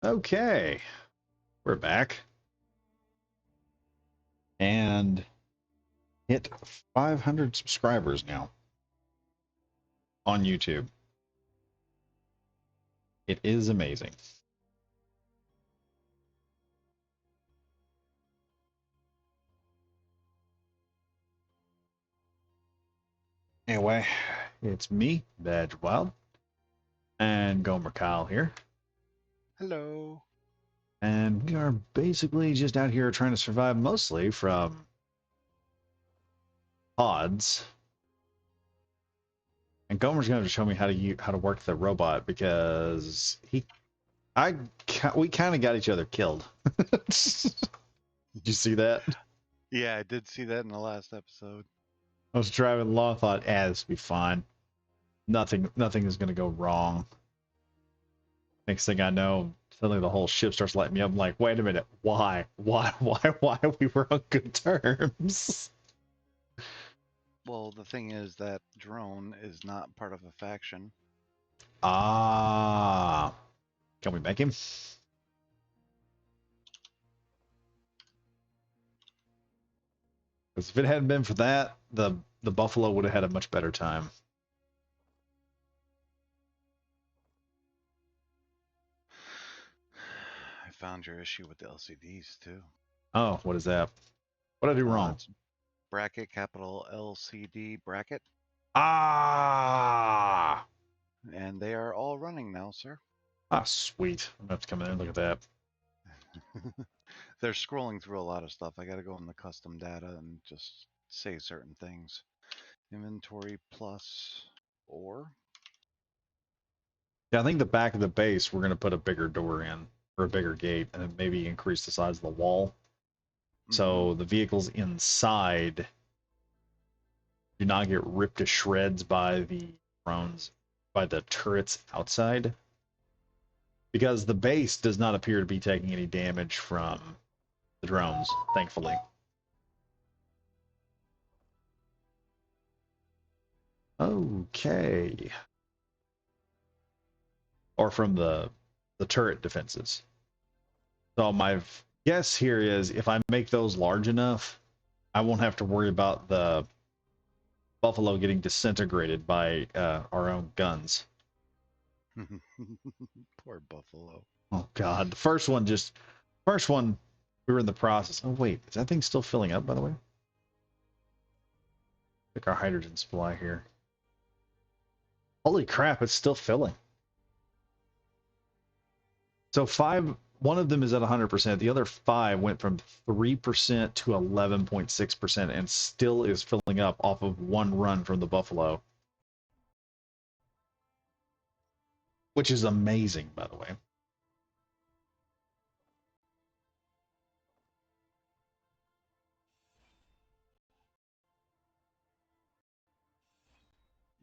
Okay, we're back and hit 500 subscribers now on YouTube. It is amazing. Anyway, it's me, Badge Wild, and GomerKyle here. Hello. And we are basically just out here trying to survive mostly from pods. And Gomer's going to show me how to work the robot because we kind of got each other killed. Did you see that? Yeah, I did see that in the last episode. I was driving along, thought, this will be fine. Nothing is going to go wrong. Next thing I know, suddenly the whole ship starts lighting me up. I'm like, wait a minute, why? We were on good terms. Well, the thing is that drone is not part of a faction. Ah, can we make him? Because if it hadn't been for that, the Buffalo would have had a much better time. I found your issue with the LCDs too. Oh, what is that? What did I do wrong? It's bracket, capital LCD bracket, Ah, and they are all running now, sir. sweet. I'm gonna have to come in and look at that. They're scrolling through a lot of stuff. I got to go in the custom data and just say certain things. Inventory plus or. Yeah, I think the back of the base we're gonna put a bigger door in or a bigger gate, and then maybe increase the size of the wall. So the vehicles inside do not get ripped to shreds by the drones, by the turrets outside. Because the base does not appear to be taking any damage from the drones, thankfully. Okay. Or from the turret defenses. So my guess here is if I make those large enough, I won't have to worry about the Buffalo getting disintegrated by our own guns. Poor Buffalo. Oh God, the first one we were in the process. Oh wait, is that thing still filling up? By the way, like our hydrogen supply here. Holy crap, it's still filling. So one of them is at 100%. The other 5 went from 3% to 11.6% and still is filling up off of one run from the Buffalo. Which is amazing, by the way.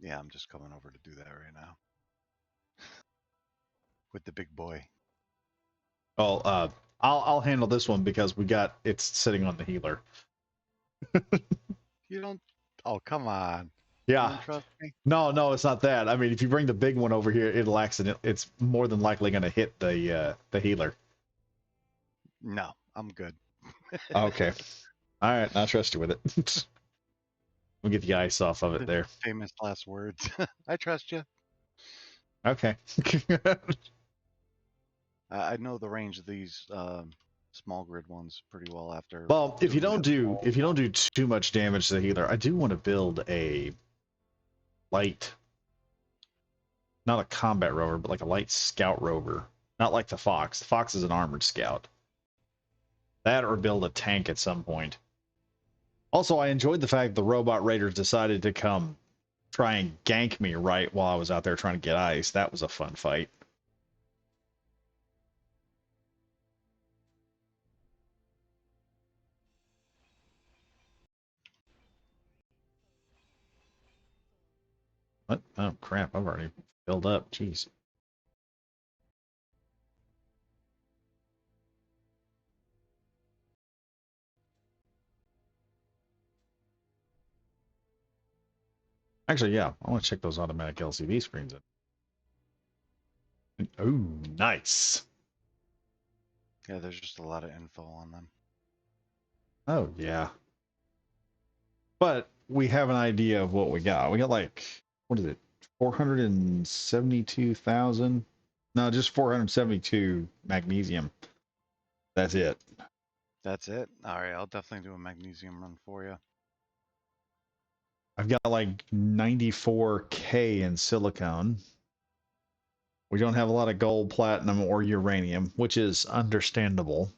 Yeah, I'm just coming over to do that right now. With the big boy. Oh, I'll handle this one because it's sitting on the healer. You don't. Oh, come on. You Yeah. don't trust me? No, it's not that. I mean, if you bring the big one over here, it'll accident. It's more than likely going to hit the healer. No, I'm good. Okay. All right, I'll trust you with it. We'll get the ice off of it there. Famous last words. I trust you. Okay. I know the range of these small grid ones pretty well after. Well, if you doing don't do too much damage to the healer, I do want to build a light, not a combat rover, but like a light scout rover. Not like the Fox. The Fox is an armored scout. That or build a tank at some point. Also, I enjoyed the fact the robot raiders decided to come try and gank me right while I was out there trying to get ice. That was a fun fight. What? Oh crap! I've already filled up. Jeez. Actually, yeah, I want to check those automatic LCD screens. Oh, nice. Yeah, there's just a lot of info on them. Oh yeah. But we have an idea of what we got. We got like, what is it? 472,000? No, just 472 magnesium. That's it. That's it? Alright, I'll definitely do a magnesium run for you. I've got like 94K in silicone. We don't have a lot of gold, platinum, or uranium, which is understandable.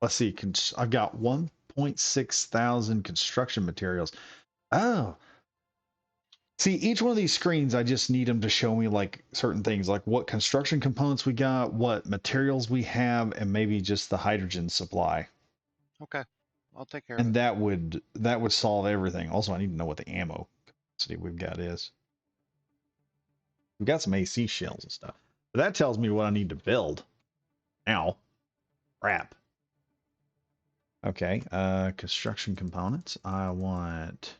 Let's see. I've got 1.6 thousand construction materials. Oh, see, each one of these screens, I just need them to show me like certain things, like what construction components we got, what materials we have, and maybe just the hydrogen supply. Okay. I'll take care of And it. that would solve everything. Also, I need to know what the ammo capacity we've got is. We've got some AC shells and stuff. But that tells me what I need to build. Now, crap. Okay, construction components. I want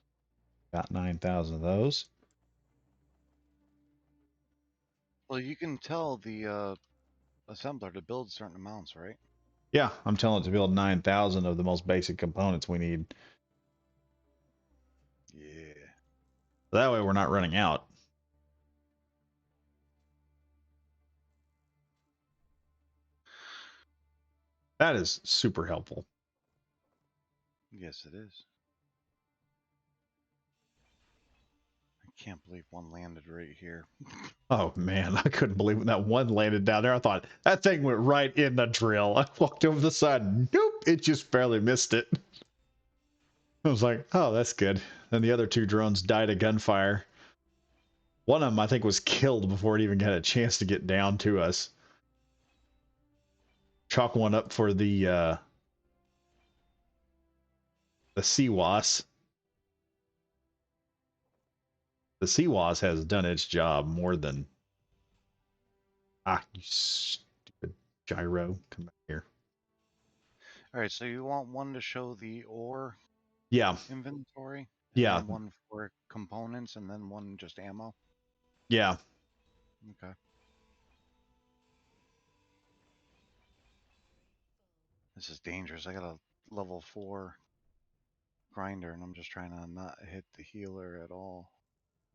about 9,000 of those. Well, you can tell the assembler to build certain amounts, right? Yeah, I'm telling it to build 9,000 of the most basic components we need. Yeah. That way we're not running out. That is super helpful. Yes, it is. I can't believe one landed right here. Oh man, I couldn't believe when that one landed down there. I thought that thing went right in the drill. I walked over the side. Nope, it just barely missed it. I was like, oh, that's good. Then the other two drones died of gunfire. One of them, I think, was killed before it even had a chance to get down to us. Chalk one up for the CWAS. The CWAS has done its job more than you stupid gyro. Come back here. Alright, so you want one to show the ore Yeah, inventory, and yeah, then one for components, and then one just ammo? yeah. Okay. This is dangerous. I got a level 4 grinder, and I'm just trying to not hit the healer at all.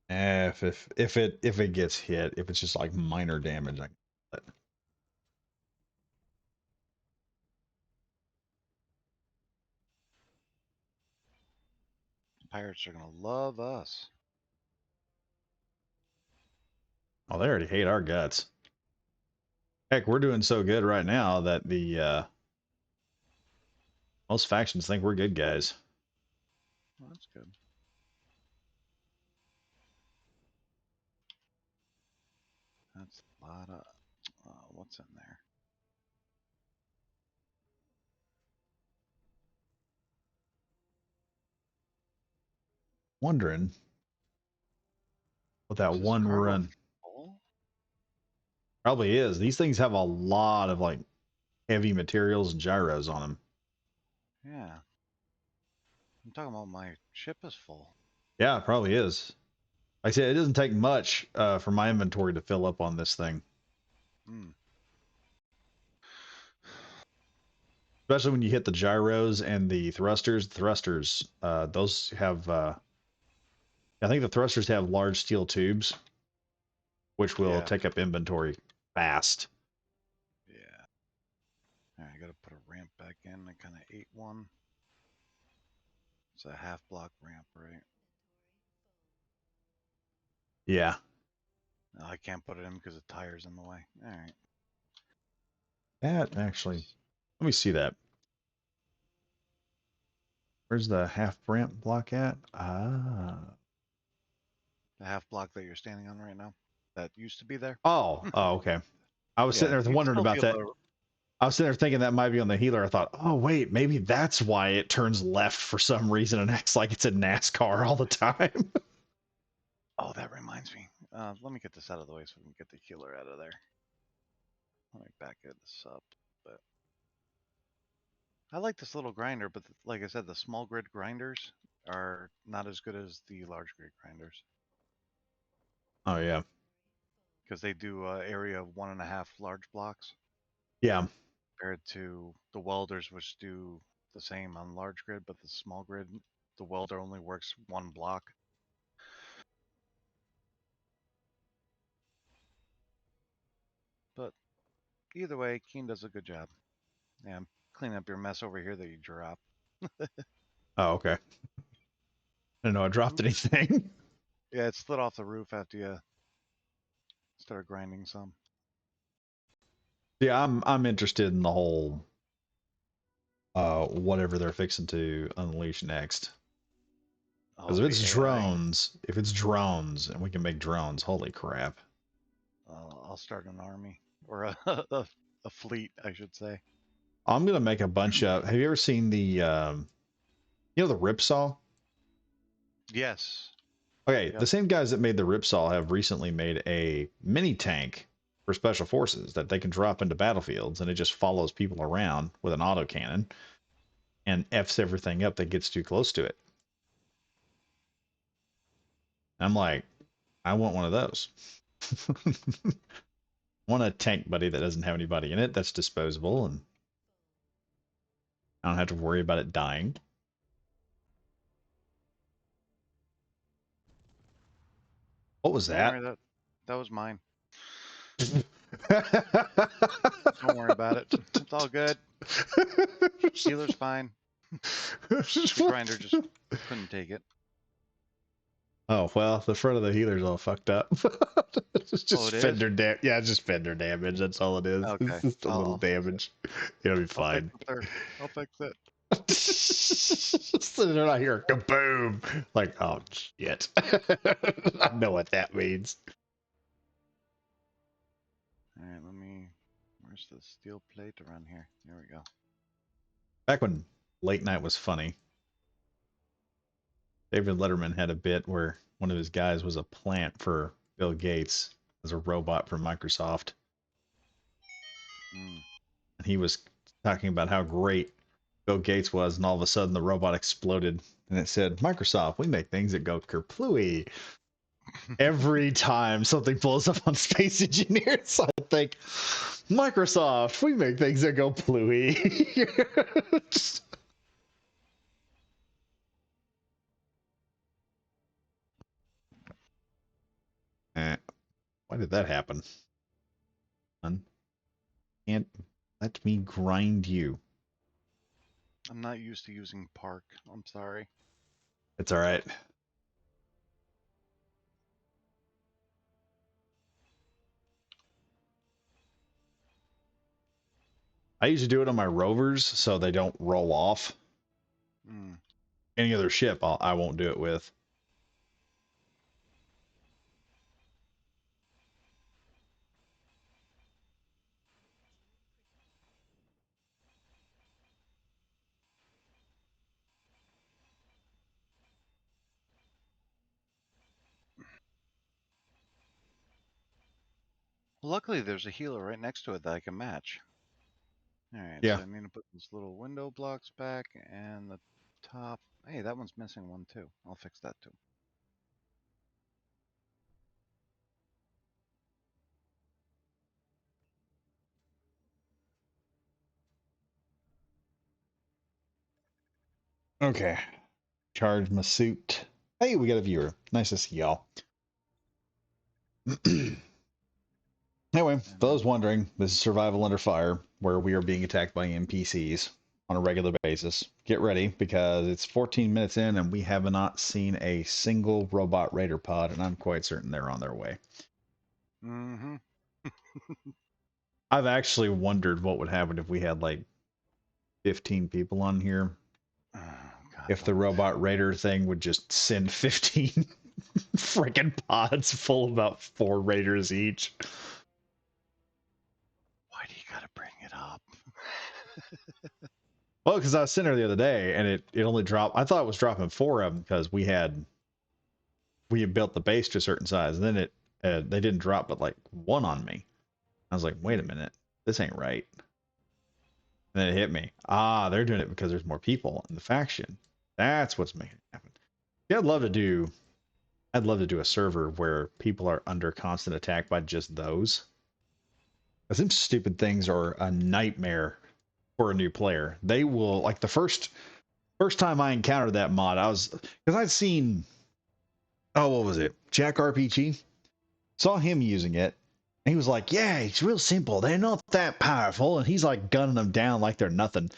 If it gets hit, if it's just like minor damage, I can let. Pirates are gonna love us. Oh, they already hate our guts. Heck, we're doing so good right now that the most factions think we're good guys. Well, that's good. That's a lot of what's in there. Wondering what that Is this one cargo run full? probably is. These things have a lot of like heavy materials and gyros on them. Yeah. I'm talking about my ship is full. Yeah, it probably is. Like I said, it doesn't take much for my inventory to fill up on this thing, Hmm. especially when you hit the gyros and the thrusters. Thrusters, those have. I think the thrusters have large steel tubes, which will Yeah. take up inventory fast. Yeah. All right, I gotta put a ramp back in. I kind of ate one. It's a half block ramp, right? Yeah, No, I can't put it in because the tire's in the way. All right. that actually. Let me see that. Where's the half ramp block at? Ah. The half block that you're standing on right now, that used to be there. Oh, okay. I was sitting Yeah, there you'd wondering still be about able that. to. I was sitting there thinking that might be on the healer. I thought, oh wait, maybe that's why it turns left for some reason and acts like it's in NASCAR all the time. Oh, that reminds me. Let me get this out of the way so we can get the healer out of there. Let me back this up. But I like this little grinder, but like I said, the small grid grinders are not as good as the large grid grinders Oh yeah, because they do area of 1.5 large blocks. yeah. compared to the welders, which do the same on large grid, but the small grid, the welder only works one block. But either way, Keen does a good job. Yeah, clean up your mess over here that you drop. Oh, okay. I didn't know I dropped anything. Yeah, it slid off the roof after you started grinding some. Yeah, I'm interested in the whole whatever they're fixing to unleash next. Because Oh, if the it's AI. drones, and we can make drones, holy crap. I'll start an army or a fleet, I should say. I'm gonna make a bunch of. Have you ever seen the the Ripsaw? Yes. Okay, the Yep. same guys that made the Ripsaw have recently made a mini tank for special forces that they can drop into battlefields, and it just follows people around with an autocannon and f's everything up that gets too close to it. I'm like, I want one of those. Want a tank buddy that doesn't have anybody in it, that's disposable, and I don't have to worry about it dying. What was Don't that? worry, that was mine. Don't worry about it. It's all good. Healer's fine. The grinder just couldn't take it. Oh well, the front of the healer's all fucked up. It's Oh, just it is? fender damage. Yeah, it's just fender damage. That's all it is. It's Okay. just a little I'll fix it. damage. It'll be I'll fix fine. it, sir. I'll fix it. So they're not here. Kaboom! Like, oh shit. I know what that means. All right, where's the steel plate around here? There we go. Back when late night was funny, David Letterman had a bit where one of his guys was a plant for Bill Gates as a robot from Microsoft. Mm. And he was talking about how great Bill Gates was, and all of a sudden the robot exploded, and it said, "Microsoft, we make things that go kerplooey." Every time something blows up on Space Engineers, I think, Microsoft, we make things that go plooey. Why did that happen? Can't let me grind you. I'm not used to using park. I'm sorry. It's all right. I usually do it on my rovers so they don't roll off. Mm. Any other ship, I won't do it with. Luckily, there's a healer right next to it that I can match. All right, Yeah. so I need to put these little window blocks back and the top. Hey, that one's missing one too. I'll fix that too. Okay. Charge my suit. Hey, we got a viewer. Nice to see y'all. Anyway, for And then, those wondering, this is Survival Under Fire, where we are being attacked by NPCs on a regular basis. Get ready, because it's 14 minutes in and we have not seen a single robot raider pod, and I'm quite certain they're on their way. mm-hmm. I've actually wondered what would happen if we had like 15 people on here. Oh, God, If the don't do that. robot raider thing would just send 15 freaking pods full of about 4 raiders each. Why do you gotta bring it up? Well, because I was sitting there the other day and it only dropped. I thought it was dropping 4 of them because we had built the base to a certain size, and then they didn't drop but like 1 on me. I was like, wait a Mm. minute, this ain't right. And then it hit me. Ah, they're doing it because there's more people in the faction. That's what's making it happen. Yeah, I'd love to do a server where people are under constant attack by just those. Because them stupid things are a nightmare for a new player. They will like the first time I encountered that mod, I was because I'd seen what was it? Jack RPG. Saw him using it. And he was like, "Yeah, it's real simple. They're not that powerful." And he's like gunning them down like they're nothing.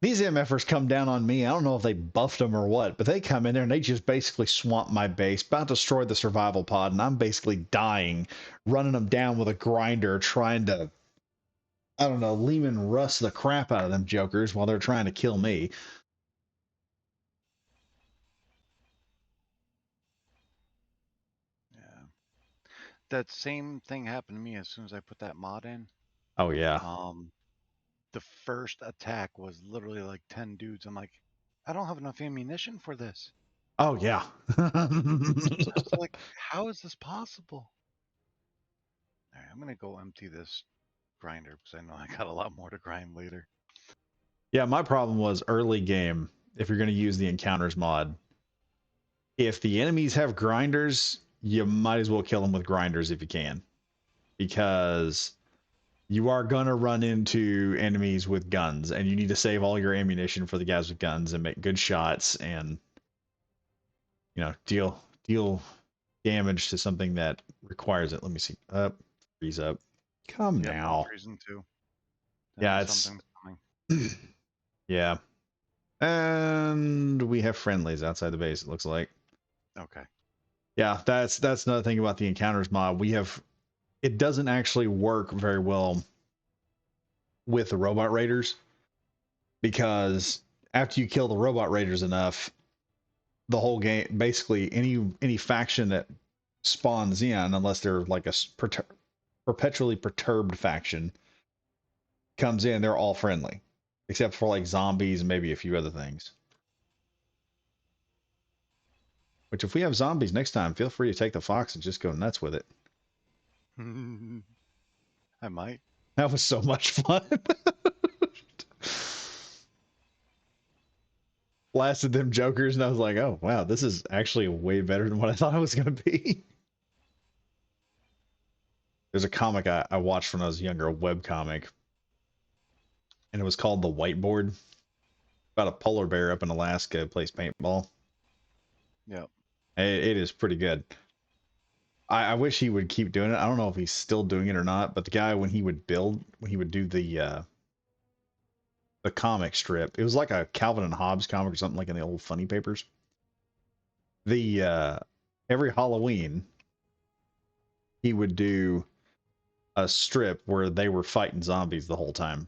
These MFers come down on me. I don't know if they buffed them or what, but they come in there and they just basically swamp my base, about to destroy the survival pod, and I'm basically dying, running them down with a grinder, trying to, I don't know, Lehman Russ the crap out of them jokers while they're trying to kill me. Yeah. That same thing happened to me as soon as I put that mod in. Oh yeah. Um, the first attack was literally like 10 dudes. I'm like, I don't have enough ammunition for this. Oh yeah. I was like, how is this possible? All right, I'm gonna go empty this grinder because I know I got a lot more to grind later. Yeah, my problem was early game. If you're going to use the encounters mod, if the enemies have grinders, you might as well kill them with grinders if you can, because you are going to run into enemies with guns, and you need to save all your ammunition for the guys with guns and make good shots, and deal damage to something that requires it. Let me see. Up, freeze up. Come Yep, I'm now. freezing too. That Yeah, means it's something's coming. yeah. And we have friendlies outside the base, it looks like. Okay. Yeah, that's another thing about the encounters mod. It doesn't actually work very well with the robot raiders, because after you kill the robot raiders enough, the whole game, basically any faction that spawns in, unless they're like a perpetually perturbed faction, comes in, they're all friendly, except for like zombies and maybe a few other things. Which, if we have zombies next time, feel free to take the fox and just go nuts with it. I might. That was so much fun. Blasted them jokers, and I was like, oh wow, this is actually way better than what I thought it was going to be. There's a comic I watched when I was younger, a web comic, and it was called The Whiteboard, about a polar bear up in Alaska who plays paintball. Yep. It is pretty good. I wish he would keep doing it. I don't know if he's still doing it or not, but the guy, when he would do the comic strip, it was like a Calvin and Hobbes comic or something, like in the old funny papers. The every Halloween he would do a strip where they were fighting zombies the whole time.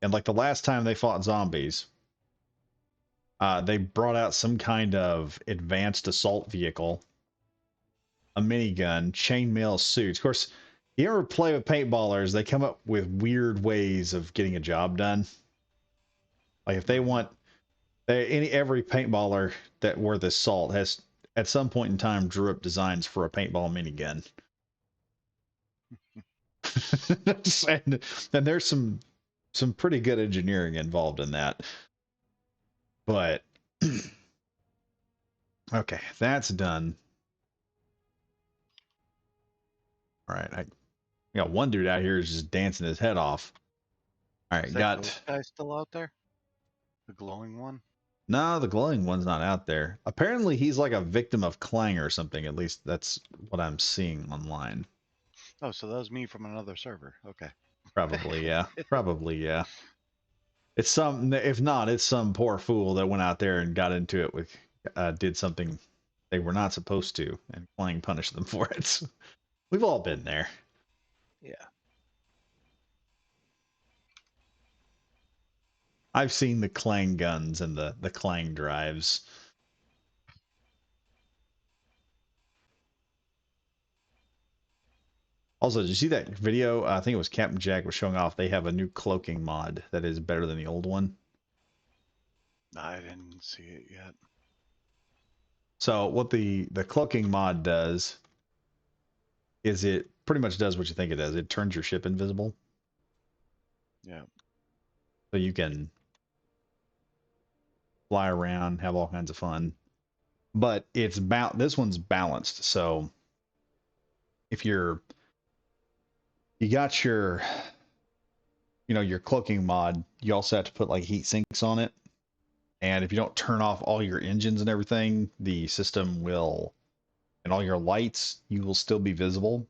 And like the last time they fought zombies, they brought out some kind of advanced assault vehicle, a minigun, chainmail suits. Of course, you ever play with paintballers, they come up with weird ways of getting a job done. Like if they want every paintballer that wore this salt has at some point in time drew up designs for a paintball minigun. and there's some pretty good engineering involved in that. But okay, that's done. All right, I got one dude out here is just dancing his head off. All right, Is that got ghost guy still out there? The glowing one? no, the glowing one's not out there. Apparently, he's like a victim of Clang or something. At least that's what I'm seeing online. Oh, so that was me from another server. Okay. Probably, yeah. Probably, yeah. It's some, if not, it's some poor fool that went out there and got into it with, did something they were not supposed to, and Clang punished them for it. We've all been there. Yeah. I've seen the Clang guns and the Clang drives. Also, did you see that video? I think it was Captain Jack was showing off. They have a new cloaking mod that is better than the old one. I didn't see it yet. So what the cloaking mod does is it pretty much does what you think it does. It turns your ship invisible, Yeah. so you can fly around, have all kinds of fun. But this one's balanced. So if you got your cloaking mod, you also have to put like heat sinks on it. And if you don't turn off all your engines and everything, the system will, and all your lights, you will still be visible.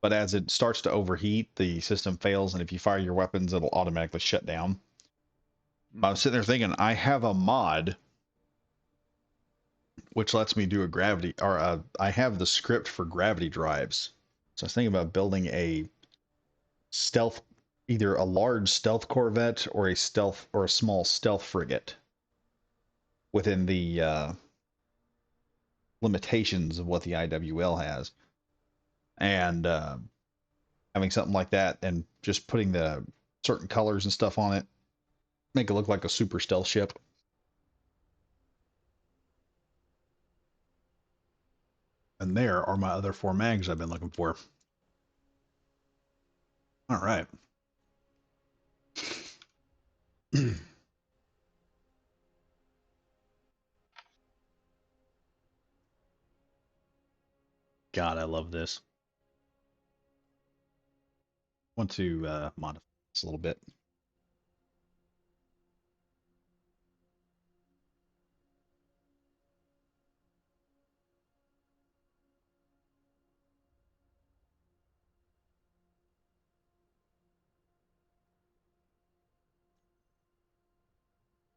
But as it starts to overheat, the system fails, and if you fire your weapons, it'll automatically shut down. I was sitting there thinking, I have a mod which lets me do a gravity, or I have the script for gravity drives. So I was thinking about building a stealth, either a large stealth corvette or a small stealth frigate within the limitations of what the IWL has, and having something like that, and just putting the certain colors and stuff on it, make it look like a super stealth ship. And there are my other 4 mags I've been looking for. All right. God, I love this. Want to modify this a little bit.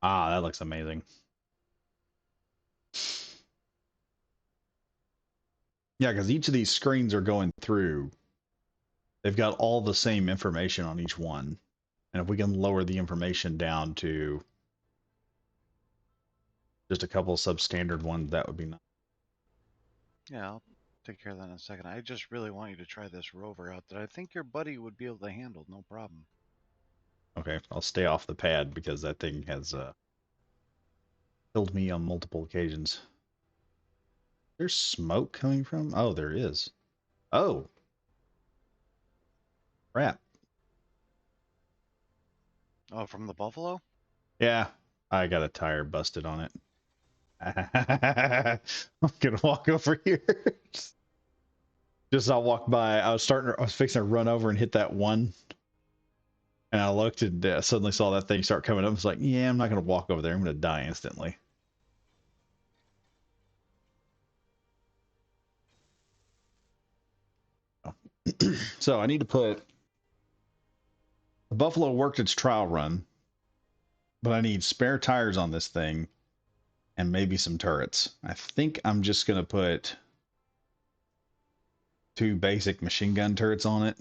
Ah, that looks amazing. Yeah, because each of these screens are going through. They've got all the same information on each one. And if we can lower the information down to just a couple of substandard ones, that would be nice. Yeah, I'll take care of that in a second. I just really want you to try this rover out that I think your buddy would be able to handle, no problem. Okay, I'll stay off the pad because that thing has killed me on multiple occasions. There's smoke coming from? Oh, there is. Oh, crap. Oh, from the Buffalo? Yeah, I got a tire busted on it. I'm gonna walk over here. Just I'll walk by. I was fixing to run over and hit that one, and I looked and suddenly saw that thing start coming up. I was like, yeah, I'm not gonna walk over there. I'm gonna die instantly. So I need to put the Buffalo worked its trial run, but I need spare tires on this thing and maybe some turrets. I think I'm just gonna put 2 basic machine gun turrets on it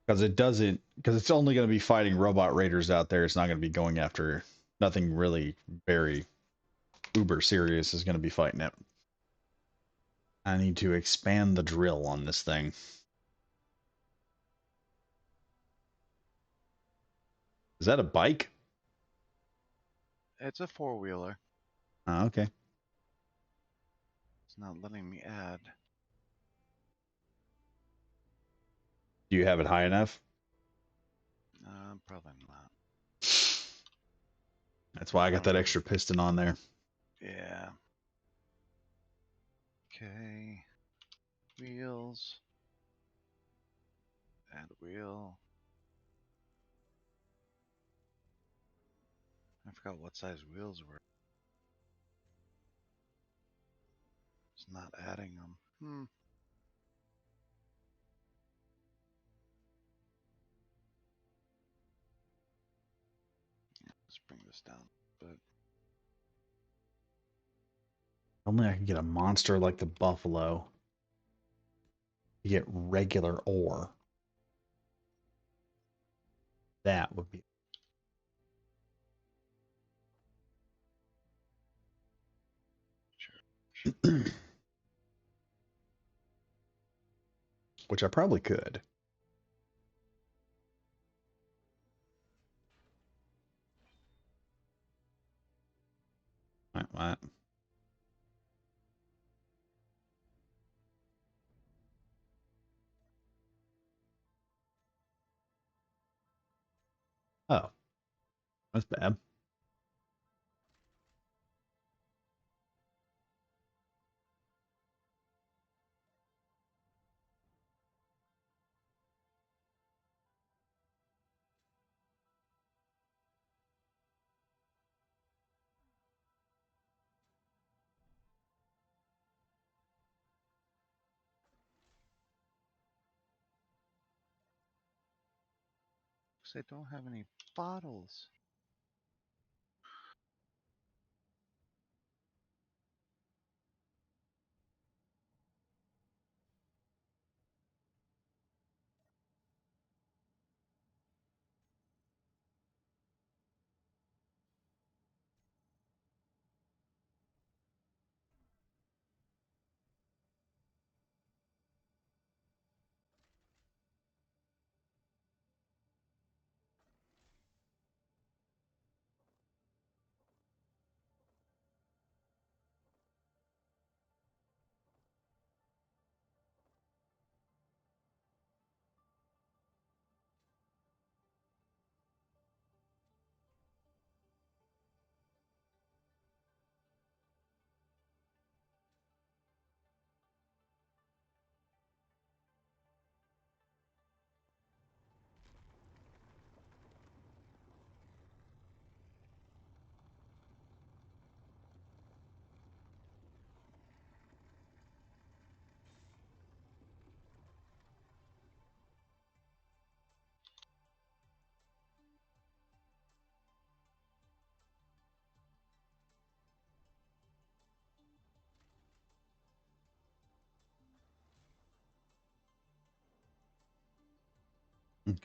because it's only going to be fighting robot raiders out there. It's not going to be going after nothing really very uber serious is going to be fighting it. I need to expand the drill on this thing. Is that a bike? It's a four-wheeler. Oh, okay. It's not letting me add. Do you have it high enough? Probably not. That's why I I got don't that know. extra piston on there. Yeah. Okay. Wheels. Add wheel. I forgot what size wheels were. It's not adding them. Let's bring this down. But Only I can get a monster like the Buffalo. You get regular ore. That would be. sure. Which I probably could. What? Oh, that's bad. because I don't have any bottles.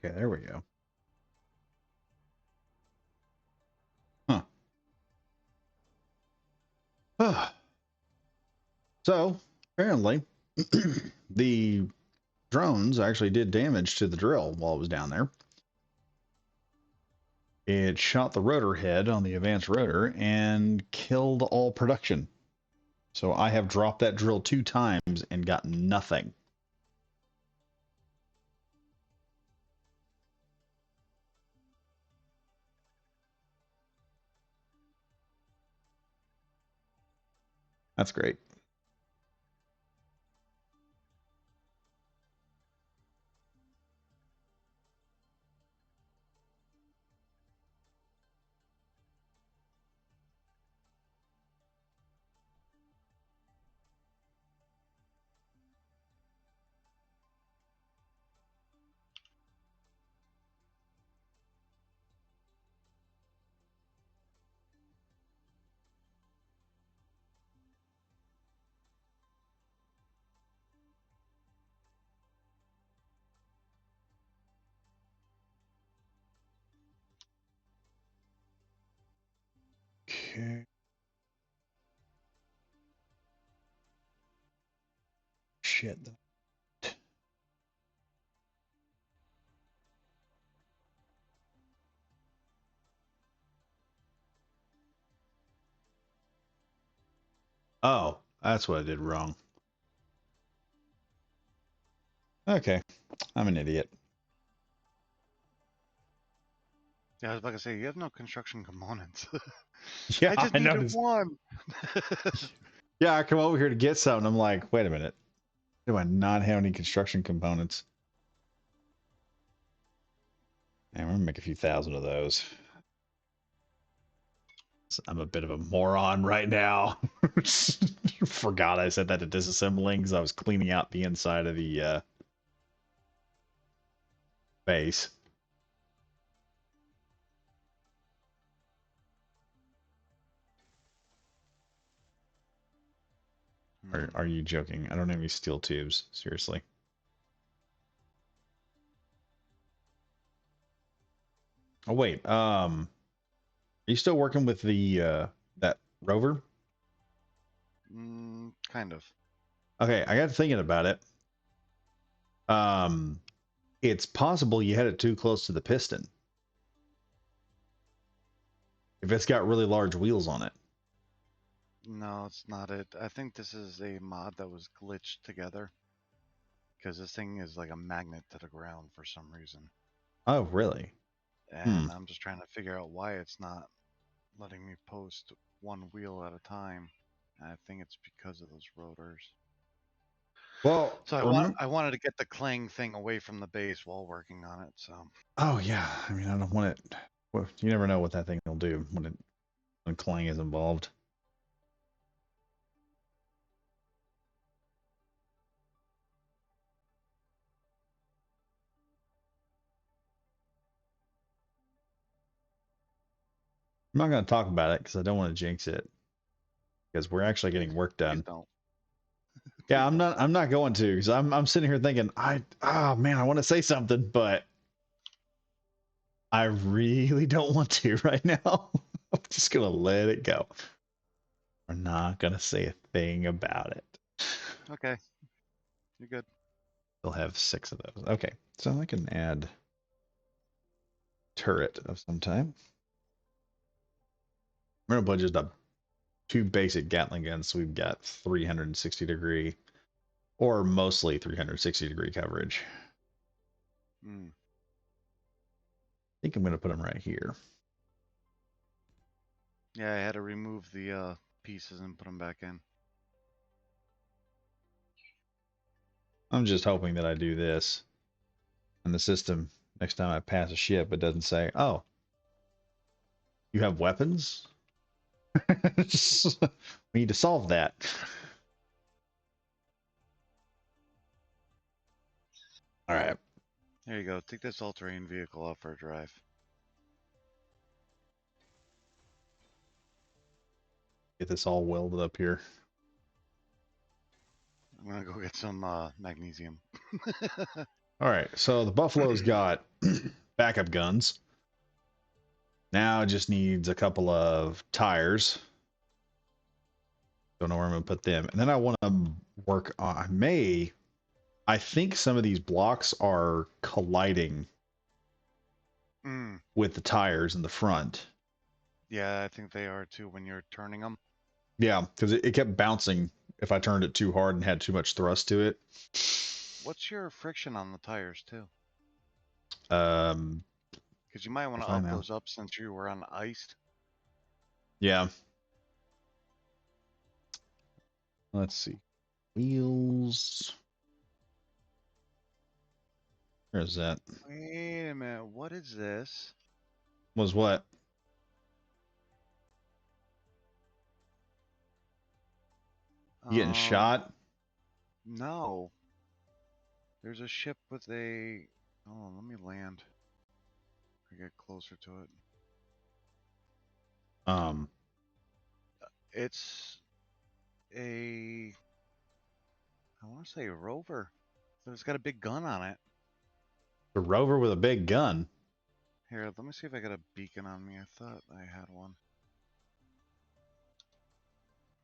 Okay, there we go. Huh. So apparently, the drones actually did damage to the drill while it was down there. It shot the rotor head on the advanced rotor and killed all production. So I have dropped that drill 2 times and got nothing. That's great. Okay. Shit. Oh, that's what I did wrong. Okay, I'm an idiot. Yeah, I was about to say, you have no construction components. Yeah, I just I needed noticed. one. Yeah, I come over here to get something. I'm like, wait a minute. Do I not have any construction components? And we're gonna make a few thousand of those. I'm a bit of a moron right now. Forgot I said that to disassembling because I was cleaning out the inside of the base. Are you joking? I don't have any steel tubes. Seriously. Oh wait. Are you still working with the that rover? Kind of. Okay, I got thinking about it. Um, it's possible you had it too close to the piston. If it's got really large wheels on it. No, it's not it. I think this is a mod that was glitched together because this thing is like a magnet to the ground for some reason. Oh, really? Hmm. And I'm just trying to figure out why it's not letting me post one wheel at a time. And I think it's because of those rotors. Well, So remember. I wanted to get the clang thing away from the base while working on it. So Oh yeah. I mean, I don't want it. Well, you never know what that thing will do when Clang is involved. I'm not going to talk about it because I don't want to jinx it. Because we're actually Please, getting work please done. don't. Yeah, Please I'm don't not. talk. I'm not going to because I'm sitting here thinking man, I want to say something, but I really don't want to right now. I'm just gonna let it go. We're not gonna say a thing about it. Okay, you're good. We'll have 6 of those. Okay, so I can add turret of some type. We're gonna put just a 2 basic Gatling guns, so we've got 360-degree or mostly 360-degree coverage. Mm. I think I'm gonna put them right here. Yeah, I had to remove the pieces and put them back in. I'm just hoping that I do this and the system next time I pass a ship, it doesn't say, "Oh, you have weapons." We need to solve that. All right. There you go. Take this all-terrain vehicle off for a drive. Get this all welded up here. I'm gonna go get some magnesium. All right. So the Buffalo's got backup guns. Now it just needs a couple of tires. Don't know where I'm going to put them. And then I want to work on, I think some of these blocks are colliding Mm. with the tires in the front. Yeah, I think they are too when you're turning them. Yeah, because it kept bouncing if I turned it too hard and had too much thrust to it. What's your friction on the tires too? Um, Because you might want to if I up know. those up since you were on ice. Yeah. Let's see. Wheels. Where's that? Wait a minute, what is this? Was what? You getting Um, shot? no. There's a ship with a. Oh, let me land. I get closer to it. Um, It's a. I want to say a rover. But it's got a big gun on it. the rover with a big gun. Here, let me see if I got a beacon on me. I thought I had one.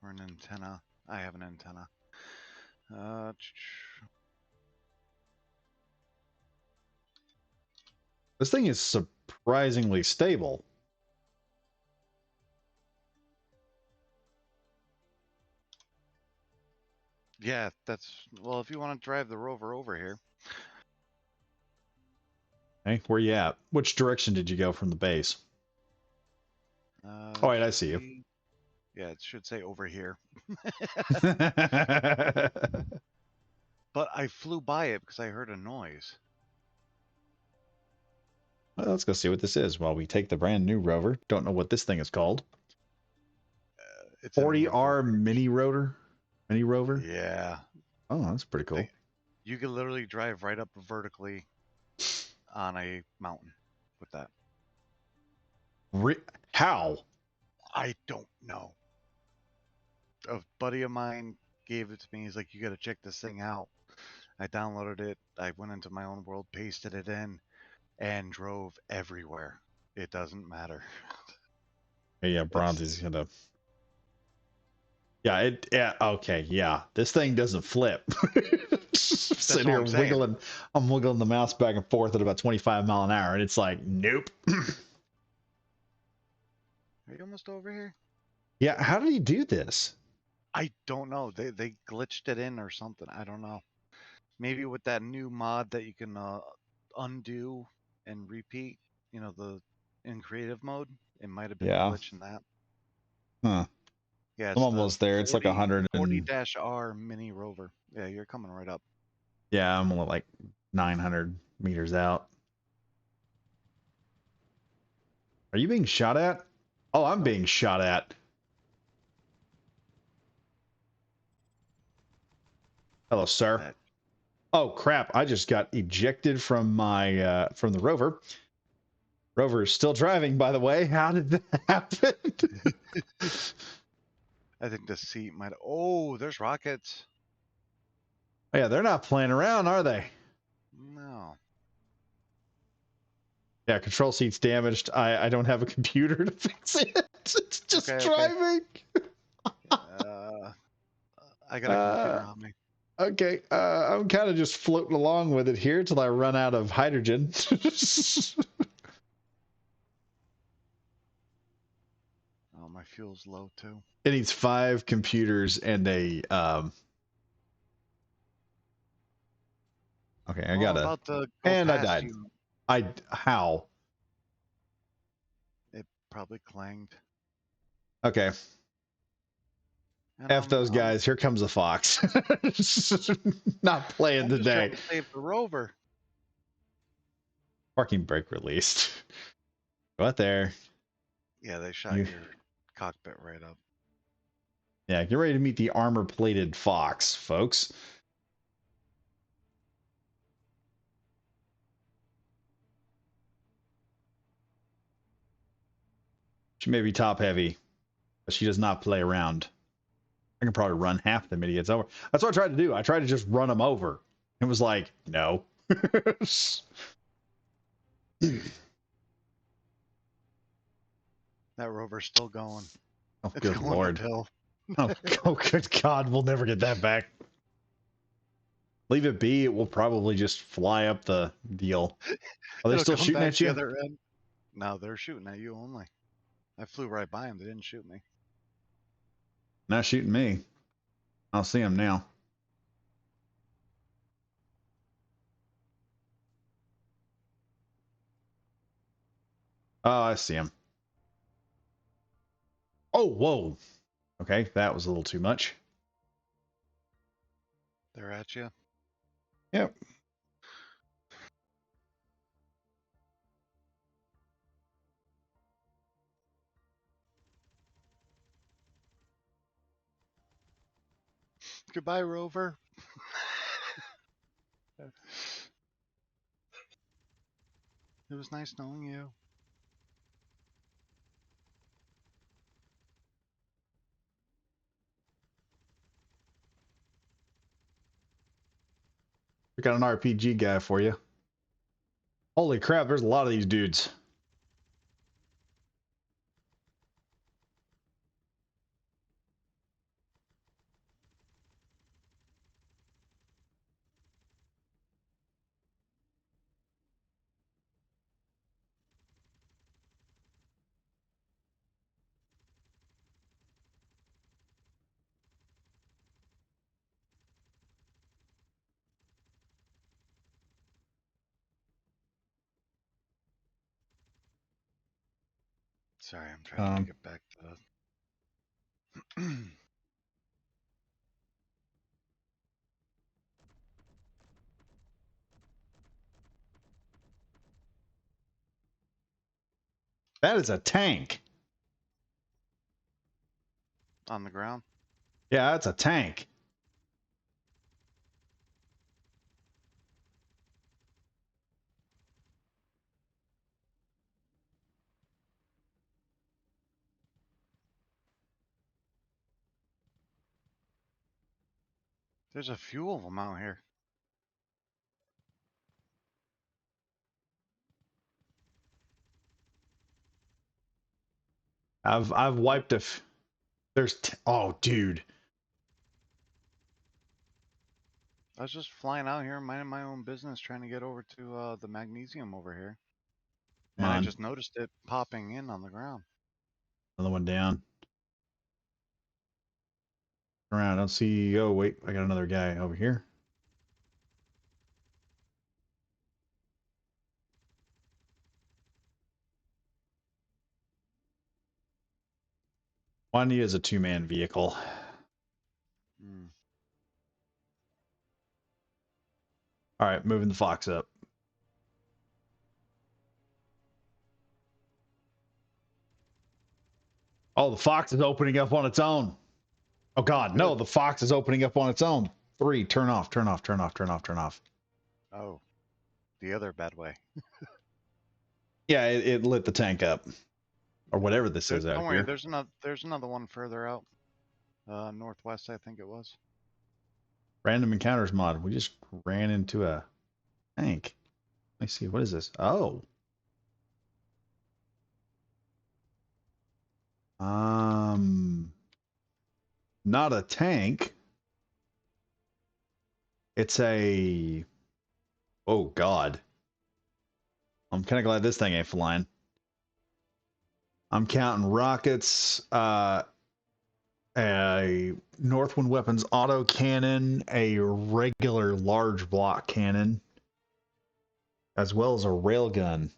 Or an antenna. I have an antenna. Uh, This thing is surprisingly stable. yeah, that's. Well, if you want to drive the rover over here. Hey, where you at? Which direction did you go from the base? Oh, It wait, I should see you. be. Yeah, it should say over here. But I flew by it because I heard a noise. Well, let's go see what this is while we take the brand new rover. Don't know what this thing is called. It's a new 40R program. mini rotor, mini rover. Yeah, Oh, that's pretty they, cool. you can literally drive right up vertically on a mountain with that. How? I don't know. A buddy of mine gave it to me. He's like, "You got to check this thing out." I downloaded it. I went into my own world, pasted it in, and drove everywhere. It doesn't matter. Yeah, Bronzy's It's gonna. Yeah, yeah, okay, yeah. This thing doesn't flip. that's Sitting all here I'm saying. wiggling, I'm wiggling the mouse back and forth at about 25 mile an hour, and it's like, nope. Are you almost over here? Yeah, how did he do this? I don't know. They glitched it in or something. I don't know. Maybe with that new mod that you can undo and repeat, the in creative mode, it might have been the Yeah, glitch in that. huh. Yeah, I'm it's the almost there. It's like 40 100 40 and dash R mini rover. Yeah, you're coming right up. yeah, I'm only like 900 meters out. Are you being shot at? Oh, I'm Nope. being shot at. Hello, sir. That Oh crap! I just got ejected from my from the rover. Rover is still driving, by the way. How did that happen? I think the seat might. Oh, there's rockets. Yeah, they're not playing around, are they? No. Yeah, control seat's damaged. I don't have a computer to fix it. It's just Okay. driving. Uh, I got a Uh, computer on me. okay, I'm kind of just floating along with it here till I run out of hydrogen. Oh, my fuel's low too. It needs 5 computers and a okay, I Well, I'm gotta about to go and I past died. you. How? It probably clanged. Okay. And F those guys. Here comes a fox. Not playing I'm just trying today. to save the rover. Parking brake released. Go out there. Yeah, they shot You, your cockpit right up. yeah, get ready to meet the armor-plated fox, folks. She may be top-heavy, but she does not play around. I can probably run half them idiots over. That's what I tried to do. I tried to just run them over. It was like, no. That rover's still going. Oh, It's good going lord. uphill. Oh, oh, good God. We'll never get that back. Leave it be. It will probably just fly up the deal. Are they It'll still come shooting back at the you? other end. No, they're shooting at you only. I flew right by them. They didn't shoot me. Not shooting me. I'll see them now. Oh, I see him. Oh, whoa. Okay, that was a little too much. They're at you. Yep. Goodbye, rover. It was nice knowing you. We got an RPG guy for you. Holy crap, there's a lot of these dudes. Sorry, I'm trying to get back to. That is a tank. On the ground. Yeah, that's a tank. There's a few of them out here. I've wiped there's oh dude. I was just flying out here, minding my own business, trying to get over to the magnesium over here, Come and I on. just noticed it popping in on the ground. Another one down. Around. I don't see. Oh wait, I got another guy over here. All I need is a 2-man vehicle. Mm. All right, moving the fox up. Oh, the fox is opening up on its own. Oh God, no! Good. The fox is opening up on its own. 3, turn off, turn off, turn off, turn off, turn off. Oh, the other bad way. Yeah, it lit the tank up. Or whatever this is out Don't worry, here. there's another one further out. Northwest, I think it was. Random encounters mod. We just ran into a tank. Let me see. What is this? Oh. Um, not a tank. It's a. Oh God. I'm kind of glad this thing ain't flying. I'm counting rockets, a Northwind Weapons auto cannon, a regular large block cannon, as well as a railgun.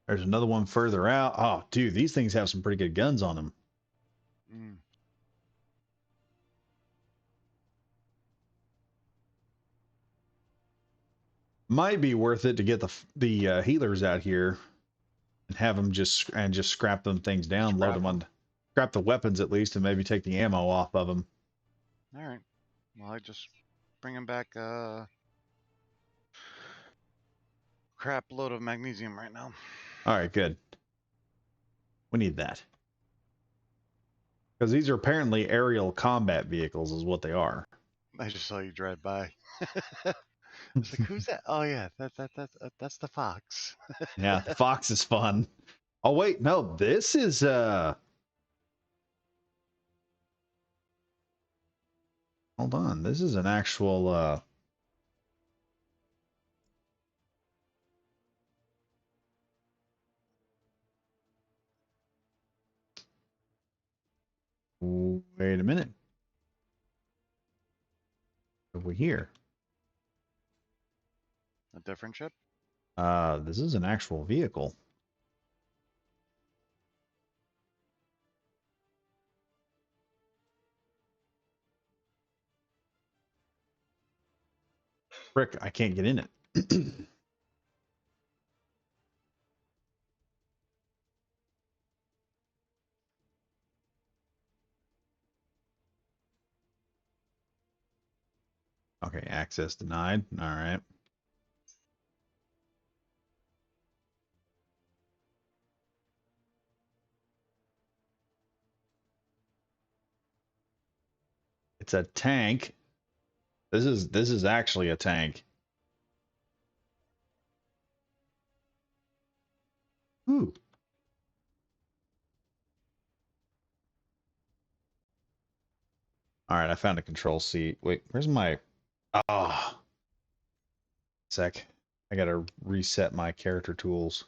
There's another one further out. Oh, dude, these things have some pretty good guns on them. Mm. Might be worth it to get the healers out here and have them just scrap them things down, load Scrap them them. on, scrap the weapons at least, and maybe take the ammo off of them. All right. Well, I just bringing back a crap load of magnesium right now. All right, good. We need that because these are apparently aerial combat vehicles, is what they are. I just saw you drive by. It's like, who's that? Oh yeah, that's the fox. Yeah, the Fox is fun. Oh wait, no, this is hold on. This is an actual wait a minute. Over here. A different ship? This is an actual vehicle. Frick, I can't get in it. Okay, access denied. All right. It's a tank. This is actually a tank. Ooh. All right, I found a control seat. Wait, where's my oh sec. I gotta reset my character tools.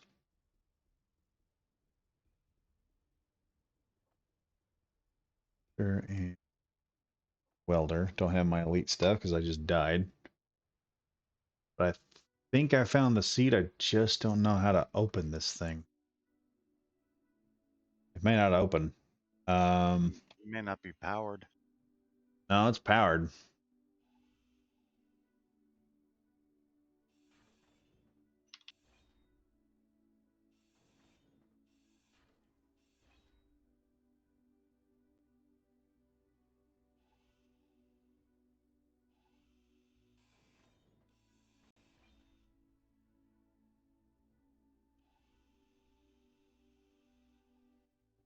And welder. Don't have my elite stuff because I just died. But I think I found the seat. I just don't know how to open this thing. It may not open. You may not be powered. No, it's powered.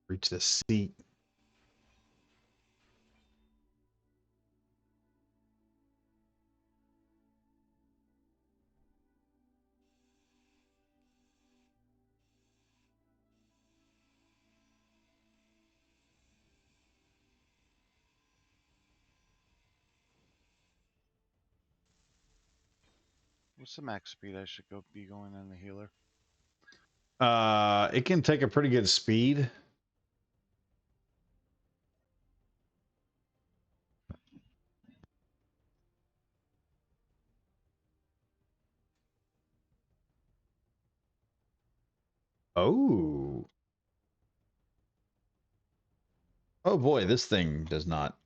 Reach the seat. What's the max speed I should be going in the healer? It can take a pretty good speed. Oh. Oh boy, this thing does not.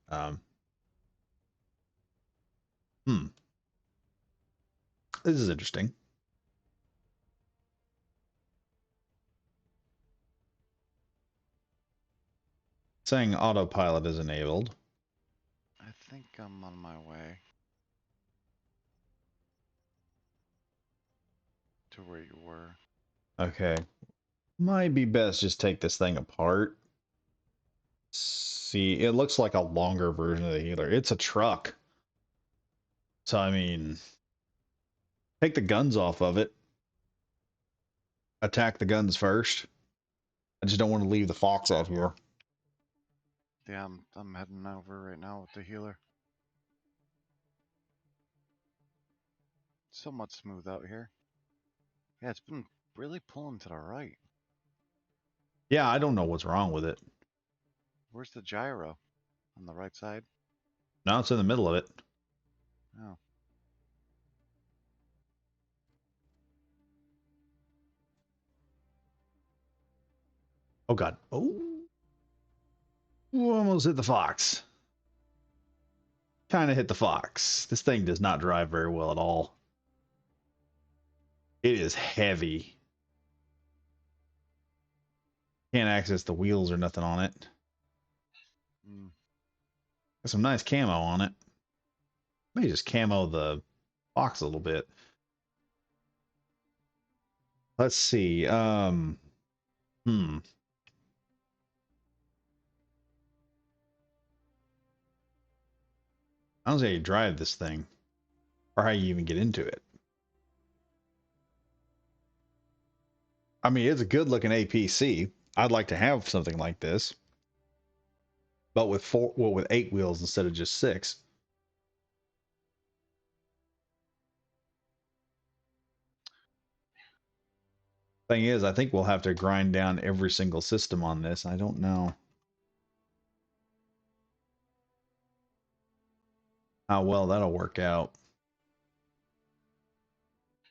Hmm. This is interesting. Saying autopilot is enabled. I think I'm on my way to where you were. Okay. Might be best just take this thing apart. See, it looks like a longer version of the healer. It's a truck. So, I mean, take the guns off of it. Attack the guns first. I just don't want to leave the fox out here. Yeah, I'm heading over right now with the healer. Somewhat smooth out here. Yeah, it's been really pulling to the right. Yeah, I don't know what's wrong with it. Where's the gyro? On the right side? Now it's in the middle of it. Oh. Oh, God. Oh. Ooh, almost hit the fox. Kind of hit the fox. This thing does not drive very well at all. It is heavy. Can't access the wheels or nothing on it. Mm. Got some nice camo on it. Maybe just camo the fox a little bit. Let's see. Hmm. I don't know how you drive this thing, or how you even get into it. I mean, it's a good-looking APC. I'd like to have something like this, but with with 8 wheels instead of just 6. Thing is, I think we'll have to grind down every single system on this. I don't know how well that'll work out.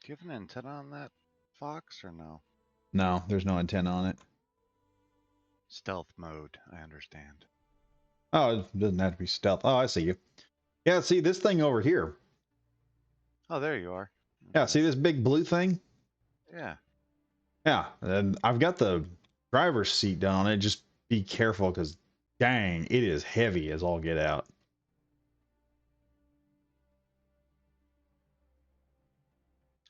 Do you have an antenna on that fox or no? No, there's no antenna on it. Stealth mode, I understand. Oh, it doesn't have to be stealth. Oh, I see you. Yeah, see this thing over here. Oh, there you are. Yeah, Okay. see this big blue thing? Yeah. Yeah, and I've got the driver's seat down on it. Just be careful because, dang, it is heavy as all get out.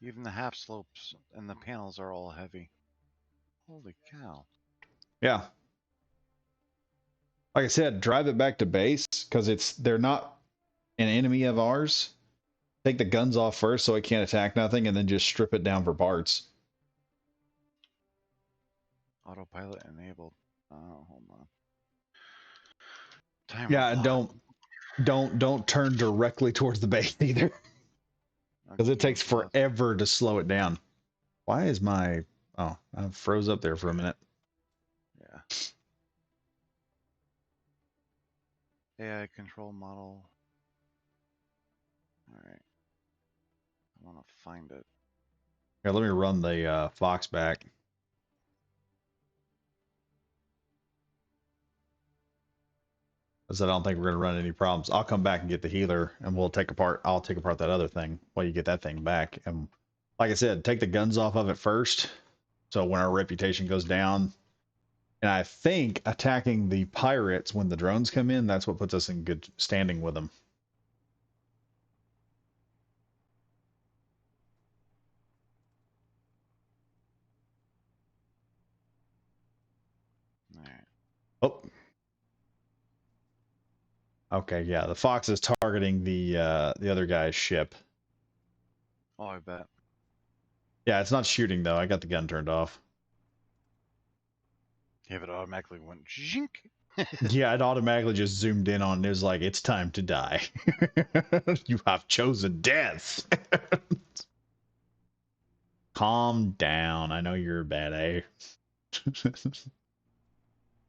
Even the half slopes and the panels are all heavy. Holy cow. Yeah. Like I said, drive it back to base because they're not an enemy of ours. Take the guns off first so it can't attack nothing, and then just strip it down for parts. Autopilot enabled. Oh, hold on. Timer Yeah, and block. don't turn directly towards the base either, because it takes forever to slow it down. Why is my oh I froze up there for a minute? Yeah. AI control model. Alright. I want to find it. Here, let me run the Fox back. I said I don't think we're gonna run any problems. I'll come back and get the healer, and I'll take apart that other thing while you get that thing back. And like I said, take the guns off of it first, so when our reputation goes down. And I think attacking the pirates when the drones come in, that's what puts us in good standing with them. Alright. Oh, okay, yeah. The Fox is targeting the other guy's ship. Oh, I bet. Yeah, it's not shooting though. I got the gun turned off. Yeah, but it automatically went zhink. Yeah, it automatically just zoomed in on it. It was like, it's time to die. You have chosen death. Calm down. I know you're a bad A.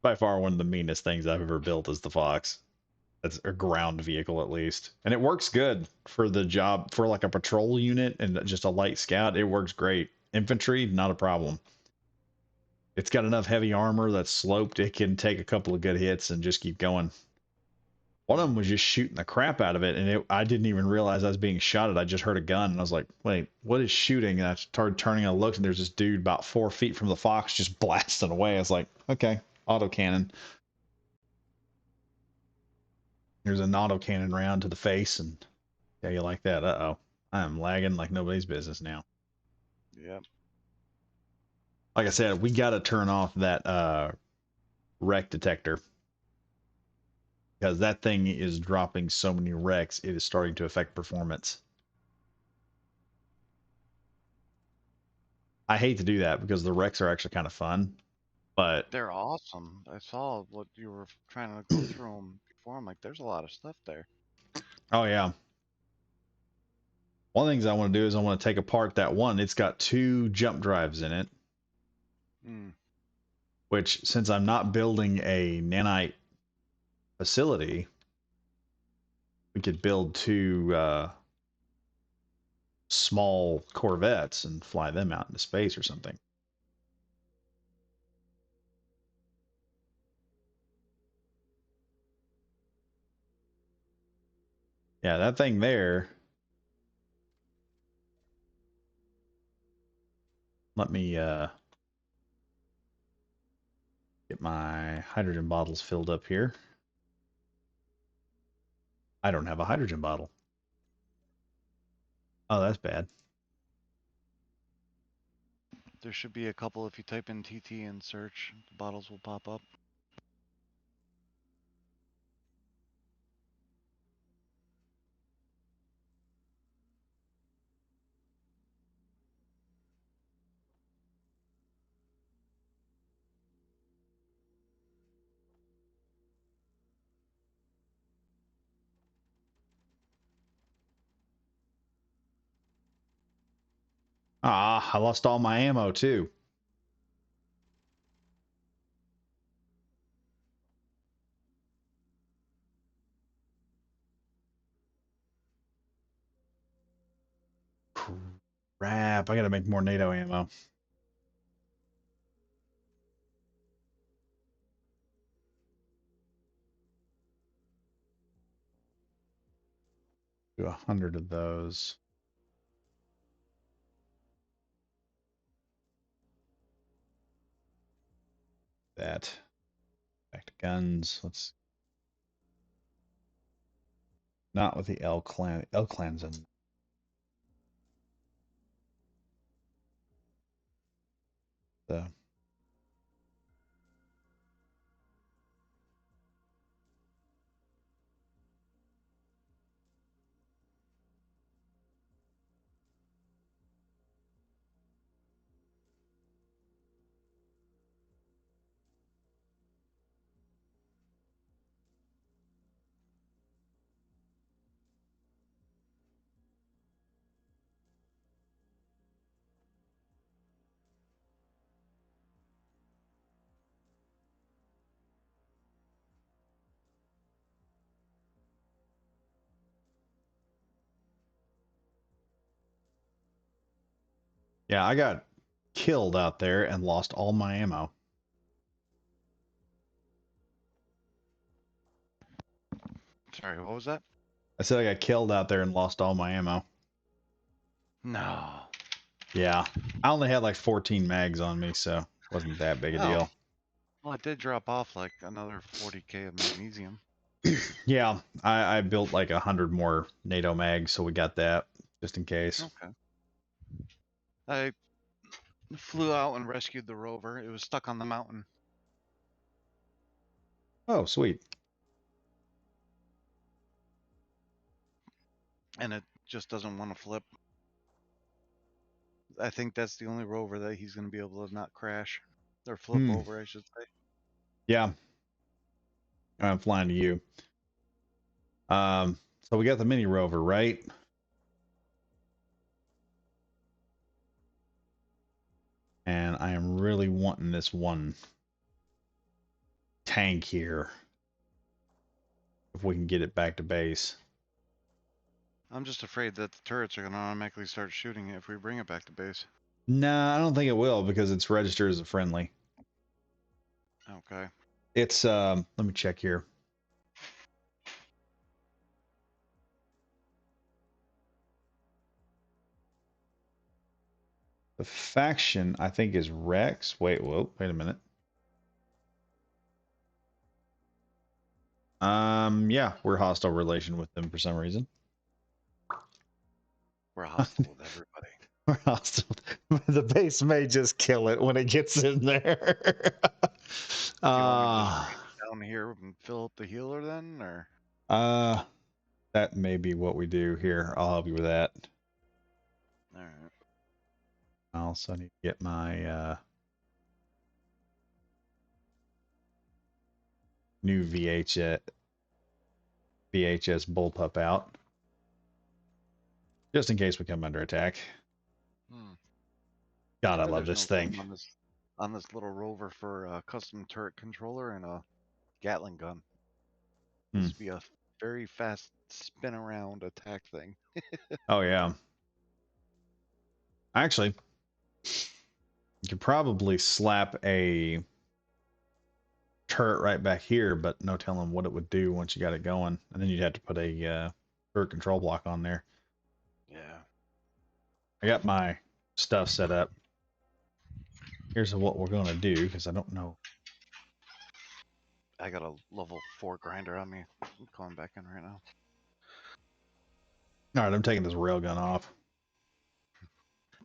By far one of the meanest things I've ever built is the Fox. That's a ground vehicle at least. And it works good for the job for like a patrol unit and just a light scout. It works great. Infantry, not a problem. It's got enough heavy armor that's sloped. It can take a couple of good hits and just keep going. One of them was just shooting the crap out of it, and I didn't even realize I was being shot at. I just heard a gun, and I was like, wait, what is shooting? And I started turning and looked, and there's this dude about 4 feet from the Fox just blasting away. I was like, okay, autocannon. Here's an auto cannon round to the face, and yeah, you like that? Uh-oh. I am lagging like nobody's business now. Yep. Like I said, we got to turn off that wreck detector because that thing is dropping so many wrecks, it is starting to affect performance. I hate to do that because the wrecks are actually kind of fun, but They're awesome. I saw what you were trying to go through them before. I'm like, there's a lot of stuff there. oh yeah. One of the things I want to do is I want to take apart that one. It's got two jump drives in it, Mm. which since I'm not building a nanite facility, we could build two small corvettes and fly them out into space or something. Yeah, that thing there. Let me get my hydrogen bottles filled up here. I don't have a hydrogen bottle. Oh, that's bad. There should be a couple if you type in TT and search, the bottles will pop up. Ah, I lost all my ammo too. Crap, I gotta make more NATO ammo. Do 100 of those. That. Back to guns. Let's not with the L clan. L clan's in the. Yeah, I got killed out there and lost all my ammo. Sorry, what was that? I said I got killed out there and lost all my ammo. No. Yeah. I only had like 14 mags on me, so it wasn't that big a Oh, deal. well, it did drop off like another 40K of magnesium. Yeah, I built like 100 more NATO mags, so we got that just in case. Okay. I flew out and rescued the rover. It was stuck on the mountain. Oh, sweet. And it just doesn't want to flip. I think that's the only rover that he's going to be able to not crash or flip Hmm. over, I should say. Yeah, I'm flying to you. So we got the mini rover, right? And I am really wanting this one tank here if we can get it back to base. I'm just afraid that the turrets are going to automatically start shooting it if we bring it back to base. Nah, I don't think it will because it's registered as a friendly. Okay. It's let me check here. The faction I think is Rex. Wait a minute. Yeah, we're hostile relation with them for some reason. We're hostile with everybody. We're hostile. The base may just kill it when it gets in there. Do you want me to just range down here and fill up the healer then, or? That may be what we do here. I'll help you with that. All right. I also need to get my new VHS bullpup out, just in case we come under attack. God, I Why love there's this no thing. room on this little rover for a custom turret controller and a Gatling gun. This would be a very fast spin around attack thing. Oh yeah. Actually, you could probably slap a turret right back here, but no telling what it would do once you got it going. And then you'd have to put a turret control block on there. Yeah. I got my stuff set up. Here's what we're going to do, because I don't know. I got a level 4 grinder on me. I'm calling back in right now. All right, I'm taking this railgun off.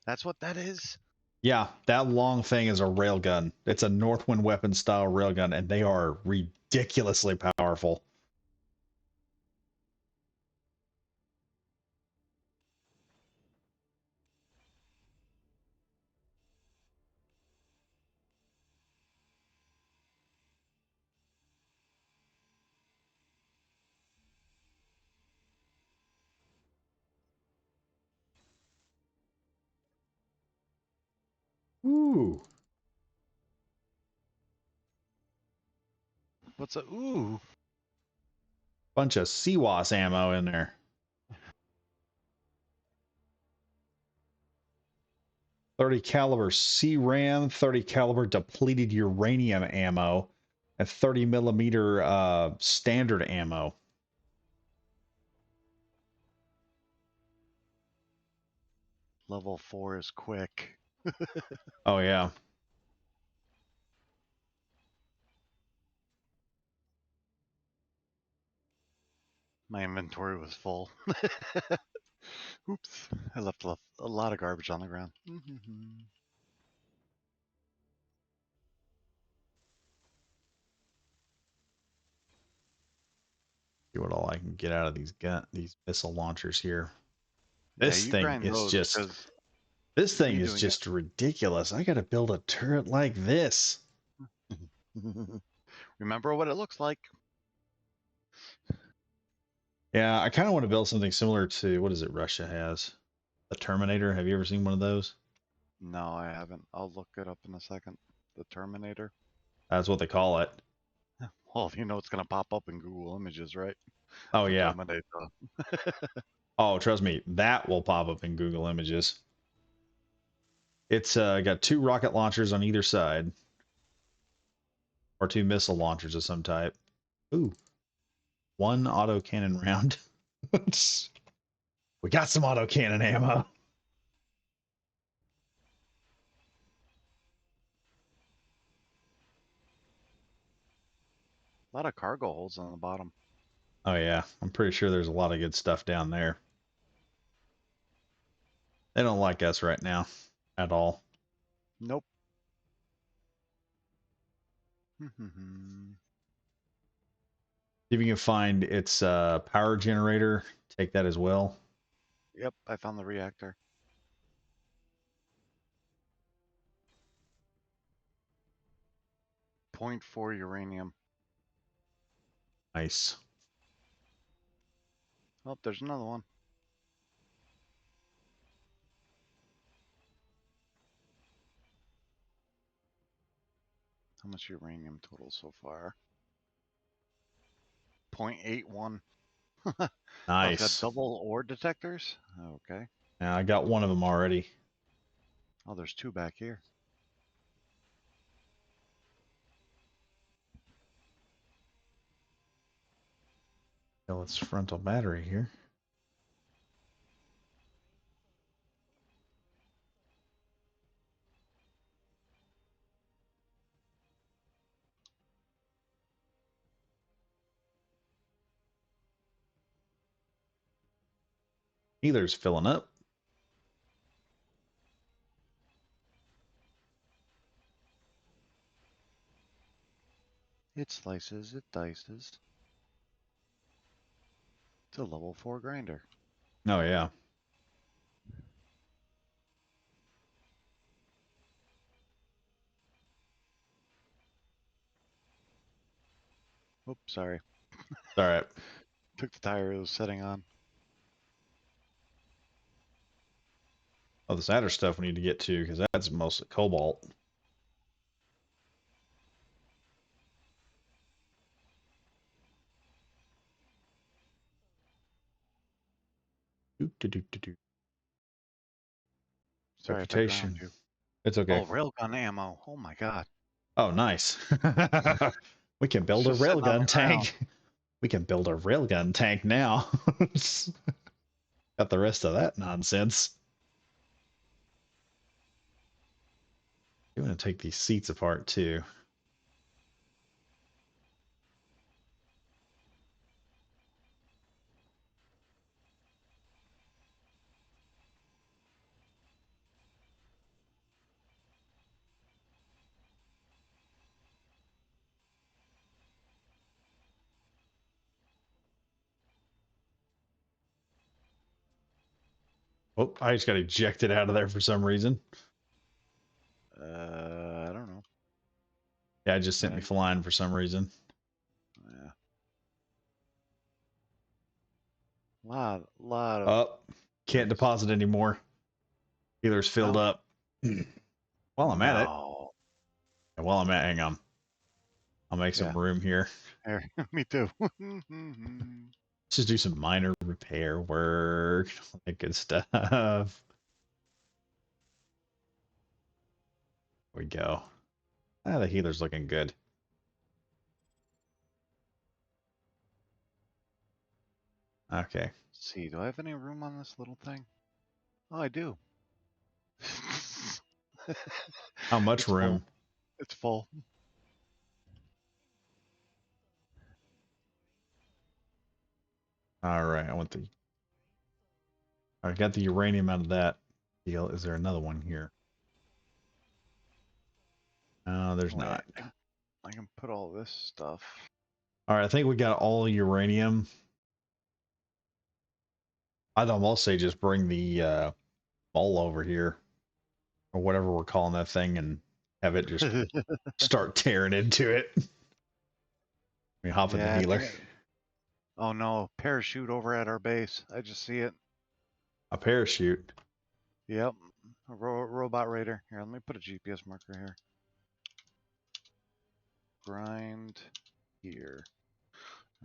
That's what that is? Yeah, that long thing is a railgun. It's a Northwind weapon style railgun, and they are ridiculously powerful. Ooh. What's a ooh? Bunch of CWAS ammo in there. 30 caliber CRAM, 30 caliber depleted uranium ammo, and 30 millimeter standard ammo. Level 4 is quick. Oh yeah. My inventory was full. Oops. I left a lot of garbage on the ground. See what all I can get out of these missile launchers here. Yeah, This you thing grind is those just because this thing me is doing just ridiculous. I got to build a turret like this. it. Remember what it looks like. Yeah, I kind of want to build something similar to what is it Russia has? The Terminator. Have you ever seen one of those? No, I haven't. I'll look it up in a second. The Terminator. That's what they call it. Well, you know it's gonna pop up in Google Images, right? Oh The yeah. Terminator. Oh, trust me, that will pop up in Google Images. It's got 2 rocket launchers on either side, or 2 missile launchers of some type. Ooh, 1 autocannon round. We got some autocannon ammo. A lot of cargo holds on the bottom. Oh yeah, I'm pretty sure there's a lot of good stuff down there. They don't like us right now at all. Nope. If you can find its power generator, take that as well. Yep, I found the reactor. .4 uranium. Nice. Oh, there's another one. How much uranium total so far? 0.81. Oh, it's got Nice. double ore detectors? Okay. Now I got one of them already. Oh, there's 2 back here. Well, it's frontal battery here. Healer's filling up. It slices, it dices. It's a level 4 grinder. Oh, yeah. Oops, sorry. All right. Took the tire it was setting on. Oh, this adder stuff we need to get to because that's mostly cobalt. Doo, doo, doo, doo, doo. Sorry if I drowned Reputation. you. It's okay. Oh, railgun ammo. Oh my god. Oh, nice. We can It's build a just sitting on the railgun ground. tank. We can build a railgun tank now. Got the rest of that nonsense. I'm going to take these seats apart too. Oh, I just got ejected out of there for some reason. I don't know. Yeah, it just sent me I, flying for some reason. yeah. Lot of Oh, can't things. deposit anymore. Healer's filled No. up. While I'm at it, No. and while I'm at, hang on, I'll make some Yeah. room here. Here, me too. Let's just do some minor repair work, all that good stuff. There we go. Ah, the healer's looking good. Okay. Let's see, do I have any room on this little thing? Oh, I do. How much It's full. room? It's full. All right. I got the uranium out of that deal. Is there another one here? No, there's Oh, wait, not. I can put all this stuff. All right. I think we got all uranium. I'd almost say just bring the mole over here or whatever we're calling that thing and have it just start tearing into it. We hop in the Yeah, I healer. think. Oh no, parachute over at our base. I just see it. A parachute. Yep. A robot raider. Here, let me put a GPS marker here. Grind here.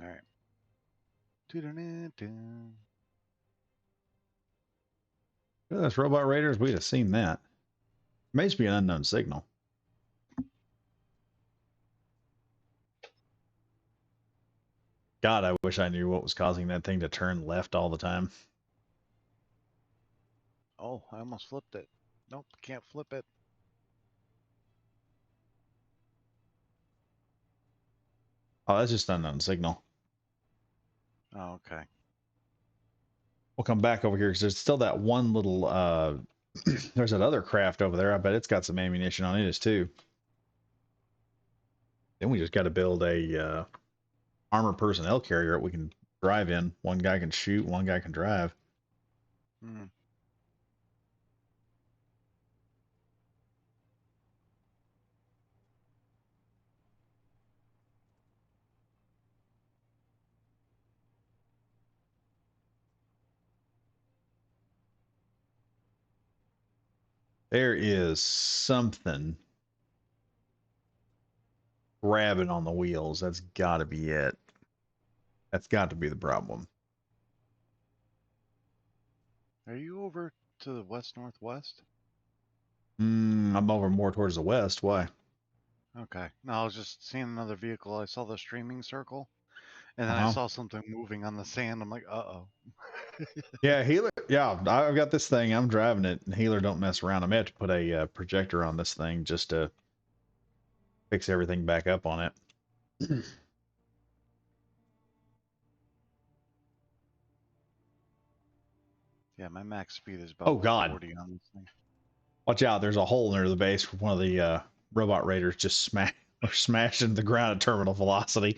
All right. Doo-doo-doo-doo. Oh, that's robot raiders. We'd have seen that. It may just be an unknown signal. God, I wish I knew what was causing that thing to turn left all the time. Oh, I almost flipped it. Nope, can't flip it. Oh, that's just an unknown signal. Oh, okay. We'll come back over here because there's still that one little there's that other craft over there. I bet it's got some ammunition on it too. Then we just got to build a armored personnel carrier that we can drive in. One guy can shoot, one guy can drive. Hmm. There is something grabbing on the wheels. That's got to be it. That's got to be the problem. Are you over to the west northwest? I'm over more towards the west. Why? Okay. No, I was just seeing another vehicle. I saw the streaming circle, and then I Uh-huh. saw something moving on the sand. I'm like, uh-oh. Yeah, healer. Yeah, I've got this thing. I'm driving it. And healer don't mess around. I may have to put a projector on this thing just to fix everything back up on it. Yeah, my max speed is Oh about God! 40 on this thing. Watch out! There's a hole near the base where one of the robot raiders just smashed into the ground at terminal velocity.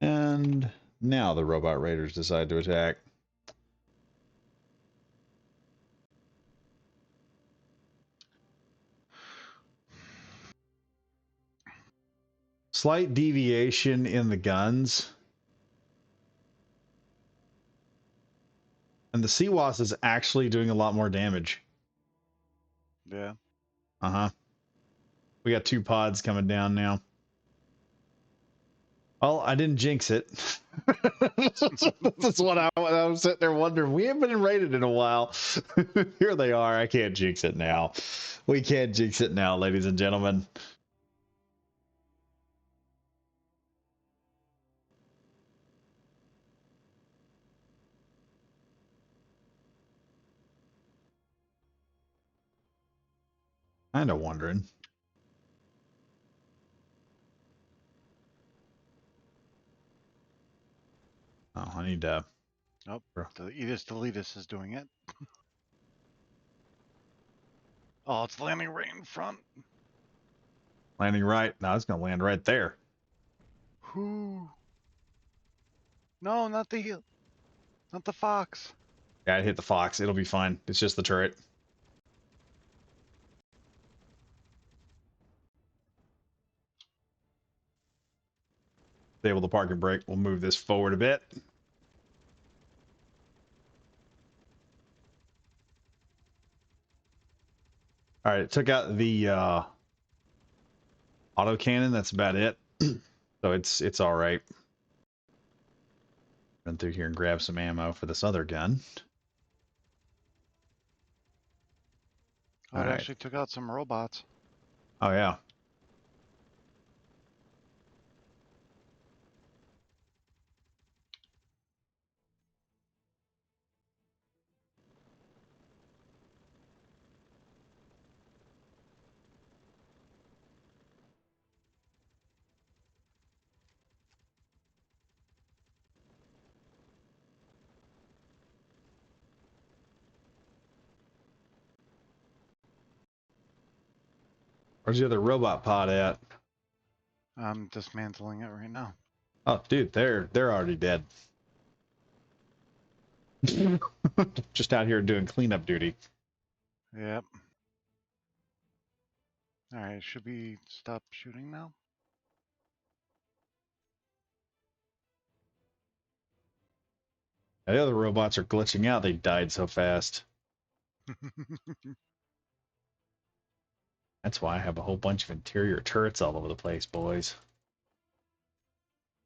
And now the robot raiders decide to attack. Slight deviation in the guns. And the CWAS is actually doing a lot more damage. Yeah. Uh-huh. We got 2 pods coming down now. Well, I didn't jinx it. That's what I was sitting there wondering. We haven't been raided in a while. Here they are. I can't jinx it now. We can't jinx it now, ladies and gentlemen. Kind of wondering. Oh, I need to. Nope. The Edis Deletus is doing it. Oh, it's landing right in front. Landing right. No, it's going to land right there. Whoo. No, not the fox. Yeah, I hit the fox. It'll be fine. It's just the turret. Able to park and brake. We'll move this forward a bit. All right, took out the auto cannon. That's about it. So it's all right. Run through here and grab some ammo for this other gun. Oh, All it right. actually took out some robots. Oh yeah. Where's the other robot pod at? I'm dismantling it right now. Oh, dude, they're already dead. Just out here doing cleanup duty. Yep. All right, should we stop shooting now? The other robots are glitching out. They died so fast. That's why I have a whole bunch of interior turrets all over the place, boys.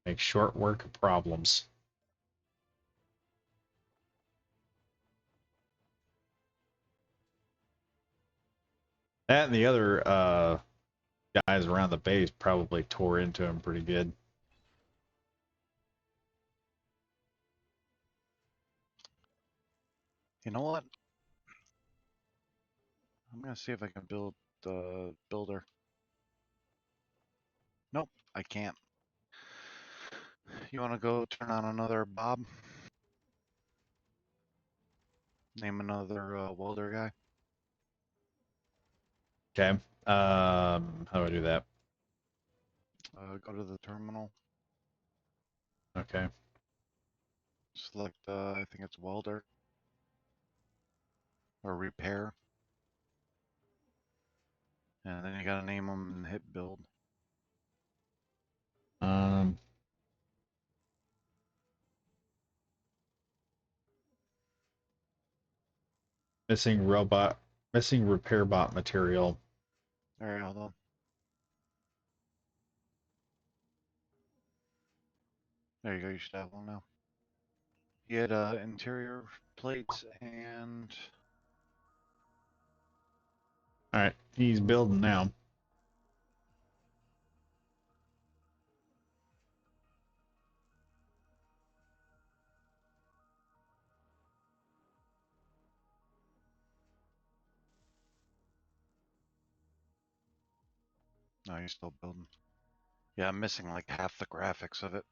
Make short work of problems. That and the other guys around the base probably tore into him pretty good. You know what? I'm gonna see if I can build the builder. Nope, I can't. You wanna go turn on another Bob? Name another welder guy. Okay. How do I do that? Go to the terminal. Okay. Select, I think it's welder or repair. And then you gotta name them and hit build. Um, Missing robot, missing repair bot material. All right, hold on. There you go. You should have one now. He had interior plates and All right, he's building now. no, he's still building. Yeah, I'm missing like half the graphics of it.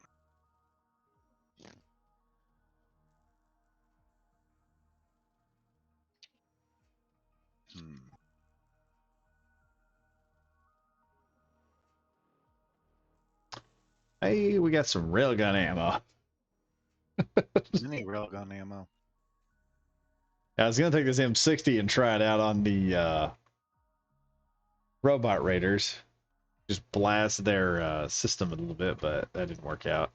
Hmm. Hey, we got some railgun ammo. Mini railgun ammo. I was gonna take this M60 and try it out on the robot raiders. Just blast their system a little bit, but that didn't work out.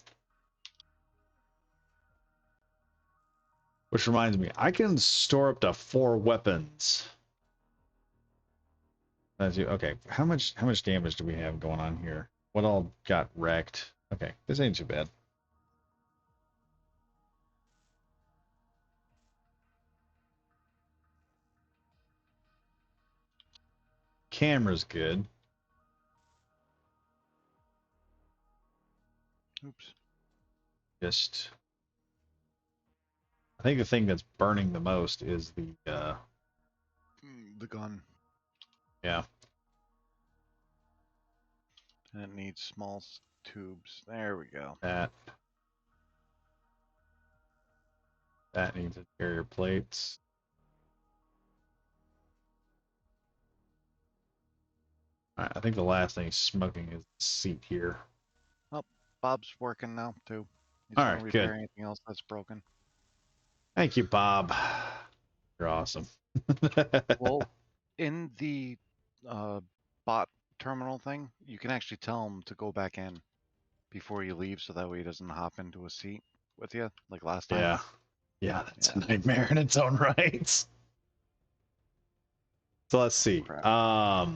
Which reminds me, I can store up to 4 weapons. Okay, how much damage do we have going on here? What all got wrecked? Okay, this ain't too bad. Camera's good. Oops. Just, I think the thing that's burning the most is the The gun. yeah. And it needs small tubes. There we go. That needs interior plates. All right, I think the last thing smoking is the seat here. Oh, Bob's working now too. He's All gonna right, good. repair anything else that's broken. Thank you, Bob. You're awesome. Well, in the uh, bot terminal thing, you can actually tell him to go back in before you leave, so that way he doesn't hop into a seat with you like last time. Yeah. Yeah, that's a Yeah. nightmare in its own right. So let's Oh see. crap.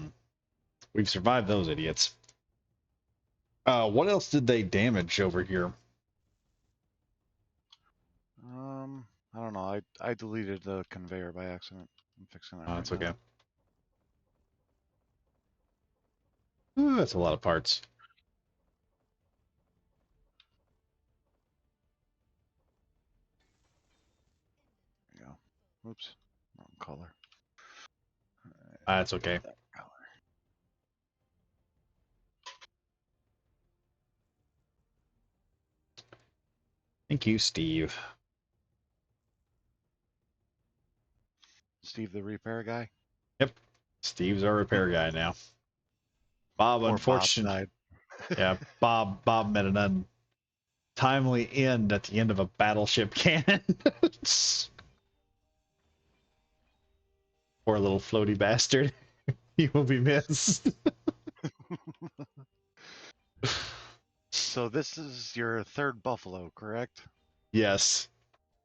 We've survived those idiots. What else did they damage over here? I don't know. I deleted the conveyor by accident. I'm fixing it Oh, right that's now. okay. Ooh, that's a lot of parts. There you go. Oops. Wrong color. That's okay. That color. Thank you, Steve. Steve the repair guy. Yep. Steve's our repair guy now. Bob, Poor Bob unfortunately, died. yeah, Bob met an untimely end at the end of a battleship cannon. Poor little floaty bastard. He will be missed. So this is your third buffalo, correct? Yes.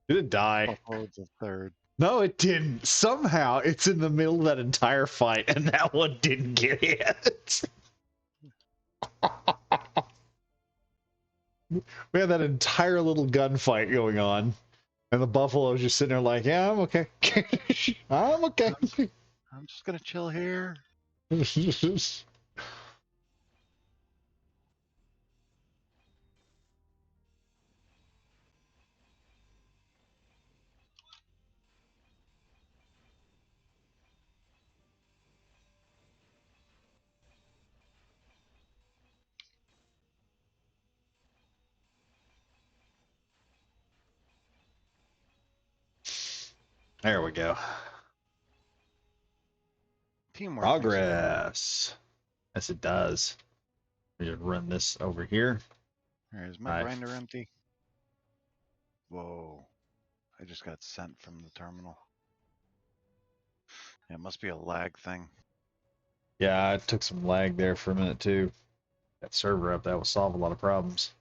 Did it die? Buffalo's the third. No, it didn't. Somehow it's in the middle of that entire fight, and that one didn't get hit. We had that entire little gunfight going on, and the buffalo's just sitting there like, yeah, I'm okay. I'm okay. I'm just gonna chill here. There we go. Teamwork makes the dream work. Progress. Yes, it does. We just run this over here. Is my I grinder empty? Whoa. I just got sent from the terminal. Yeah, it must be a lag thing. Yeah, it took some lag there for a minute too. That server up, that will solve a lot of problems.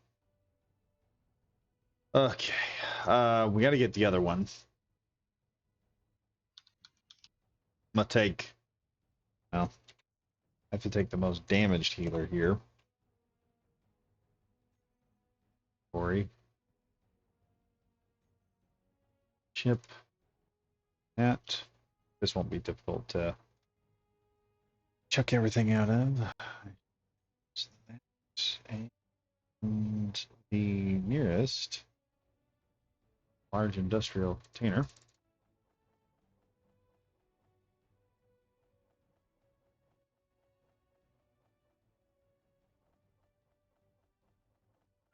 Okay, we got to get the other one. I'm gonna take. Well, I have to take the most damaged healer here. Corey. Chip. That. This won't be difficult to chuck everything out of. And the nearest large industrial container.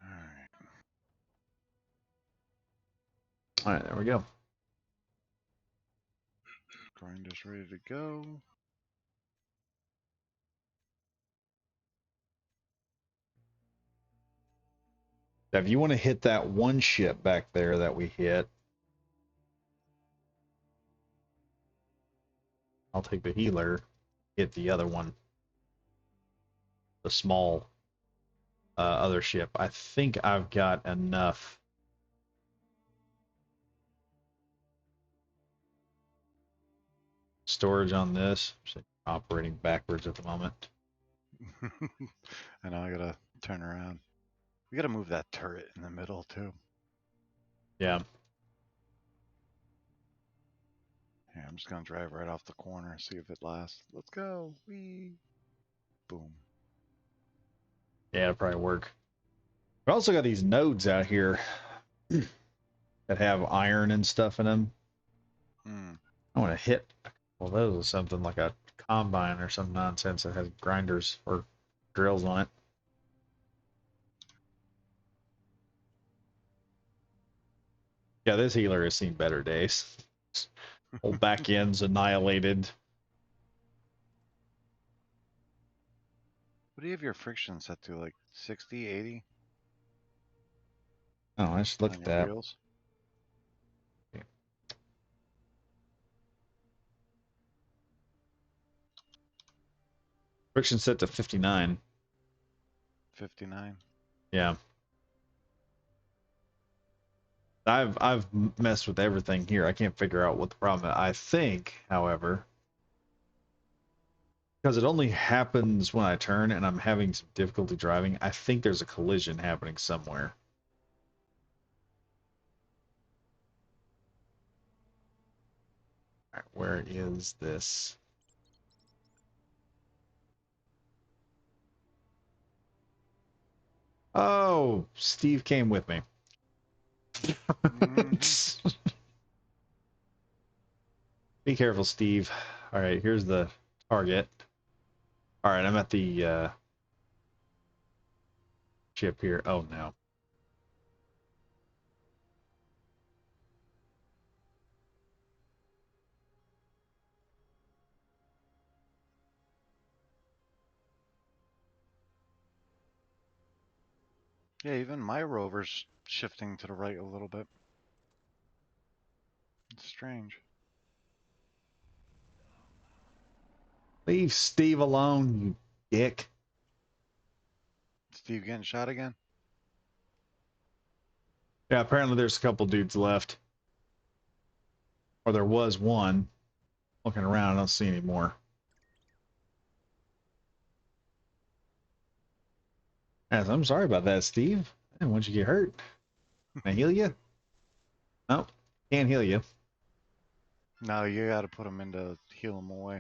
All right. All right, there we go. Grinder's ready to go. Now, if you want to hit that one ship back there that we hit, I'll take the healer, hit the other one, the small other ship. I think I've got enough storage on this. I'm operating backwards at the moment. I know I gotta turn around. We gotta move that turret in the middle too. Yeah. Yeah, I'm just gonna drive right off the corner, see if it lasts. Let's go. Wee. Boom. Yeah, it'll probably work. We also got these nodes out here that have iron and stuff in them. Hmm. I want to hit well those something like a combine or some nonsense that has grinders or drills on it. Yeah, this healer has seen better days. Whole back end's annihilated. What do you have your friction set to? Like 60, 80 Oh, let's look on at your that. wheels? Friction set to 59. 59. Yeah. I've messed with everything here. I can't figure out what the problem is. I think, however, because it only happens when I turn and I'm having some difficulty driving, I think there's a collision happening somewhere. All right, where is this? Oh, Steve came with me. Mm-hmm. Be careful, Steve. All right, here's the target. All right, I'm at the ship here. Oh, no. Yeah, even my rover's shifting to the right a little bit. It's strange. Leave Steve alone, you dick. Steve getting shot again? Yeah, apparently there's a couple dudes left. Or there was one. Looking around, I don't see any more. Yes, I'm sorry about that, Steve. I didn't want you to get hurt. Can I heal you? No, can't heal you. No, you gotta put him in to heal him away.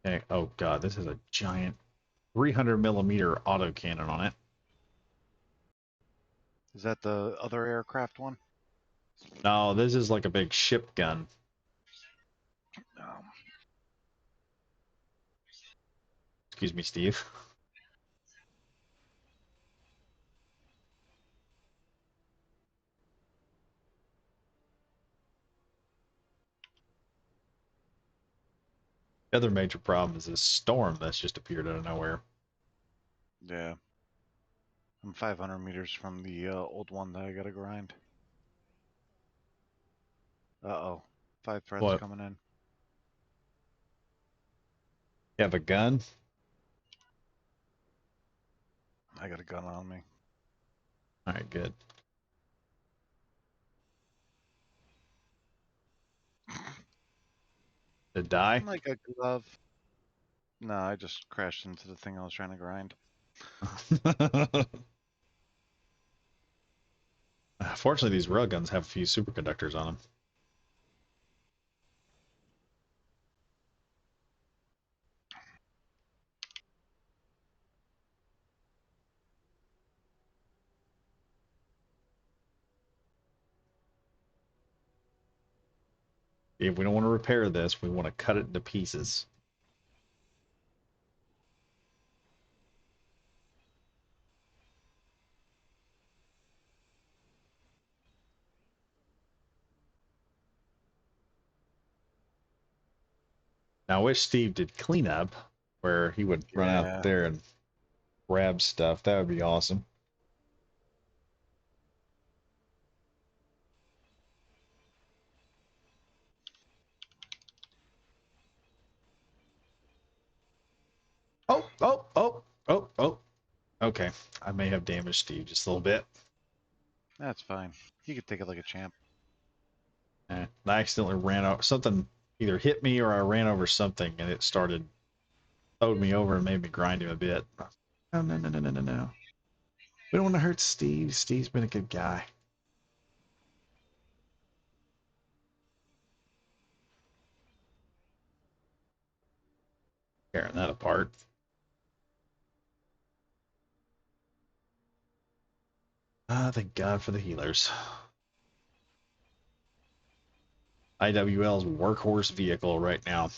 Okay. Oh god, this is a giant 300 millimeter autocannon on it. Is that the other aircraft one? No, this is like a big ship gun. No. Excuse me, Steve. The other major problem is this storm that's just appeared out of nowhere. Yeah. I'm 500 meters from the old one that I gotta grind. Uh-oh. 5 threats What? coming in. You have a gun? I got a gun on me. All right, good. Did it die? Like a glove. No, I just crashed into the thing I was trying to grind. Fortunately, these railguns have a few superconductors on them. If we don't want to repair this, we want to cut it into pieces. Now, I wish Steve did cleanup, where he would run out Yeah. there and grab stuff. That would be awesome. Oh, oh, oh, oh, oh. Okay, I may have damaged Steve just a little bit. That's fine. He could take it like a champ. I accidentally ran over something. Either hit me or I ran over something, and it towed me over and made me grind him a bit. No, no, no, no, no, no, no. We don't want to hurt Steve. Steve's been a good guy. Tearing that apart. Ah, thank God for the healers. IWL's workhorse vehicle right now.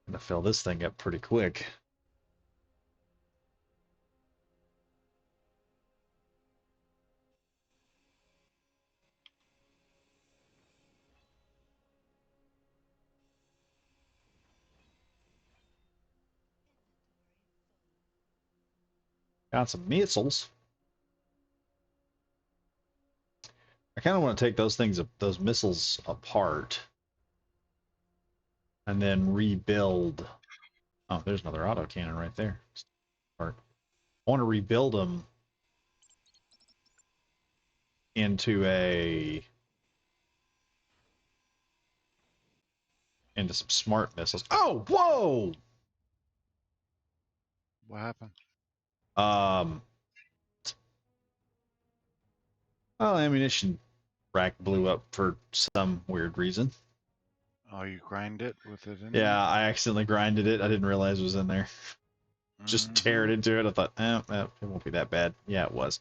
Gonna fill this thing up pretty quick. Got some missiles. I kind of want to take those missiles apart, and then rebuild. Oh, there's another autocannon right there. I want to rebuild them into some smart missiles. Oh, whoa! What happened? Um, well, ammunition rack blew up for some weird reason. Oh, you grind it with it in Yeah, there? I accidentally grinded it. I didn't realize it was in there. Just tear it Mm-hmm. into it. I thought, it won't be that bad. Yeah, it was.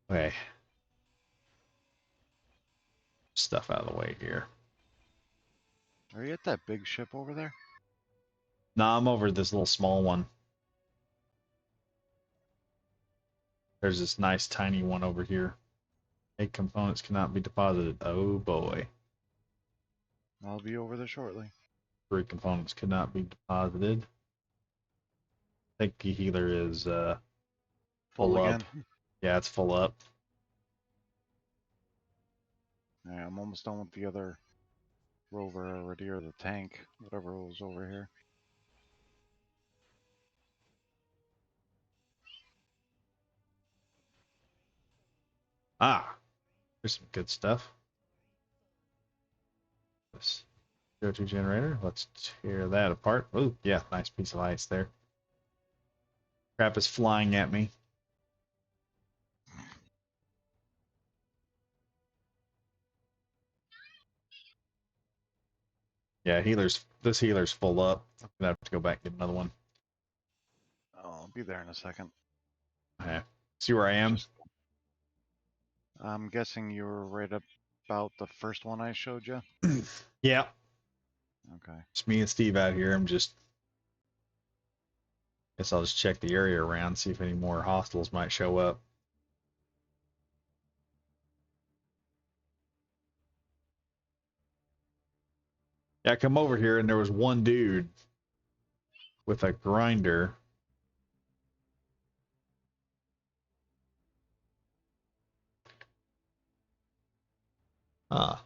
Okay, stuff out of the way here. Are you at that big ship over there? Nah, I'm over this little small one. There's this nice tiny one over here. 8 components cannot be deposited. Oh boy. I'll be over there shortly. 3 components cannot be deposited. I think the healer is Full full again? up. Yeah, it's full up. Yeah, I'm almost done with the other rover already, or the tank, whatever was over here. Ah, there's some good stuff. This CO2 generator. Let's tear that apart. Oh, yeah, nice piece of ice there. Crap is flying at me. Yeah, this healer's full up. I'm gonna have to go back and get another one. I'll be there in a second. Okay. See where I am? Just, I'm guessing you were right about the first one I showed you? Yeah, Okay. it's me and Steve out here. Guess I'll just check the area around, see if any more hostiles might show up. Yeah, I come over here and there was one dude with a grinder. Ah,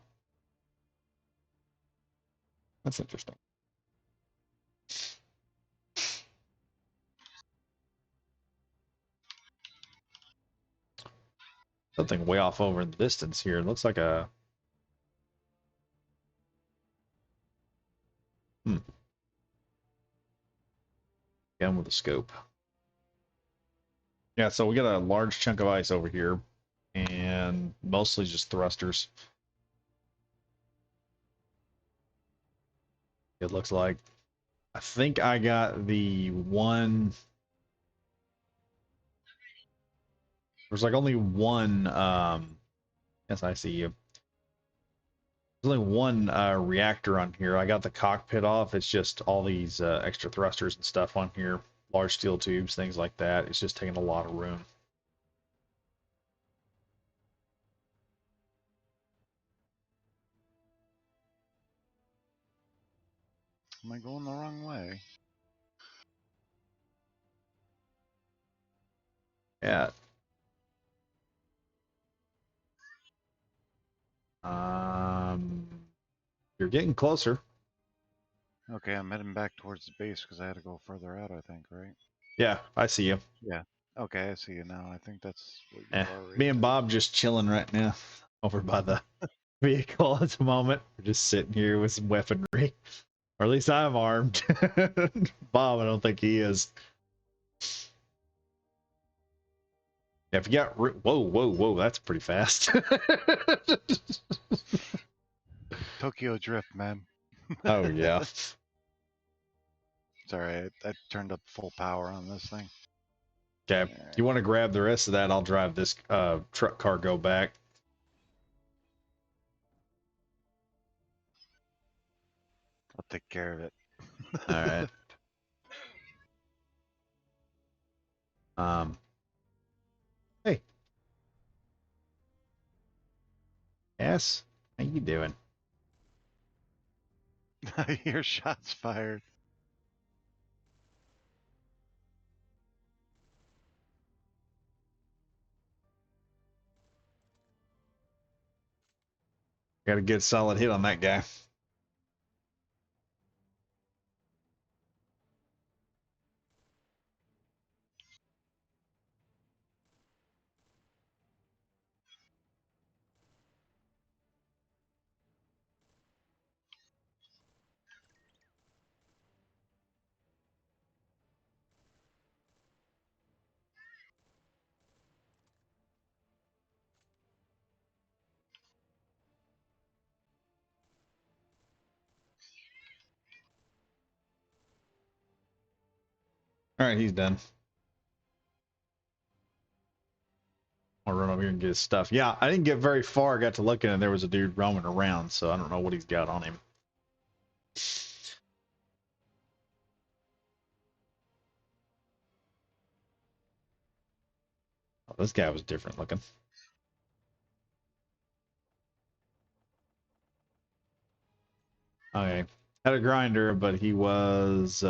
That's interesting. Something way off over in the distance here. It looks like a gun with a scope. Yeah, so we got a large chunk of ice over here, and mostly just thrusters. It looks like. I think I got the one. There's like only one. Yes, I see you. There's only one reactor on here. I got the cockpit off. It's just all these extra thrusters and stuff on here, large steel tubes, things like that. It's just taking a lot of room. Am I going the wrong way? Yeah. Um, you're getting closer. Okay, I'm heading back towards the base because I had to go further out, I think, right? Yeah, I see you. Yeah. Okay, I see you now. I think that's what you Eh, are right me and there. Bob just chilling right now over by the vehicle at the moment. We're just sitting here with some weaponry. Or at least I'm armed. Bob, I don't think he is. Yeah, if you got... Whoa, whoa, whoa, that's pretty fast. Tokyo Drift, man. Oh, yeah. Sorry, I turned up full power on this thing. Okay, if you want to grab the rest of that, I'll drive this truck cargo back. I'll take care of it. All right. Hey, Cass, how you doing? I hear shots fired. Got a good solid hit on that guy. All right, he's done. I'll run over here and get his stuff. Yeah, I didn't get very far. I got to looking, and there was a dude roaming around, so I don't know what he's got on him. Oh, this guy was different looking. Okay, had a grinder, but he was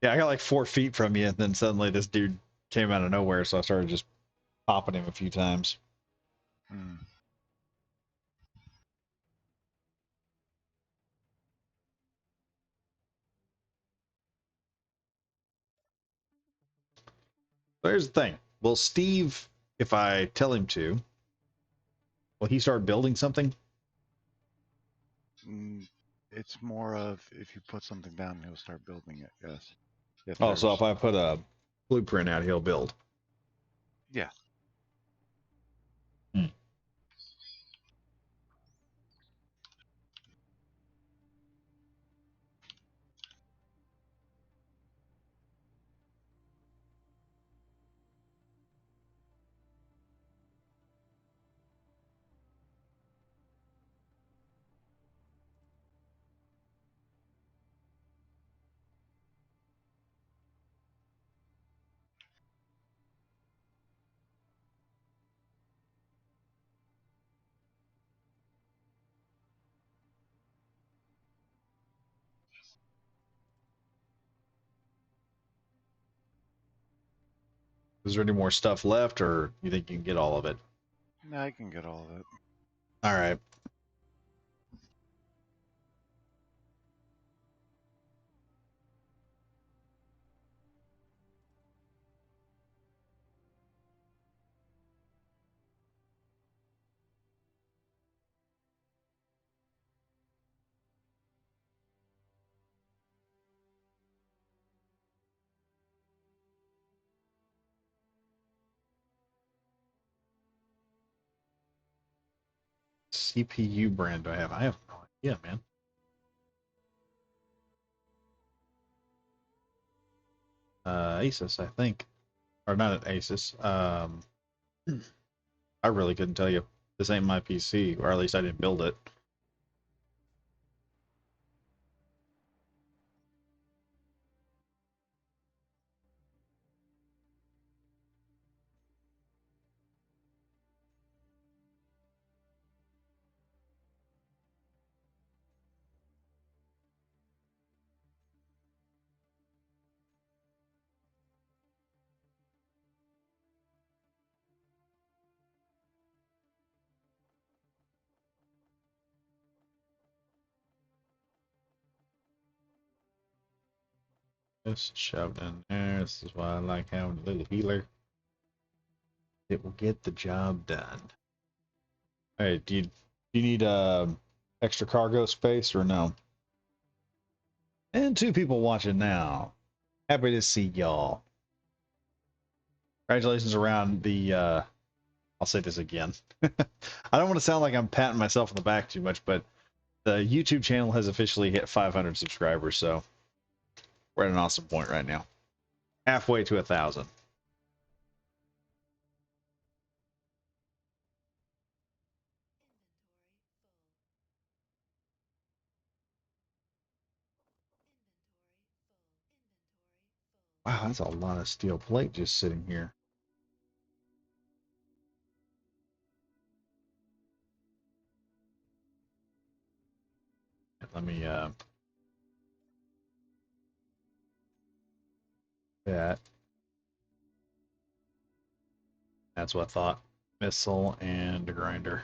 yeah, I got like 4 feet from you, and then suddenly this dude came out of nowhere, so I started just popping him a few times. Hmm. But here's the thing. Will Steve, if I tell him to, will he start building something? It's more of if you put something down, he'll start building it. Yes. If Oh, so if there's, I put a blueprint out, he'll build. yeah. Hmm. Is there any more stuff left, or you think you can get all of it? No, I can get all of it. All right. CPU brand do I have? I have no idea, man. Asus, I think, or not an Asus. I really couldn't tell you. This ain't my PC, or at least I didn't build it. Just shoved in there. This is why I like having a little healer. It will get the job done. Hey, do you need extra cargo space or no? And two people watching now. Happy to see y'all. Congratulations around the I'll say this again. I don't want to sound like I'm patting myself on the back too much, but the YouTube channel has officially hit 500 subscribers, so we're at an awesome point right now. Halfway to 1,000. Wow, that's a lot of steel plate just sitting here. Let me that. That's what I thought. Missile and a grinder.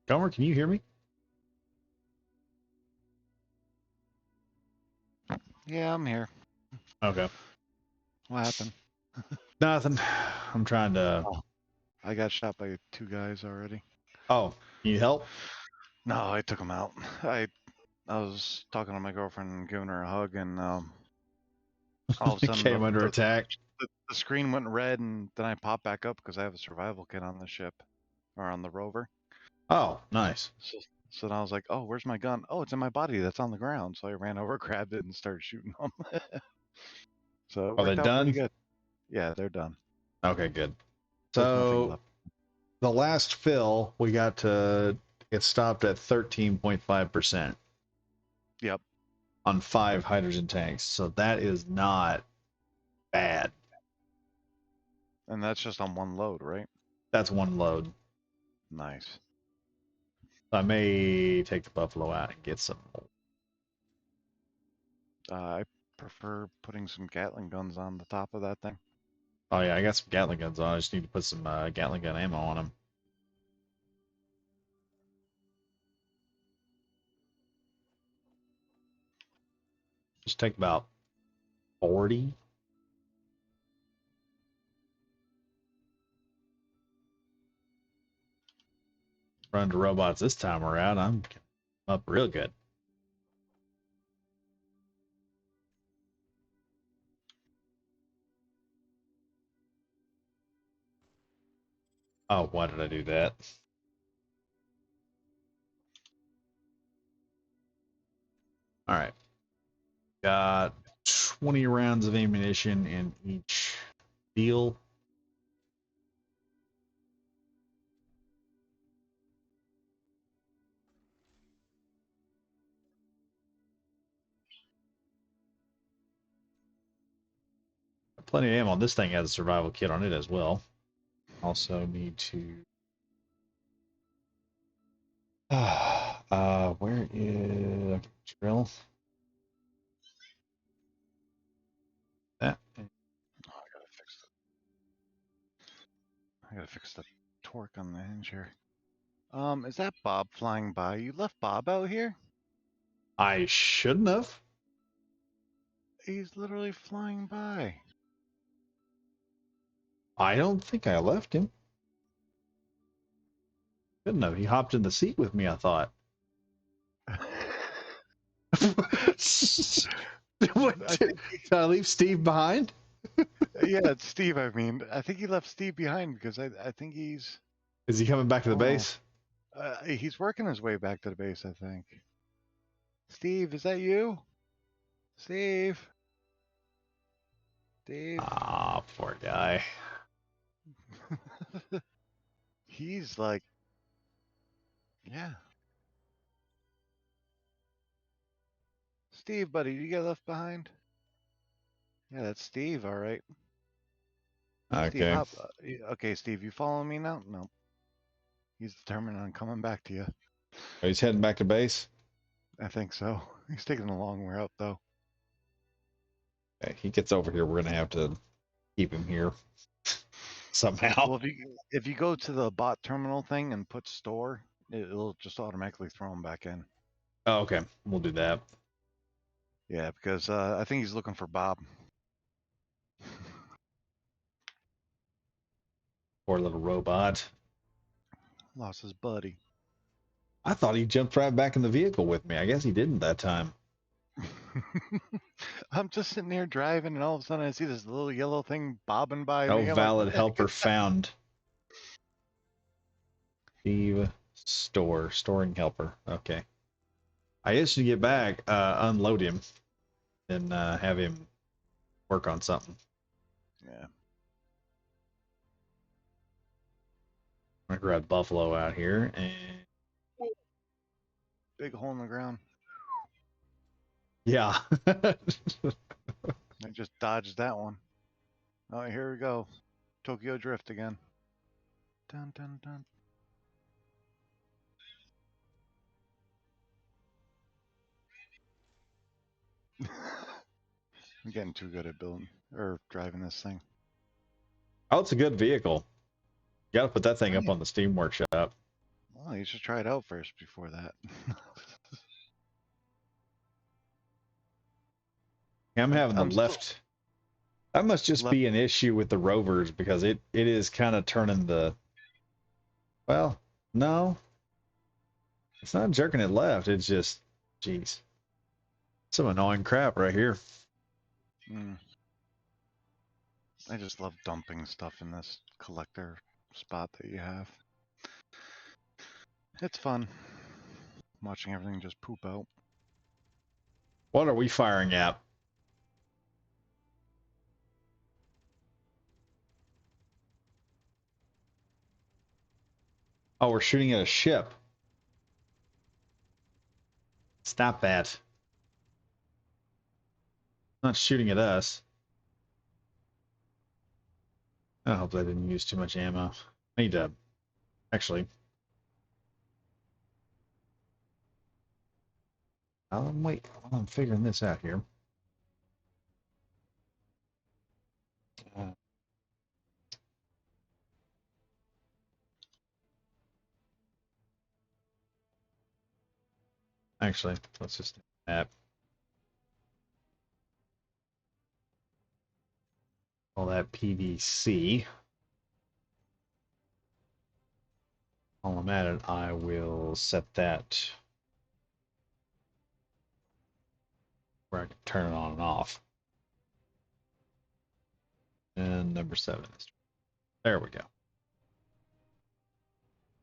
Gomer, can you hear me? Yeah, I'm here. Okay. What happened? Nothing. I'm trying to. Oh, I got shot by two guys already. Oh, need help? No, I took them out. I was talking to my girlfriend and giving her a hug, and all of a sudden Came under attack. the screen went red, and then I popped back up because I have a survival kit on the ship or on the rover. Oh, nice. So, so then I was like, "Oh, where's my gun? Oh, it's in my body. That's on the ground." So I ran over, grabbed it, and started shooting them. So it Are they worked out pretty done? good. Yeah, they're done. Okay, good. There's nothing So left. the last fill, we got to, it stopped at 13.5% Yep. on 5 hydrogen tanks. So that is not bad. And that's just on one load, right? That's one load. Nice. I may take the buffalo out and get some more. I prefer putting some Gatling guns on the top of that thing. Oh yeah, I got some Gatling guns on. I just need to put some Gatling gun ammo on them. Just take about 40. Run to robots this time around. I'm up real good. Oh, why did I do that? All right. Got 20 rounds of ammunition in each deal. Plenty of ammo. This thing has a survival kit on it as well. Also need to. Where is drill? That. Oh, I gotta fix gotta fix the torque on the hinge here. Is that Bob flying by? You left Bob out here? I shouldn't have. He's literally flying by. I don't think I left him. Shouldn't have. He hopped in the seat with me, I thought. What, I did think, I leave Steve behind? yeah, it's Steve. I mean, I think he left Steve behind because I think he's, Is he coming back to I the don't know. base? He's working his way back to the base, I think. Steve, is that you? Steve? Steve? Ah, poor guy. He's like, yeah. Steve, buddy, you get left behind? Yeah, that's Steve, all right. Steve, Okay. hop. Okay, Steve, you following me now? No. He's determined on coming back to you. Oh, he's heading back to base. I think so. He's taking a long way out, though. Okay, he gets over here. We're gonna have to keep him here somehow. Well, if you go to the bot terminal thing and put store, it'll just automatically throw him back in. Oh, okay, we'll do that. Yeah, because I think he's looking for Bob. Poor little robot. Lost his buddy. I thought he jumped right back in the vehicle with me. I guess he didn't that time. I'm just sitting there driving, and all of a sudden I see this little yellow thing bobbing by Oh, me. I'm like, what valid the heck helper is that? found. Steve storing helper. Okay. I guess you get back, unload him, and have him work on something. Yeah. I'm gonna grab Buffalo out here, and Big hole in the ground. yeah. I just dodged that one. Oh, here we go. Tokyo Drift again. Dun dun dun. I'm getting too good at building or driving this thing. Oh, it's a good vehicle. You gotta put that thing up Right. on the Steam Workshop. Well, you should try it out first before that. I'm having the I'm still left. That must just left. be an issue with the Rovers because it is kind of turning the. Well, no, it's not jerking it left. It's just, geez, some annoying crap right here. Mm, I just love dumping stuff in this collector spot that you have. It's fun watching everything just poop out. What are we firing at? Oh, we're shooting at a ship. Stop that. Not shooting at us. I hope I didn't use too much ammo. I need to actually. Wait, I'm figuring this out here. Uh, actually, let's just do that. All that PVC. While I'm at it, I will set that where I can turn it on and off. And number 7 is there we go.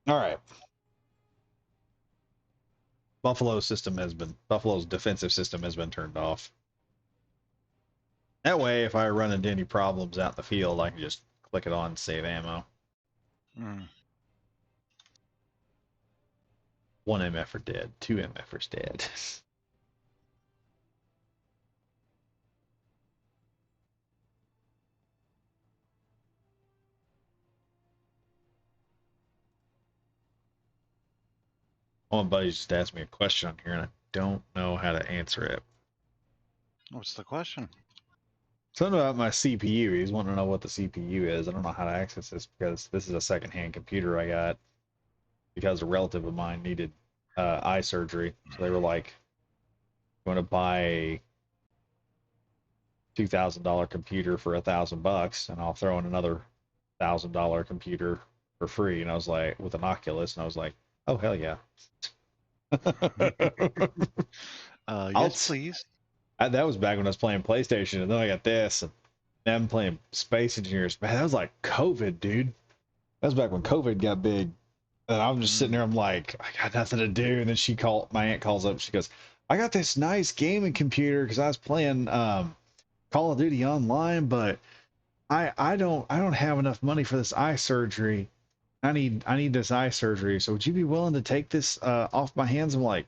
All right. Buffalo's defensive system has been turned off. That way, if I run into any problems out in the field, I can just click it on and save ammo. Mm. One MFer dead, two MFers dead. One buddy just asked me a question on here, and I don't know how to answer it. What's the question? Something about my CPU. He's wanting to know what the CPU is. I don't know how to access this because this is a secondhand computer I got because a relative of mine needed eye surgery. So they were like, going to buy a $2,000 computer for $1,000, and I'll throw in another $1,000 computer for free. And I was like, with an Oculus, and I was like, oh hell yeah. I'll Yes, please. that was back when I was playing PlayStation, and then I got this, and now I'm playing Space Engineers. Man, that was like COVID, dude. That was back when COVID got big. And I'm just sitting Mm. there, I'm like, I got nothing to do. And then my aunt calls up, she goes, I got this nice gaming computer because I was playing Call of Duty online, but I don't have enough money for this eye surgery. I need this eye surgery. So would you be willing to take this off my hands? I'm like,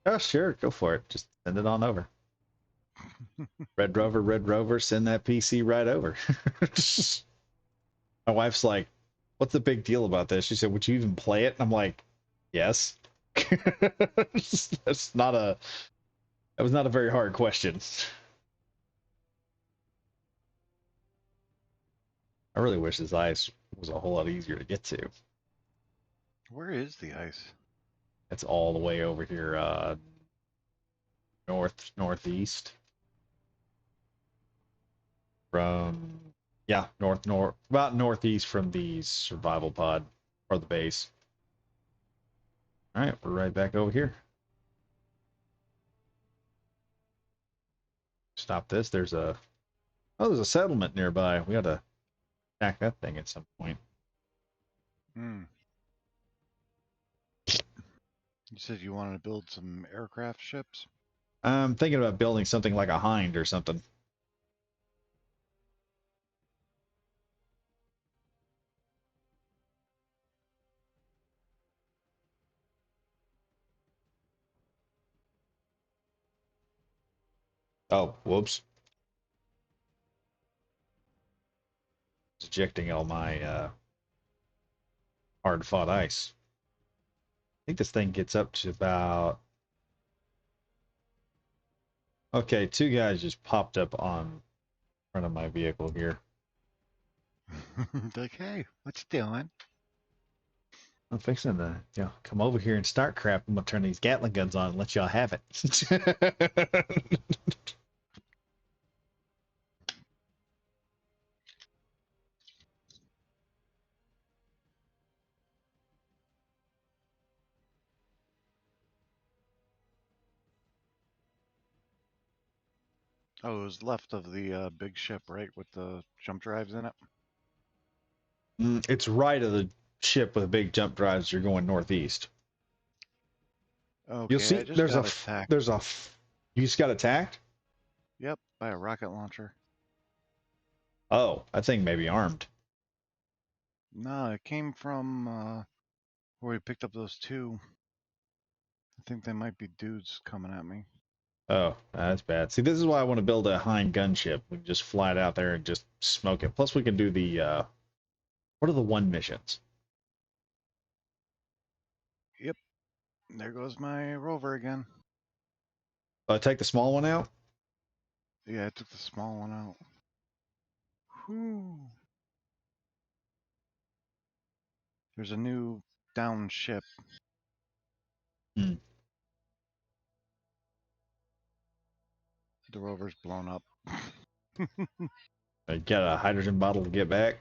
oh sure, go for it. Just send it on over. Red Rover, send that PC right over. My wife's like, what's the big deal about this? She said, would you even play it? And I'm like, yes. That's not a that was not a very hard question. I really wish this ice was a whole lot easier to get to. Where is the ice? It's all the way over here, northeast from north about northeast from the survival pod or the base. All right, we're right back over here. Stop this. There's a settlement nearby. We got to attack that thing at some point. Hmm. You said you wanted to build some aircraft ships? I'm thinking about building something like a hind or something. Oh, whoops. Ejecting all my hard fought ice. I think this thing gets up to about. Okay, two guys just popped up on front of my vehicle here. Like, hey, what you doing? I'm fixing to, come over here and start crap. I'm gonna turn these Gatling guns on and let y'all have it. Oh, it was left of the big ship, right, with the jump drives in it? It's right of the ship with big jump drives. You're going northeast. You'll Okay, I see. just got attacked. You just got attacked. Yep, by a rocket launcher. Oh, that thing may be armed. No, it came from where we picked up those two. I think they might be dudes coming at me. Oh, that's bad. See, this is why I want to build a Hind gunship. We can just fly it out there and just smoke it. Plus, we can do the what are the one missions? Yep, there goes my rover again. Take the small one out. Yeah, I took the small one out. Whew. There's a new down ship. Hmm. The rover's blown up. Got a hydrogen bottle to get back.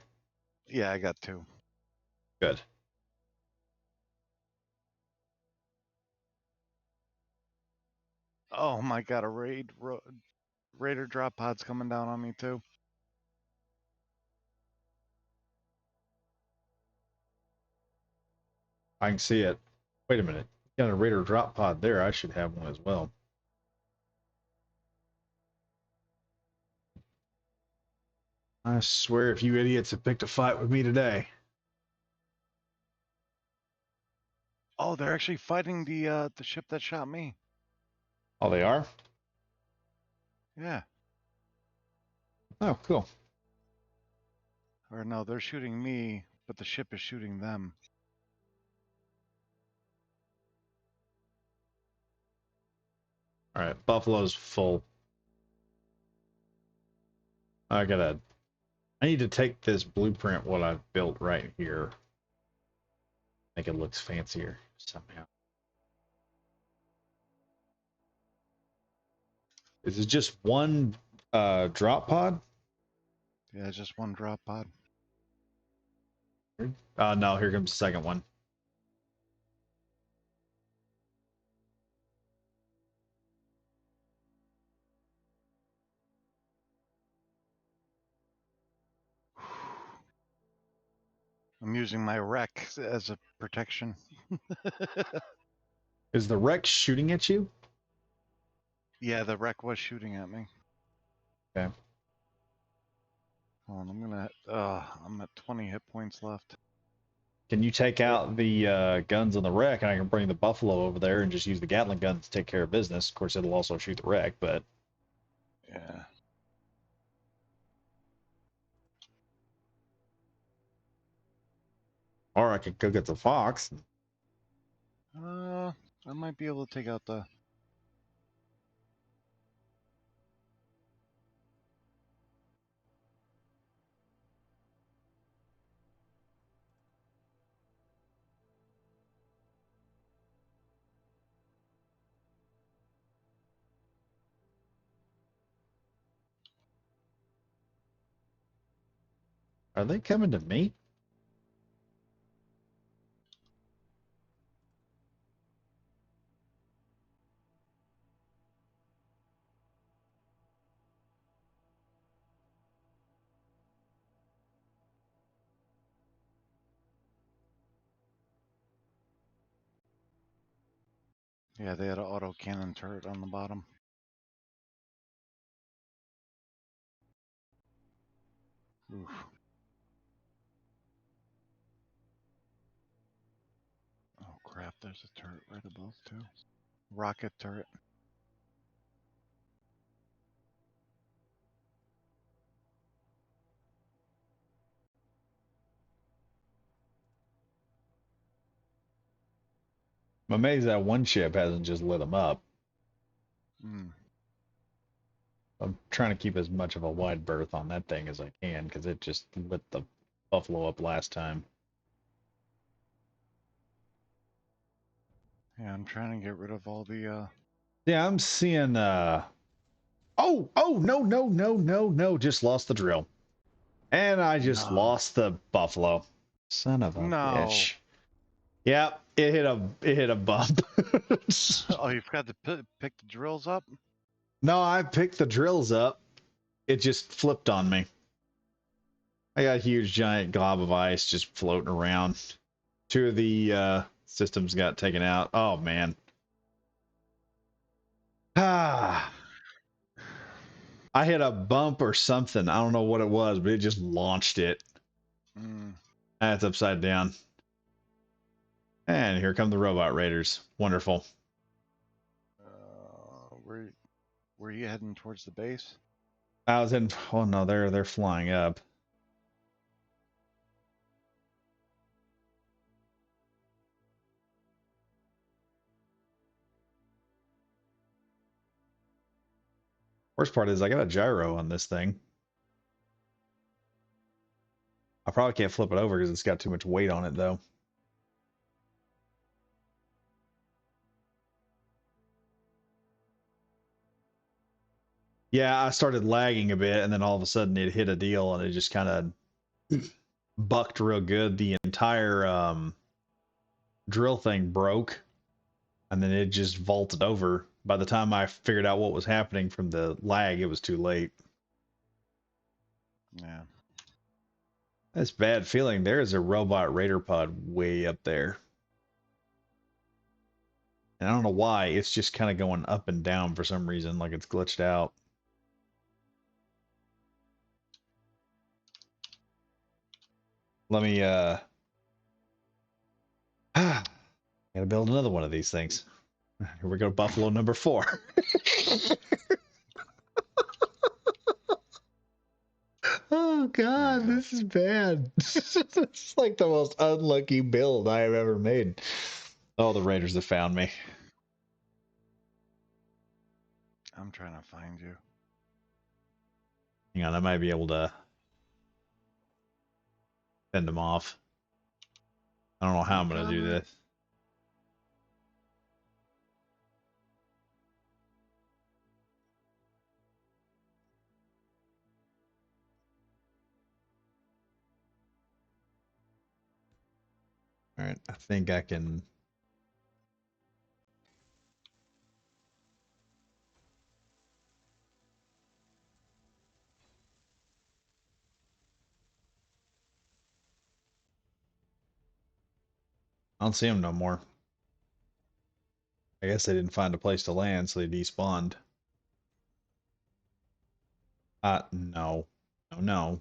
Yeah, I got two. Good. Oh my god, raider drop pod's coming down on me too. I can see it. Wait a minute. Got a Raider drop pod there. I should have one as well. I swear, if you idiots have picked a fight with me today. Oh, they're actually fighting the ship that shot me. Oh, they are? Yeah. Oh, cool. Or no, they're shooting me, but the ship is shooting them. All right. Buffalo's full. I need to take this blueprint, what I've built right here, make it looks fancier somehow. Is it just one drop pod? Yeah, just one drop pod. No, here comes the second one. I'm using my wreck as a protection. Is the wreck shooting at you? Yeah, the wreck was shooting at me. Okay. Hold on, I'm at 20 hit points left. Can you take out the guns on the wreck, and I can bring the buffalo over there and just use the Gatling gun to take care of business? Of course, it'll also shoot the wreck, but Yeah. or I could go get the fox. I might be able to take out the. Are they coming to me? Yeah, they had an auto cannon turret on the bottom. Oof. Oh crap! There's a turret right above too. Rocket turret. I'm amazed that one ship hasn't just lit them up. Hmm. I'm trying to keep as much of a wide berth on that thing as I can because it just lit the buffalo up last time. Yeah, I'm trying to get rid of all the. Yeah, I'm seeing. Oh, no! Just lost the drill, and I just No. lost the buffalo. Son of a No. bitch. Yeah, it hit a bump. Oh, you forgot to pick the drills up. No, I picked the drills up. It just flipped on me. I got a huge giant glob of ice just floating around. Two of the systems got taken out. Oh man. Ah. I hit a bump or something. I don't know what it was, but it just launched it. Mm. That's upside down. And here come the robot raiders. Wonderful. Where were you heading towards the base? I was in. Oh no, they're flying up. Worst part is I got a gyro on this thing. I probably can't flip it over because it's got too much weight on it though. Yeah, I started lagging a bit, and then all of a sudden it hit a deal, and it just kind of bucked real good. The entire drill thing broke, and then it just vaulted over. By the time I figured out what was happening from the lag, it was too late. Yeah. That's bad feeling. There is a robot raider pod way up there. And I don't know why. It's just kind of going up and down for some reason, like it's glitched out. Let me gotta build another one of these things. Here we go, Buffalo number 4. Oh There god, you go. this is bad. It's like the most unlucky build I have ever made. Oh, the Raiders have found me. I'm trying to find you. Hang on, I might be able to fend them off. I don't know how I'm I'm going to do coming. this. All right, I think I can. I don't see them no more. I guess they didn't find a place to land, so they despawned. No. No, no.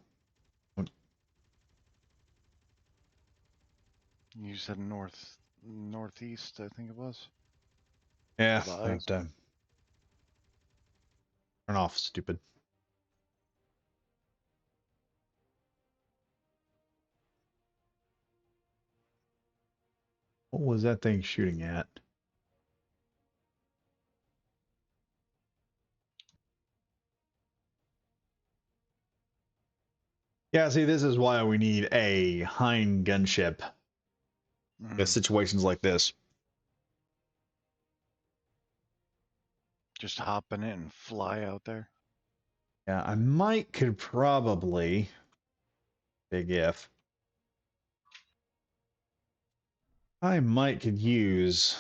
You said northeast, I think it was. Yeah, To the I have ice. to turn off, stupid. What was that thing shooting at? Yeah, see, this is why we need a Hein gunship in Mm. situations like this. Just hop in it and fly out there. Yeah, I might could probably, big if, I might could use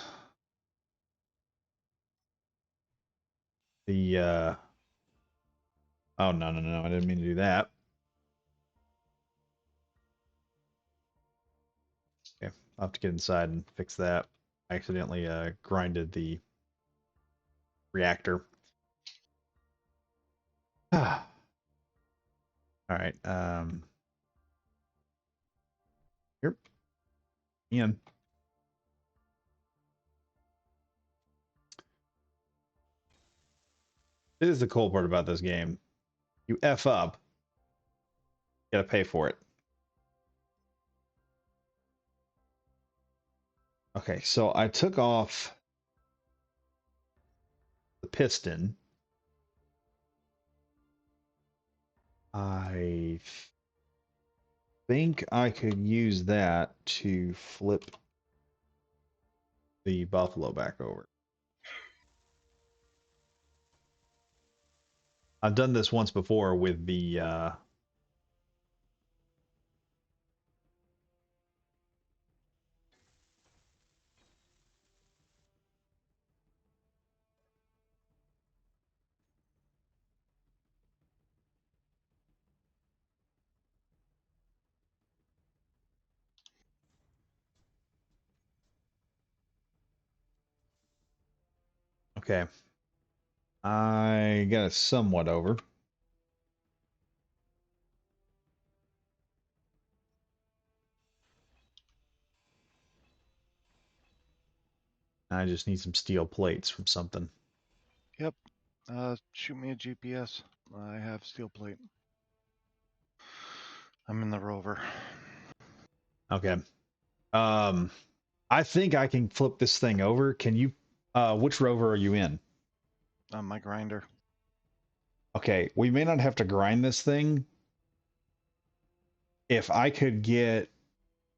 the, oh, no, no, no, I didn't mean to do that. Okay, I'll have to get inside and fix that. I accidentally grinded the reactor. All right, here, Ian. This is the cool part about this game. You F up, you gotta pay for it. Okay, so I took off the piston. I think I could use that to flip the buffalo back over. I've done this once before with the okay. I got it somewhat over. I just need some steel plates from something. Yep. Shoot me a GPS. I have steel plate. I'm in the rover. Okay. Um I think I can flip this thing over. Can you which rover are you in? My grinder. Okay, we may not have to grind this thing. If I could get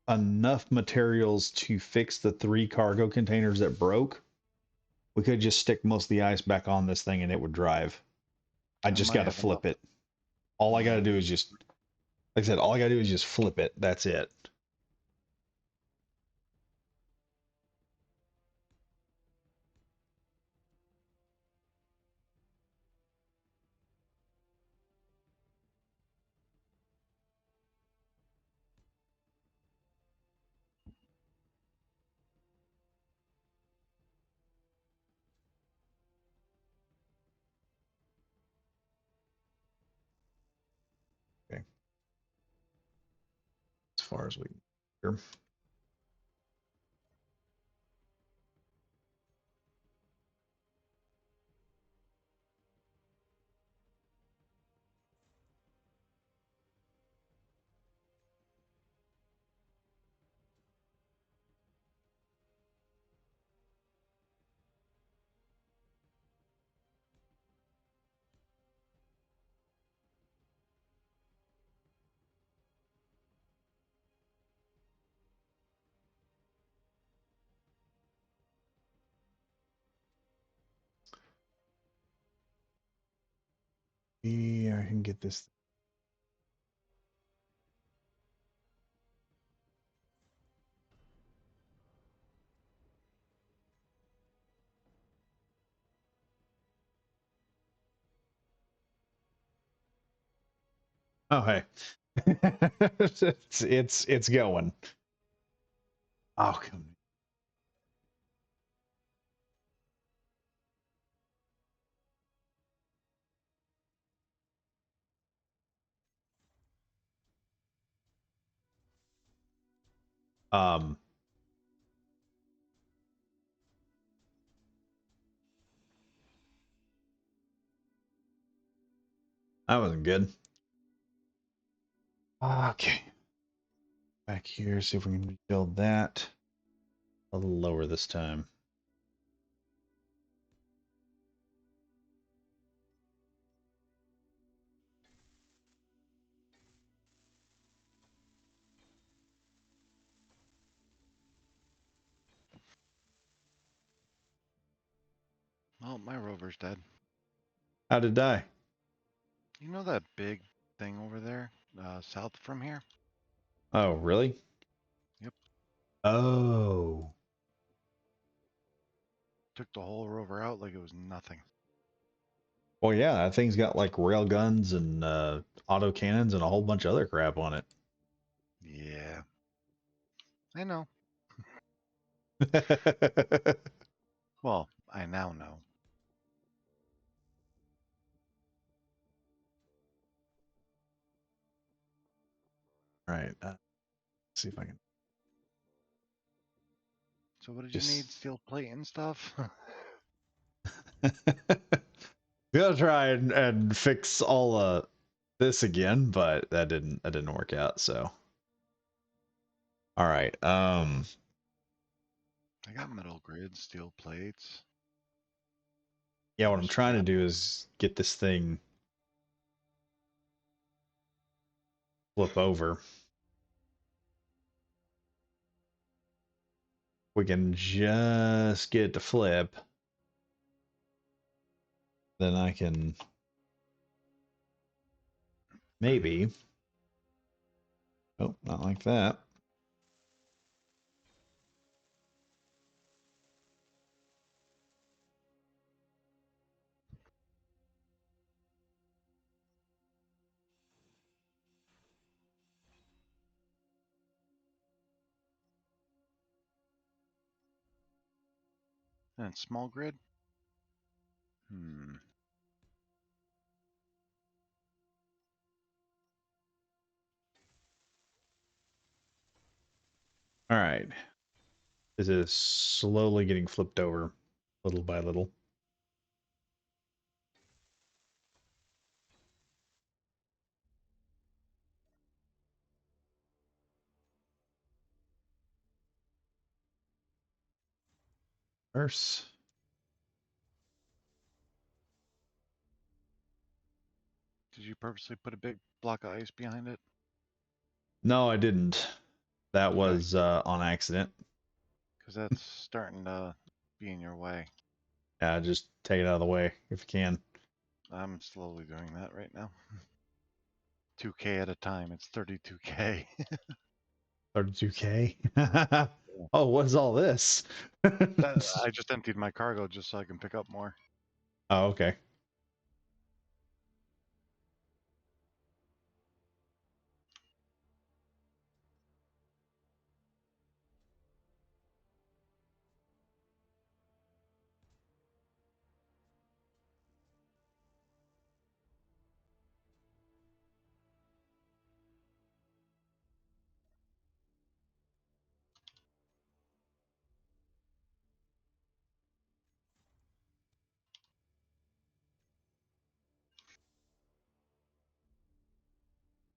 enough materials to fix the 3 cargo containers that broke, we could just stick most of the ice back on this thing and it would drive. I I just might got to have enough. flip it. All I got to Mm. do is just, like I said, all I got to do is just flip it. That's it. Okay, as far as we can. Yeah, I can get this. Oh, hey. It's going. Oh, come. Um, that wasn't good. Okay. Back here, see if we can build that a little lower this time. Oh, my rover's dead. How did it die? You know that big thing over there, south from here? Oh, really? Yep. Oh. Took the whole rover out like it was nothing. Well, yeah, that thing's got like rail guns and auto cannons and a whole bunch of other crap on it. Yeah, I know. Well, I now know. All right. See if I can So what did you need? just. Steel plate and stuff? Gonna try and fix all this again, but that didn't work out. So, all right. I got metal grids, steel plates, Yeah, what more I'm trying to scrap. do is get this thing flip over. We can just get it to flip, then I can maybe. Oh, not like that. And small grid? Hmm. All right. This is slowly getting flipped over little by little. First. Did you purposely put a big block of ice behind it? No, I didn't. That Okay, was on accident. because that's starting to be in your way. Yeah, just take it out of the way if you can. I'm slowly doing that right now. 2K at a time. It's 32K. 32K. Oh, what is all this? I just emptied my cargo just so I can pick up more. Oh, okay.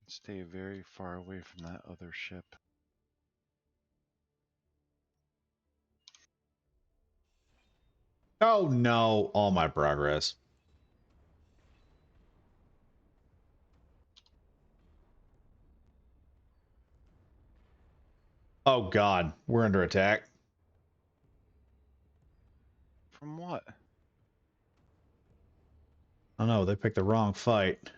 Stay very far away from that other ship. Oh no, all my progress. Oh God, we're under attack. From what? Oh no, they picked the wrong fight.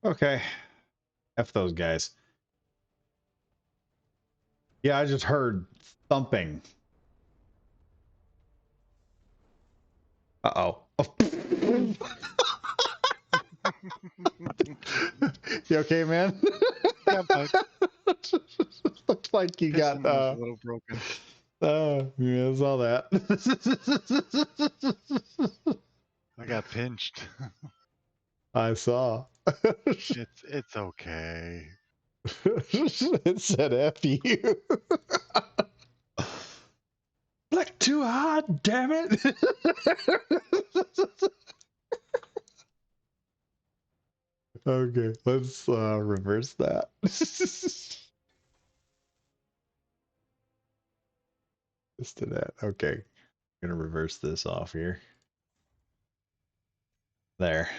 Okay. F those guys. Yeah, I just heard thumping. Uh-oh. You okay, man? Yeah, but Looks like you got piston was a little broken. yeah, I saw that. I got pinched. I saw. It's okay. It said F you. Like too hard, damn it. Okay, let's reverse that. Just to that. Okay. I'm gonna reverse this off here. There.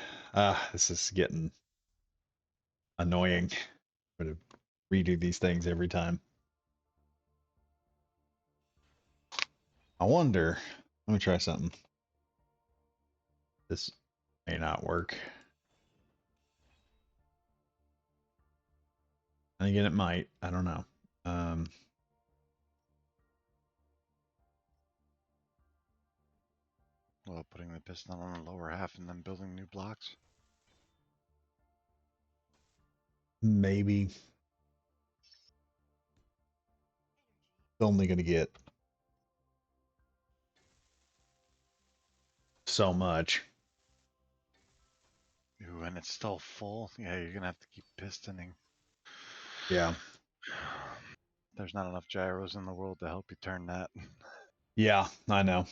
This is getting annoying. I'm gonna redo these things every time. I wonder. Let me try something. This may not work. And again, it might. I don't know. Well, putting the piston on the lower half and then building new blocks. Maybe. Only gonna get so much. Ooh, and it's still full. Yeah, you're gonna have to keep pistoning. Yeah. There's not enough gyros in the world to help you turn that. Yeah, I know.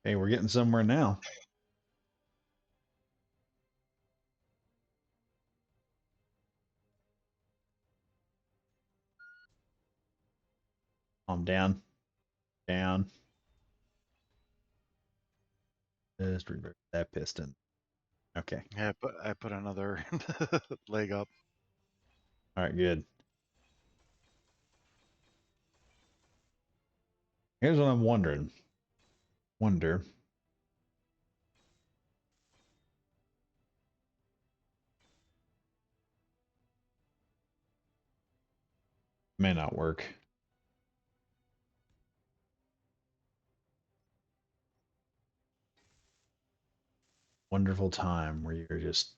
Hey, we're getting somewhere now. I'm down. Down. Just reverse that piston. Okay. Yeah, but I put another leg up. All right, good. Here's what I'm wondering. Wonder. May not work. Wonderful time where you're just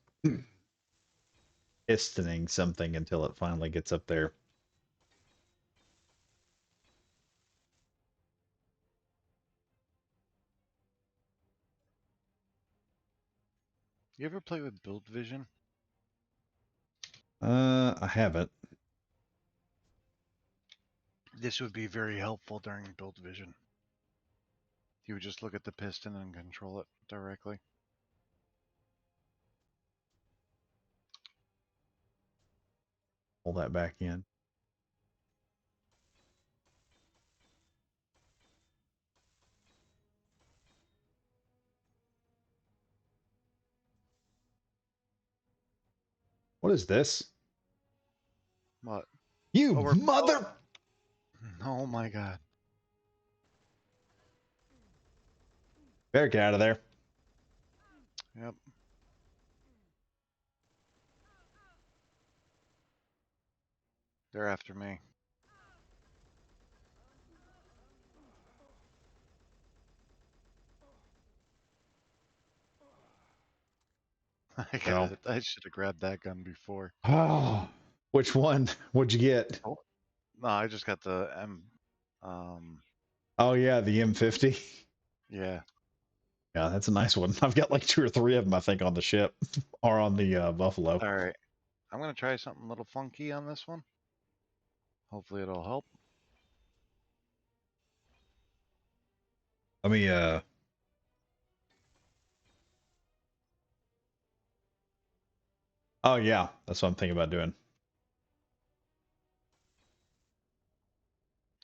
pistoning something until it finally gets up there. You ever play with Build Vision? I haven't. This would be very helpful during Build Vision. You would just look at the piston and control it directly. Pull that back in. What is this? What? You Oh, mother! oh my god. Better get out of there. Yep. They're after me. I got No. it. I should have grabbed that gun before. Oh, which one? What'd you get? Oh, no, I just got the M. Um, Oh yeah, the M50. yeah. Yeah, that's a nice one. I've got like 2 or 3 of them, I think, on the ship or on the Buffalo. All right. I'm gonna try something a little funky on this one. Hopefully it'll help. Let me Oh yeah, that's what I'm thinking about doing.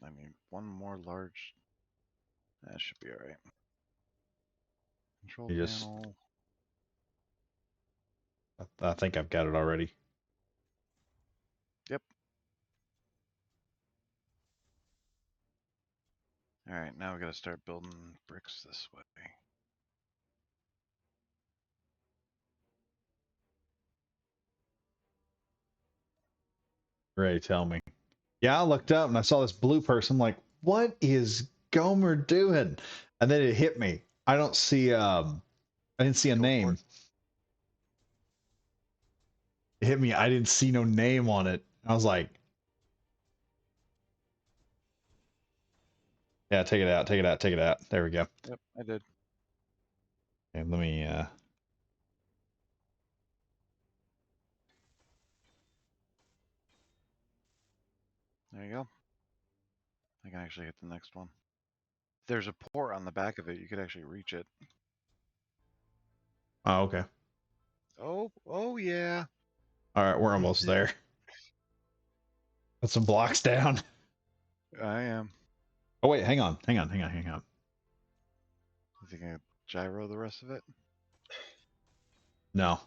I mean, one more large. That should be all right. Control You just panel. I think I've got it already. Yep. All right, now we gotta start building bricks this way. Ray, tell me. Yeah, I looked up and I saw this blue person. I'm like, what is Gomer doing? And then it hit me. I don't see I didn't see a Go for name. it. It hit me. I didn't see no name on it. I was like, yeah, take it out, take it out, take it out. There we go. Yep, I did. And let me There you go. I can actually hit the next one. There's a port on the back of it. You could actually reach it. Oh, okay. Oh yeah. All right, we're almost there. Put some blocks down. I am. Oh wait, hang on, hang on, hang on, hang on. You think I gyro the rest of it? No.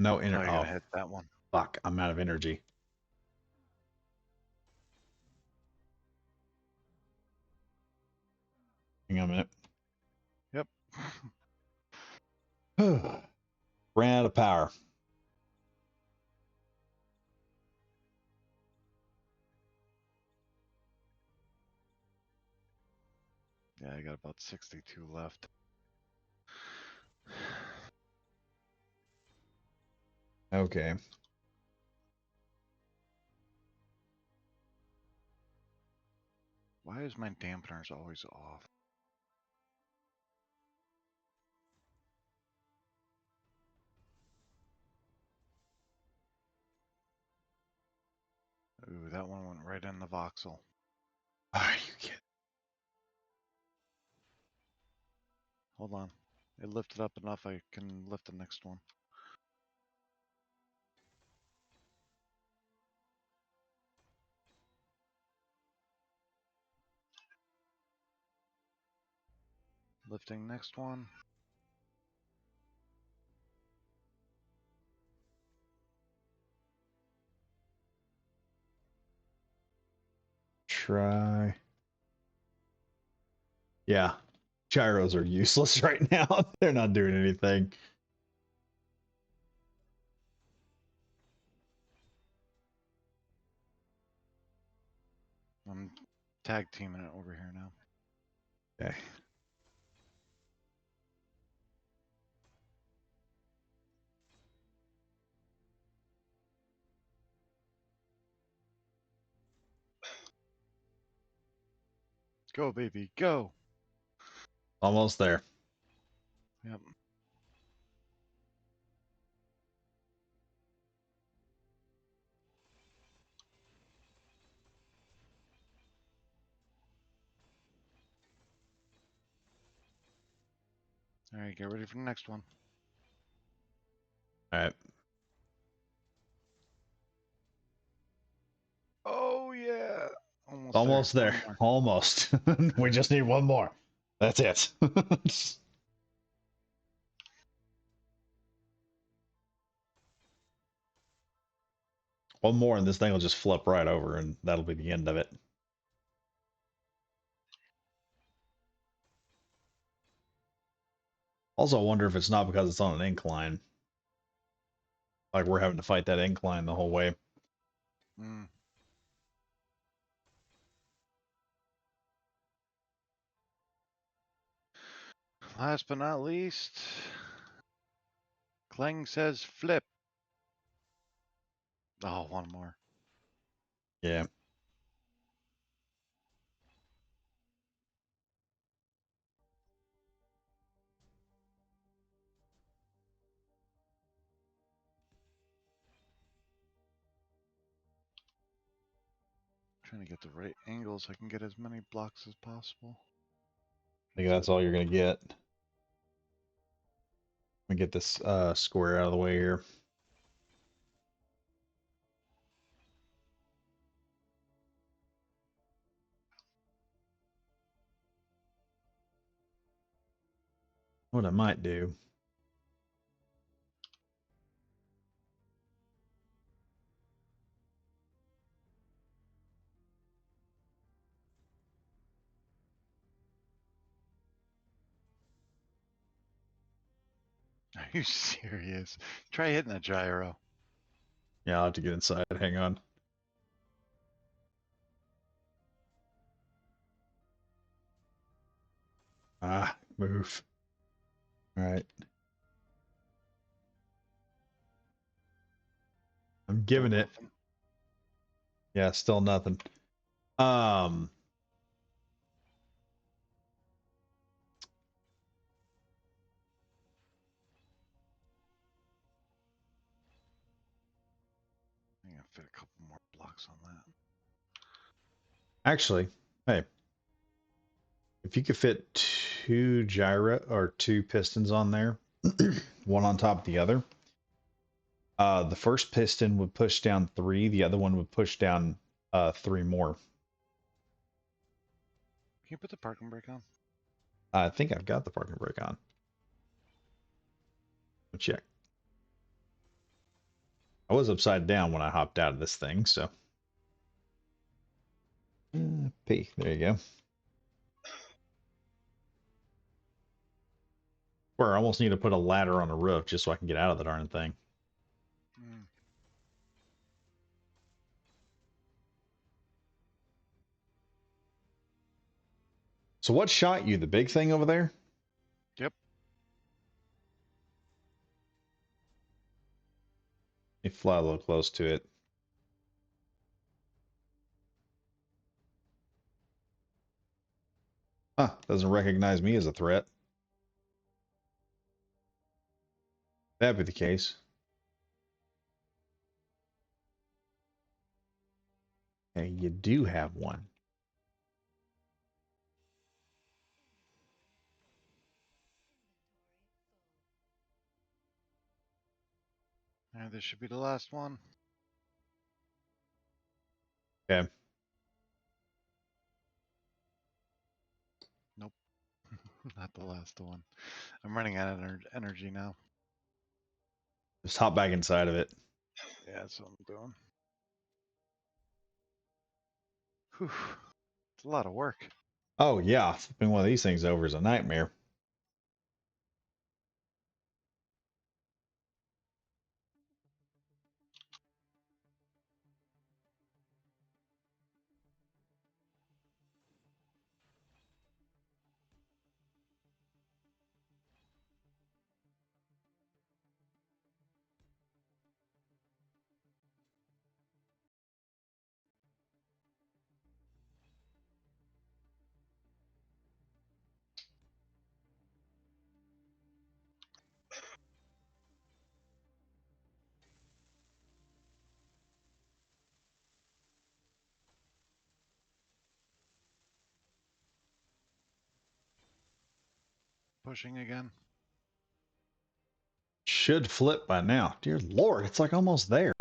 No Oh, inner. you Oh, gotta hit that one. fuck. I'm out of energy. Hang on a minute. Yep. Ran out of power. Yeah, I got about 62 left. Okay. Why is my dampeners always off? Ooh, that one went right in the voxel. Are you kidding? Hold on. It lifted up enough I can lift the next one. Lifting next one. Try. Yeah. Gyros are useless right now. They're not doing anything. I'm tag teaming it over here now. Okay. Go, baby, go! Almost there. Yep. Alright, get ready for the next one. All right. Oh, yeah! Almost Almost there. One more. Almost. We just need one more. That's it. One more, and this thing will just flip right over, and that'll be the end of it. Also, I wonder if it's not because it's on an incline. Like we're having to fight that incline the whole way. Mm. Last but not least, Kling says flip. Oh, one more. Yeah. Trying to get the right angle so I can get as many blocks as possible. I think that's all you're going to get. Let me get this square out of the way here. What I might do. Are you serious? Try hitting a gyro. Yeah, I'll have to get inside. Hang on. Ah, move. All right. I'm Still giving it. nothing. Yeah, still nothing. I think I fit a couple more blocks on that. Actually, hey, if you could fit two gyro or two pistons on there, one on top of the other, the first piston would push down 3, the other one would push down 3 more. Can you put the parking brake on? I think I've got the parking brake on. Check. I was upside down when I hopped out of this thing, so. P, there you go. Where I almost need to put a ladder on the roof just so I can get out of the darn thing. Mm. So what shot you? The big thing over there? Yep. Let me fly a little close to it. Huh, doesn't recognize me as a threat. That'd be the case. Hey, you do have one. And this should be the last one. Okay. Nope. Not the last one. I'm running out of energy now. Just hop back inside of it. Yeah, that's what I'm doing. Whew. It's a lot of work. Oh, yeah. Flipping one of these things over is a nightmare. Pushing again. Should flip by now. Dear Lord, it's like almost there.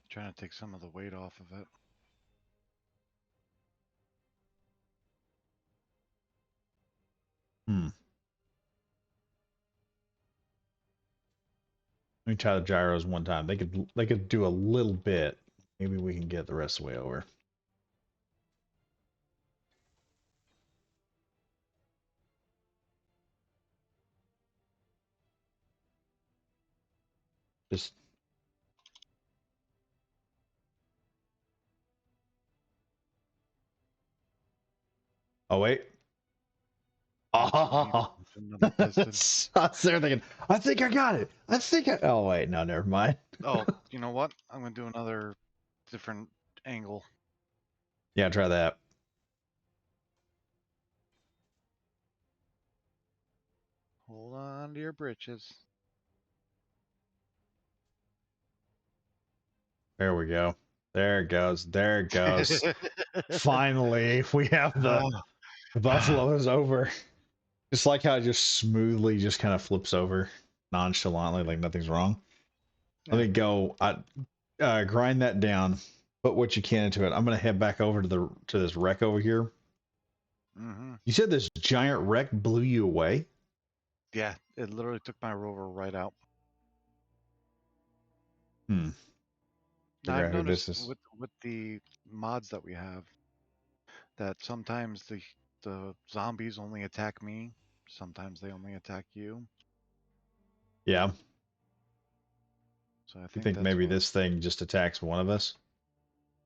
Trying to take some of the weight off of it. Hmm. Let me try the gyros one time. They could do a little bit. Maybe we can get the rest of the way over. Just oh wait. Oh, he Oh, punched another I piston. was there thinking, I think I got it. I think I. Oh wait, no, never mind. Oh, you know what? I'm gonna do another different angle. Yeah, try that. Hold on to your britches. There we go. There it goes. There it goes. Finally, we have the Ah, buffalo is over. Just like how it just smoothly just kind of flips over nonchalantly, like nothing's wrong. Let yeah. me go. I grind that down. Put what you can into it. I'm gonna head back over to this wreck over here. Mm-hmm. You said this giant wreck blew you away. Yeah, it literally took my rover right out. Hmm. Now Figure I've out who this noticed is. with the mods that we have that sometimes the zombies only attack me, sometimes they only attack you. Yeah. So I You think think that's maybe what, this thing just attacks one of us?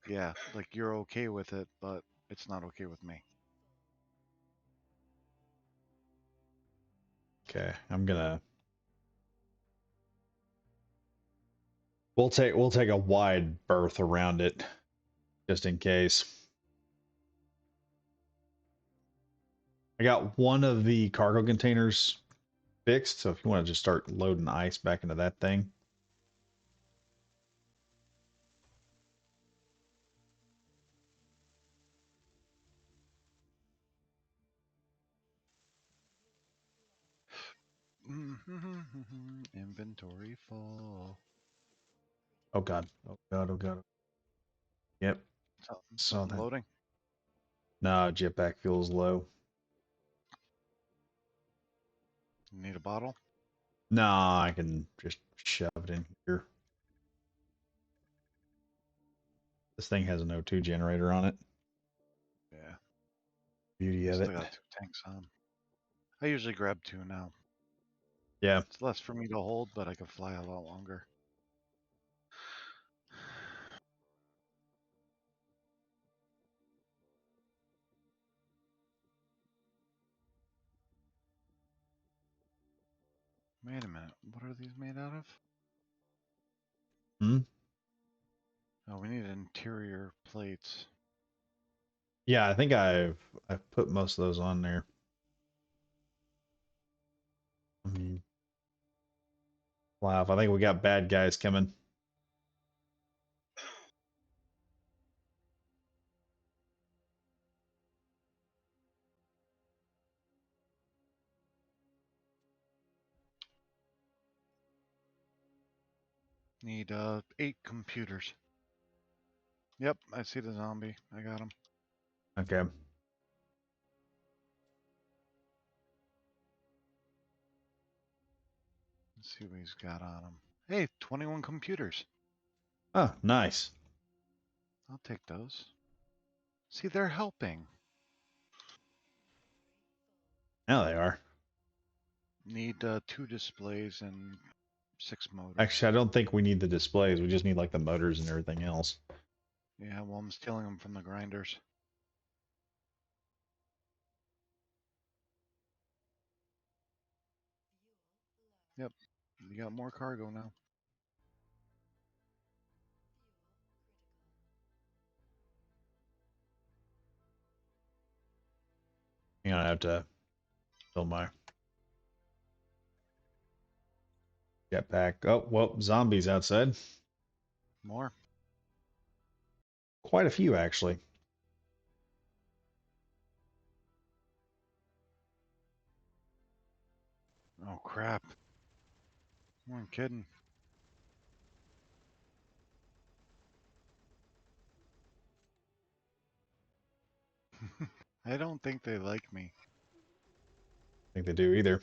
yeah, like you're okay with it, but it's not okay with me. Okay. I'm gonna. We'll take a wide berth around it just in case. I got one of the cargo containers fixed, so if you want to just start loading ice back into that thing. Inventory full. Oh god. Oh god. Oh god. Yep. So Something that. loading. No, jetpack fuel's low. Need a bottle? No, I can just shove it in here. This thing has an O2 generator on it. Yeah. Beauty I of still it. got 2 tanks on. I usually grab 2 now. Yeah. It's less for me to hold, but I can fly a lot longer. Wait a minute. What are these made out of? Hmm? Oh, we need interior plates. Yeah, I think I've put most of those on there. Wow, I think we got bad guys coming. Need 8 computers. Yep, I see the zombie. I got him. Okay. Let's see what he's got on him. Hey, 21 computers. Oh, nice. I'll take those. See, they're helping. Now they are. Need 2 displays and 6 motors. Actually, I don't think we need the displays. We just need like the motors and everything else. Yeah, well, I'm stealing them from the grinders. Yep, you got more cargo now. Hang on, I have to fill my jetpack. Oh, well, zombies outside. More? Quite a few, actually. Oh, crap. You weren't kidding. I don't think they like me. Think they do either.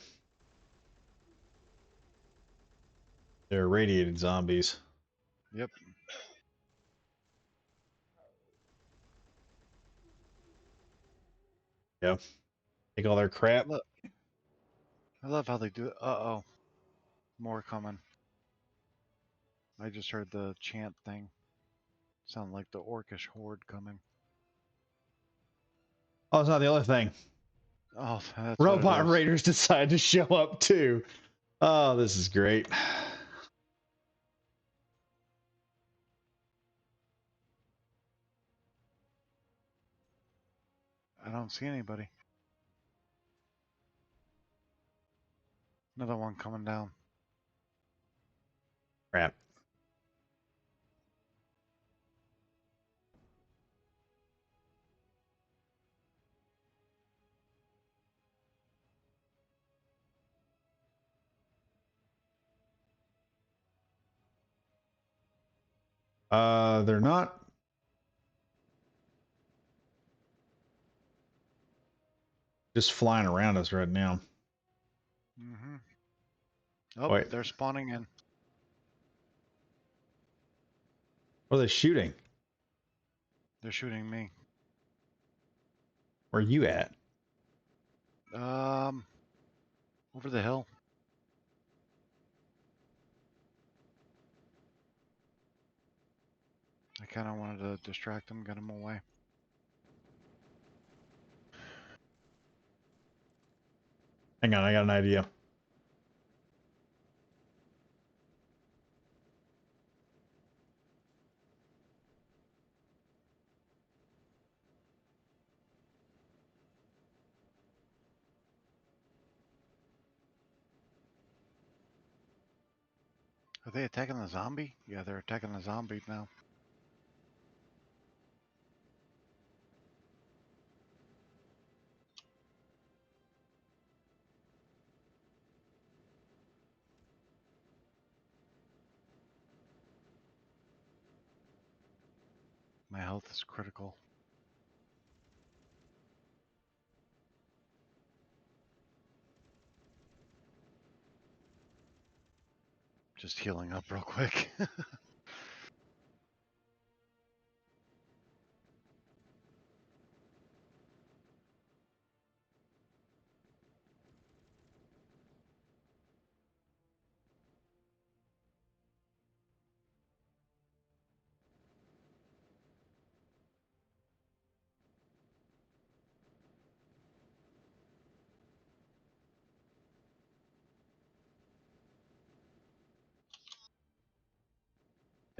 They're irradiated zombies. Yep. Yeah. Take all their crap. Look, I love how they do it. Uh-oh. More coming. I just heard the chant thing. Sound like the orcish horde coming. Oh, it's not the other thing. Oh, that's what it Robot is. raiders decide to show up too. Oh, this is great. I don't see anybody. Another one coming down. Crap. They're not just flying around us right now. Mm-hmm. Oh, Wait, they're spawning in. what are they shooting? They're shooting me. Where are you at? Um, over the hill. I kind of wanted to distract them, get them away. Hang on, I got an idea. Are they attacking the zombie? Yeah, they're attacking the zombie now. My health is critical. Just healing up real quick.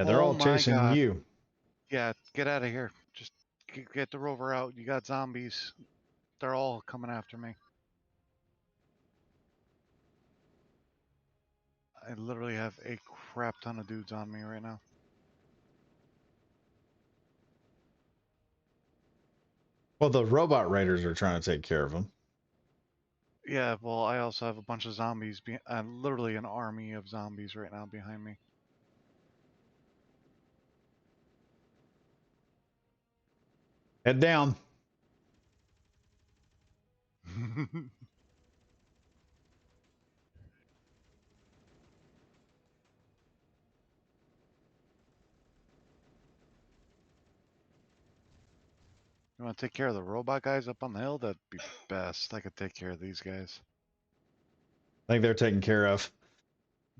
Yeah, they're Oh all my chasing god. you. Yeah, get out of here. Just get the rover out. You got zombies. They're all coming after me. I literally have a crap ton of dudes on me right now. Well, the robot raiders are trying to take care of them. Yeah, well, I also have a bunch of zombies. Literally an army of zombies right now behind me. Head down. You want to take care of the robot guys up on the hill? That'd be best. I could take care of these guys. I think they're taken care of.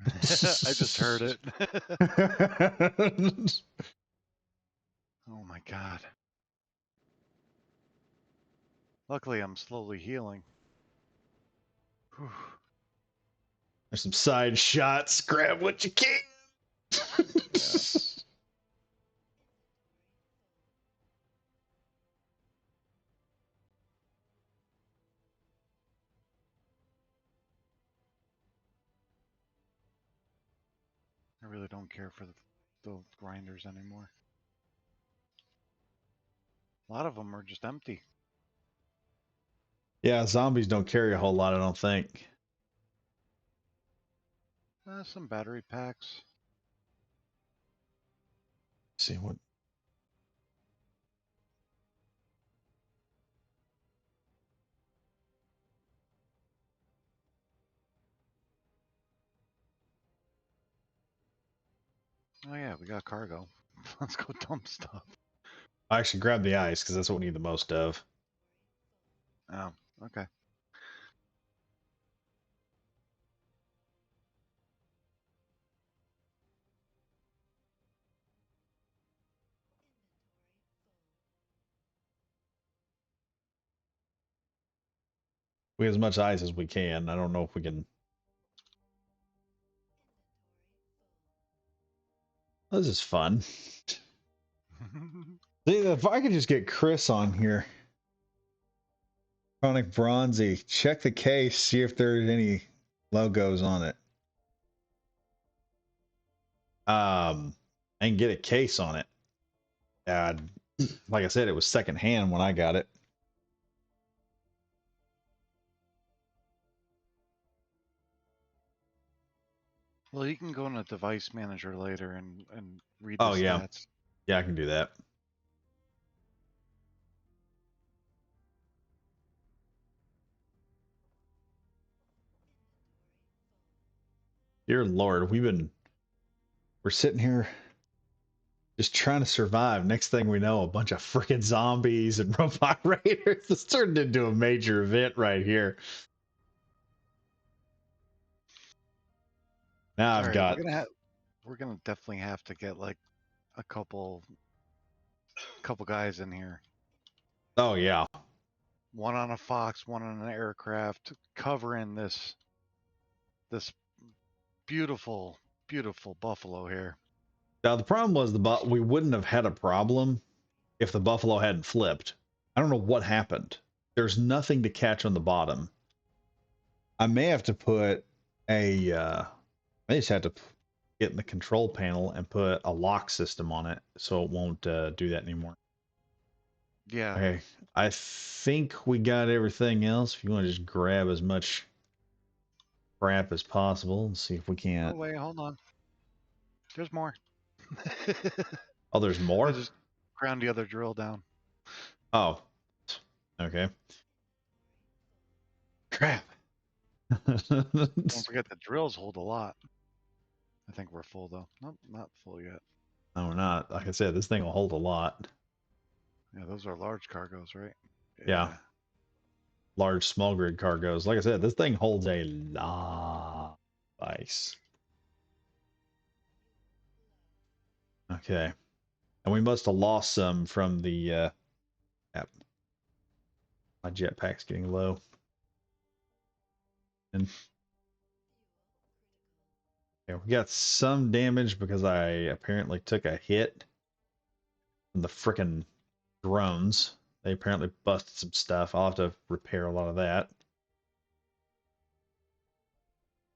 I just heard it. Oh my god. Luckily, I'm slowly healing. Whew. There's some side shots. Grab what you can. Yeah. I really don't care for the grinders anymore. A lot of them are just empty. Yeah, zombies don't carry a whole lot, I don't think. Some battery packs. Let's see what. Oh yeah, we got cargo. Let's go dump stuff. I actually grabbed the ice because that's what we need the most of. Oh, okay. We have as much ice as we can. I don't know if we can. This is fun. See, if I could just get Chris on here. Chronic Bronzy. Check the case, see if there's any logos on it. And get a case on it. Like I said, it was secondhand when I got it. Well, you can go in a device manager later and read the Oh yeah, stats. yeah, I can do that. Dear Lord, we're sitting here just trying to survive. Next thing we know, a bunch of freaking zombies and robot raiders. This turned into a major event right here. Now All I've right, got. we're gonna definitely have to get like a couple guys in here. Oh yeah. One on a Fox, one on an aircraft, covering this beautiful, beautiful buffalo here. Now the problem was we wouldn't have had a problem if the buffalo hadn't flipped. I don't know what happened. There's nothing to catch on the bottom. I may have to put I just have to get in the control panel and put a lock system on it so it won't do that anymore. Yeah. Okay, I think we got everything else. If you want to just grab as much crap as possible and see if we Oh can't. wait, hold on. There's more. Oh, there's I more? just ground the other drill down. Oh, okay. Crap. Don't forget the drills hold a lot. I think we're full though. Nope, not full yet. No, not. Like I said, this thing will hold a lot. Yeah, those are large cargoes, right? Yeah, Yeah. large small grid cargoes. Like I said, this thing holds a lot of ice. Okay. And we must have lost some from the app. My jetpack's getting low. And yeah, we got some damage because I apparently took a hit from the frickin' drones. They apparently busted some stuff. I'll have to repair a lot of that.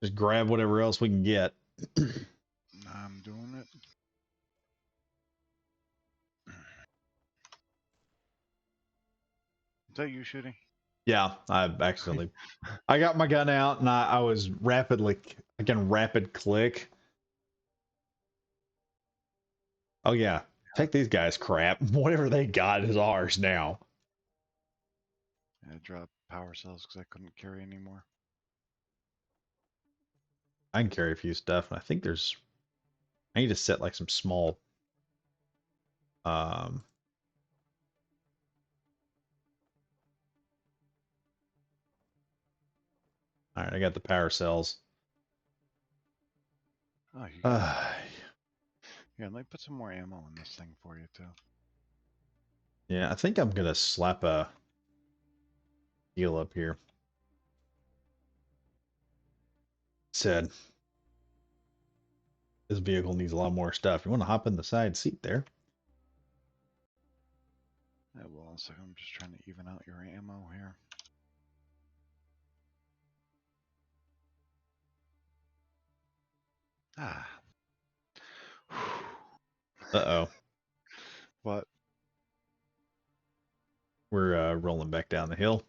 Just grab whatever else we can get. I'm doing it. Is that you shooting? Yeah, I accidentally. I got my gun out and I was rapidly, again, rapid click. Oh, yeah. Take these guys crap. Whatever they got is ours now. I dropped power cells because I couldn't carry anymore. I can carry a few stuff. And I think I need to set like some small, um, all right, I got the power cells. Oh, you got. Uh, Yeah, let me put some more ammo in this thing for you too. yeah, I think I'm going to slap a heal up here. Said this vehicle needs a lot more stuff. You want to hop in the side seat there? Yeah, well, one second. I'm just trying to even out your ammo here. Ah. Uh-oh. What? We're rolling back down the hill.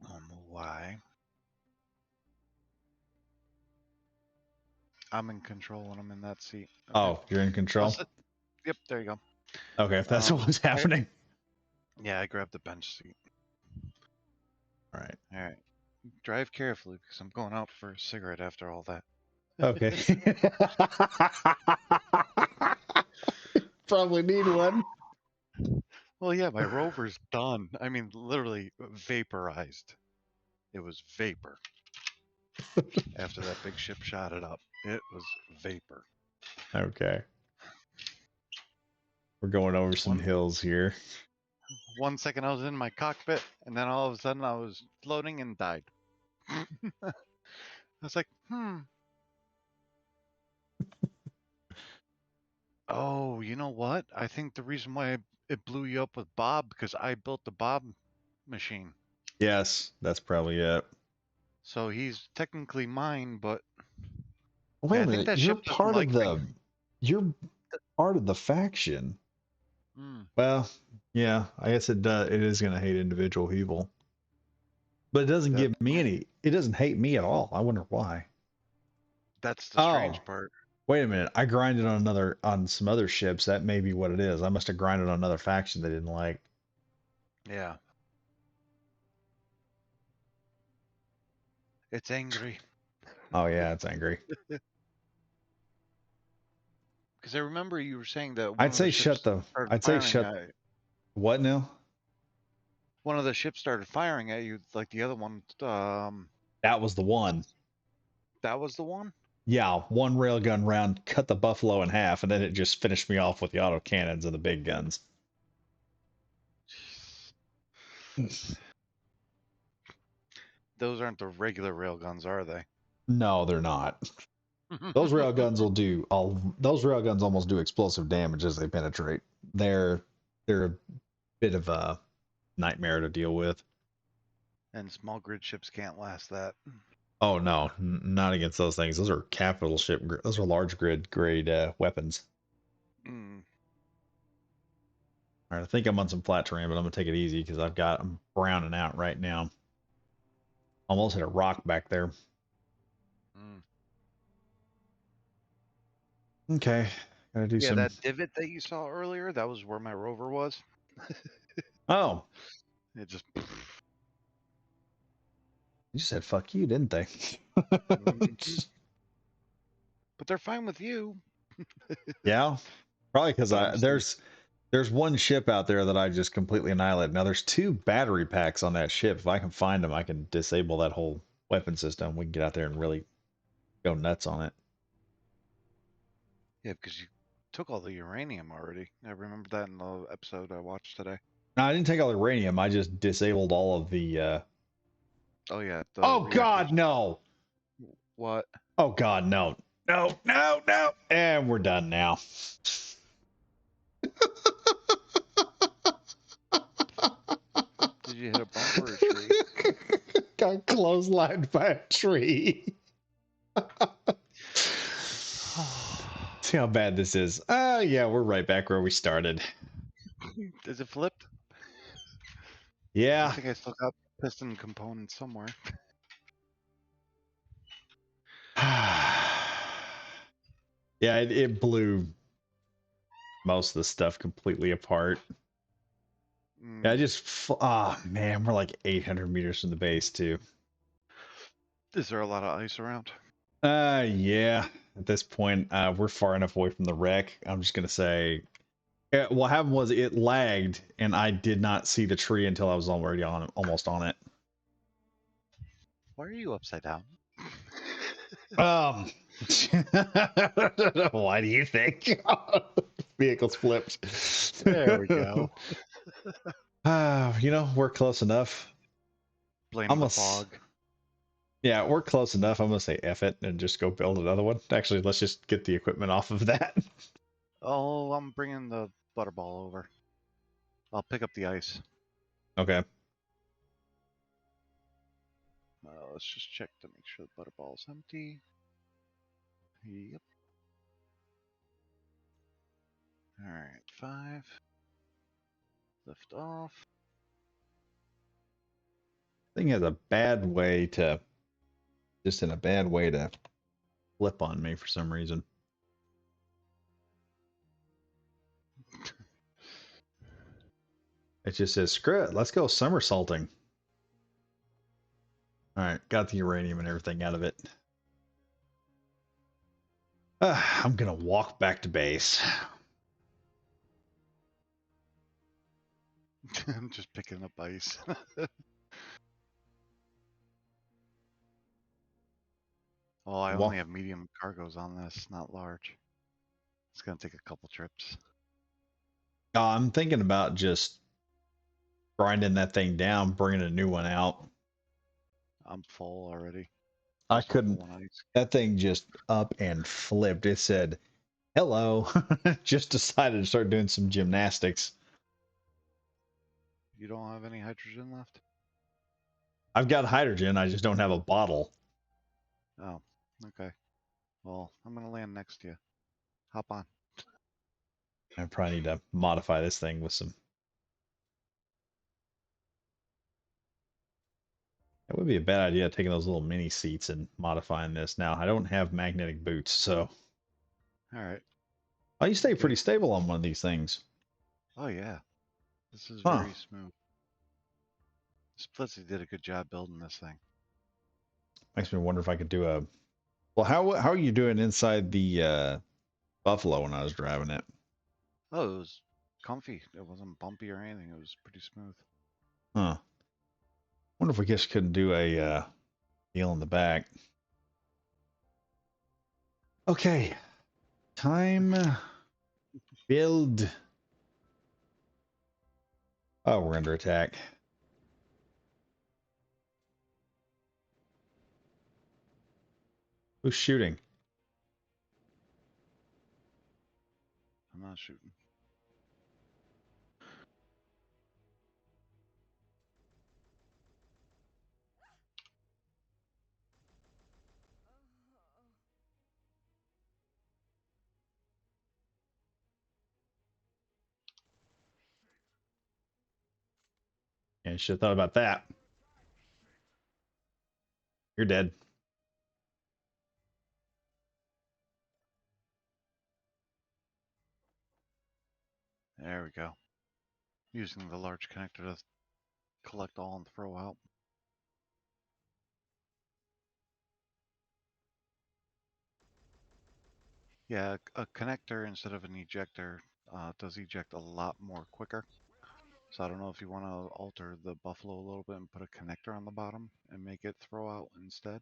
I don't know why. I'm in control and I'm in that seat. Okay. Oh, you're in I'll control? sit. Yep, there you go. Okay, if that's what was happening. Yeah, I grabbed the bench seat. All right. All right. Drive carefully because I'm going out for a cigarette after all that. Okay. Probably need one. Well, yeah, my rover's done. I mean, literally vaporized. It was vapor after that big ship shot it up. It was vapor. Okay. We're going over some One hills here. 1 second I was in my cockpit, and then all of a sudden I was floating and died. I was like, oh, you know what? I think the reason why it blew you up with Bob because I built the Bob machine. Yes, that's probably it. So he's technically mine, but Wait yeah, a I think minute. that ship doesn't like me. You're part of the faction. Mm, Well, yeah, I guess it is gonna hate individual people. But it doesn't that give me any it doesn't hate me at all. I wonder why. that's the Oh, strange part. wait a minute. I grinded on some other ships. That may be what it is. I must have grinded on another faction they didn't like. Yeah, it's angry Oh yeah, it's angry. because I remember you were saying that I'd say shut the started I'd say firing shut at what now? one of the ships started firing at you, like the other one. That was the one. That was the one. Yeah, one railgun round cut the buffalo in half, and then it just finished me off with the auto cannons and the big guns. Those aren't the regular railguns, are they? No, they're not. Those railguns will do all. Those railguns almost do explosive damage as they penetrate. They're they're a bit of a nightmare to deal with. And small grid ships can't last that. Oh no, not against those things. Those are capital ship. Those are large grid grade weapons. Mm. All right, I think I'm on some flat terrain, but I'm gonna take it easy because I'm browning out right now. Almost hit a rock back there. Mm. Okay, gotta do Yeah, some. that divot that you saw earlier, that was where my rover was. Oh, It just. you said fuck you, didn't they? Mhm. But they're fine with you. Yeah, probably because But I'm I still. there's one ship out there that I just completely annihilate. Now there's two battery packs on that ship. If I can find them, I can disable that whole weapon system. We can get out there and really go nuts on it. Yeah, because you took all the uranium already. I remember that in the episode I watched today. No, I didn't take all the uranium. I just disabled all of the. Oh yeah, the Oh reactors. God, no! What? Oh God, no! No! No! No! And we're done now. Did you hit a bump or a tree? Got clotheslined by a tree. See how bad this is. Yeah, we're right back where we started. Is it flipped? I Yeah. think I still got piston components somewhere. Yeah, it blew most of the stuff completely apart. Yeah, I Mm. just man, we're like 800 meters from the base too. Is there a lot of ice around? Yeah. At this point, we're far enough away from the wreck. I'm just gonna say, what happened was it lagged, and I did not see the tree until I was already almost on it. Why are you upside down? Um, why do you think? Vehicle's flipped. There we go. We're close enough. Blame the Almost. fog. Yeah, we're close enough. I'm gonna say F it and just go build another one. Actually, let's just get the equipment off of that. Oh, I'm bringing the butterball over. I'll pick up the ice. Okay. Let's just check to make sure the butterball's empty. Yep. All right, 5. Lift off. Thing has a bad way to, just in a bad way to flip on me for some reason. It just says, screw it, let's go somersaulting. All right, got the uranium and everything out of it. I'm gonna walk back to base. I'm just picking up ice. Oh, I only Well, have medium cargoes on this, not large. It's gonna take a couple trips. I'm thinking about just grinding that thing down, bringing a new one out. I'm full already. I Also couldn't. full on ice. That thing just up and flipped. It said, "Hello." Just decided to start doing some gymnastics. You don't have any hydrogen left? I've got hydrogen. I just don't have a bottle. Oh, okay. Well, I'm gonna land next to you. Hop on. I probably need to modify this thing with some. It would be a bad idea taking those little mini seats and modifying this. Now, I don't have magnetic boots, so All right. oh, you stay Good. pretty stable on one of these things. Oh yeah. This is Huh. very smooth. Splitsy did a good job building this thing. Makes me wonder if I could do a. Well, how are you doing inside the Buffalo when I was driving it? Oh, it was comfy. It wasn't bumpy or anything. It was pretty smooth. Huh. Wonder if we just couldn't do a deal in the back. Okay. Time build. Oh, we're under attack. Who's shooting? I'm not shooting. Yeah, should have thought about that. You're dead. There we go. Using the large connector to collect all and throw out. Yeah, a connector instead of an ejector does eject a lot more quicker. So I don't know if you want to alter the Buffalo a little bit and put a connector on the bottom and make it throw out instead.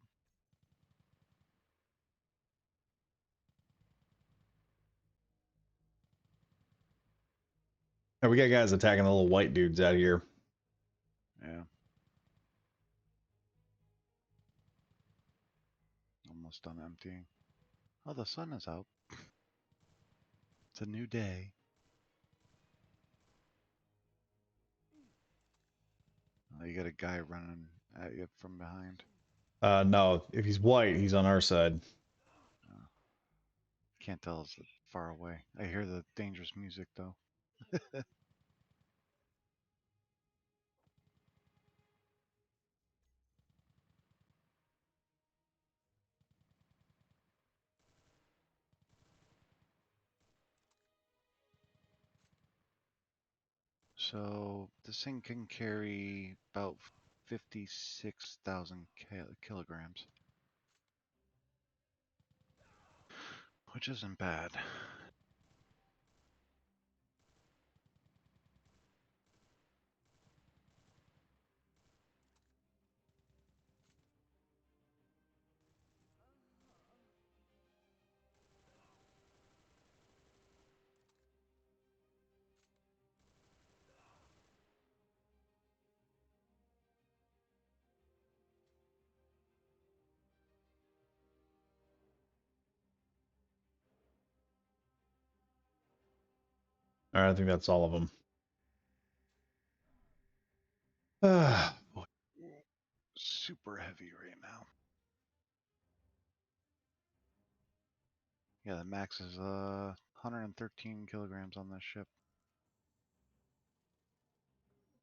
Oh, we got guys attacking the little white dudes out here. Yeah. Almost done emptying. Oh, the sun is out. It's a new day. Oh, you got a guy running at you from behind. No, if he's white, he's on our side. Uh, can't tell it's far away. I hear the dangerous music though. So this thing can carry about 56,000 kilograms, which isn't bad. All right, I think that's all of them. Ah, boy. Super heavy right now. Yeah, the max is 113 kilograms on this ship.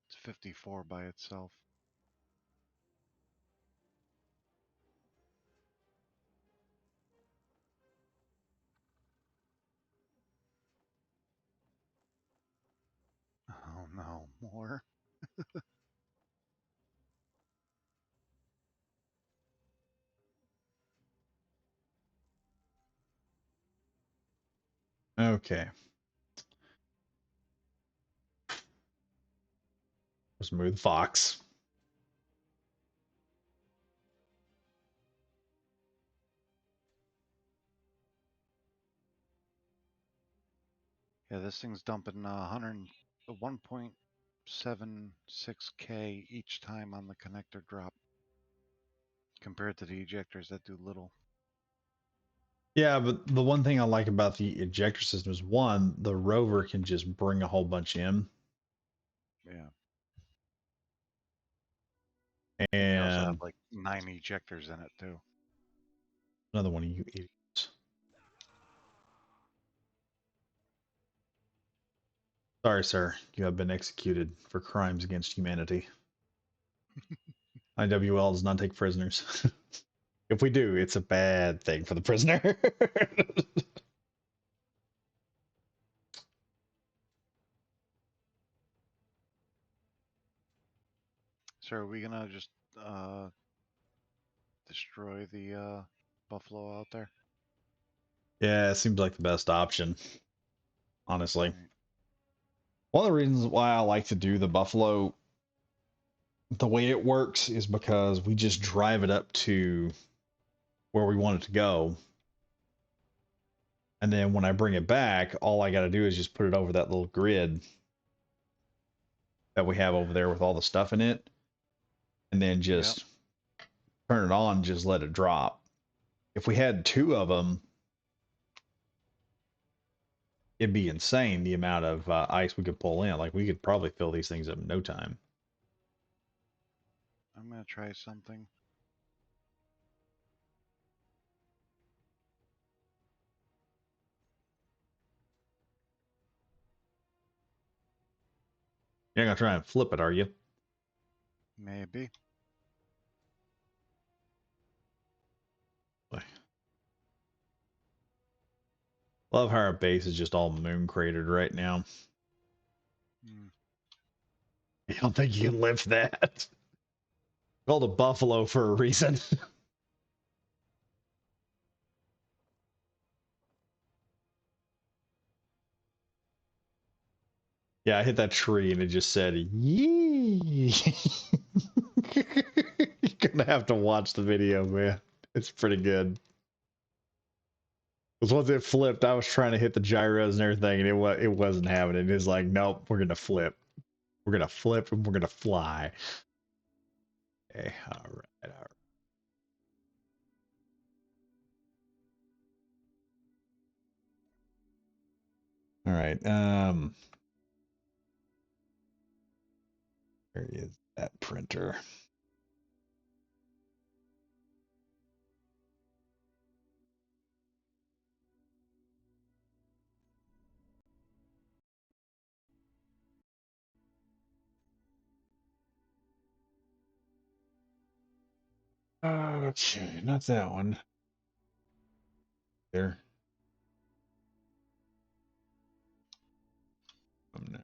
It's 54 by itself. Oh no, more. Okay. Let's move the fox. Yeah, this thing's dumping 1.76K each time on the connector drop compared to the ejectors that do little. Yeah, but the one thing I like about the ejector system is one, the rover can just bring a whole bunch in. Yeah. And you also have And like 9 ejectors in it too. another one of you idiots. Sorry, sir. You have been executed for crimes against humanity. IWL does not take prisoners. If we do, it's a bad thing for the prisoner. So are we gonna just destroy the buffalo out there? Yeah, it seems like the best option, honestly. Right. One of the reasons why I like to do the buffalo the way it works is because we just drive it up to where we want it to go. And then when I bring it back, all I got to do is just put it over that little grid that we have over there with all the stuff in it. And then Yep. just turn it on, just let it drop. If we had two of them, it'd be insane the amount of ice we could pull in. Like we could probably fill these things up in no time. I'm gonna try something. You're not gonna try and flip it, are you? Maybe. Love how our base is just all moon cratered right now. Hmm. I don't think you can lift that. Called a buffalo for a reason. Yeah, I hit that tree and it just said, "Yee." You're gonna have to watch the video, man. It's pretty good. Because once it flipped, I was trying to hit the gyros and everything, and it wasn't happening. It's like, nope, we're gonna flip. We're gonna flip and we're gonna fly. Okay, all right, all right. Where is that printer? Okay, not that one. There. No.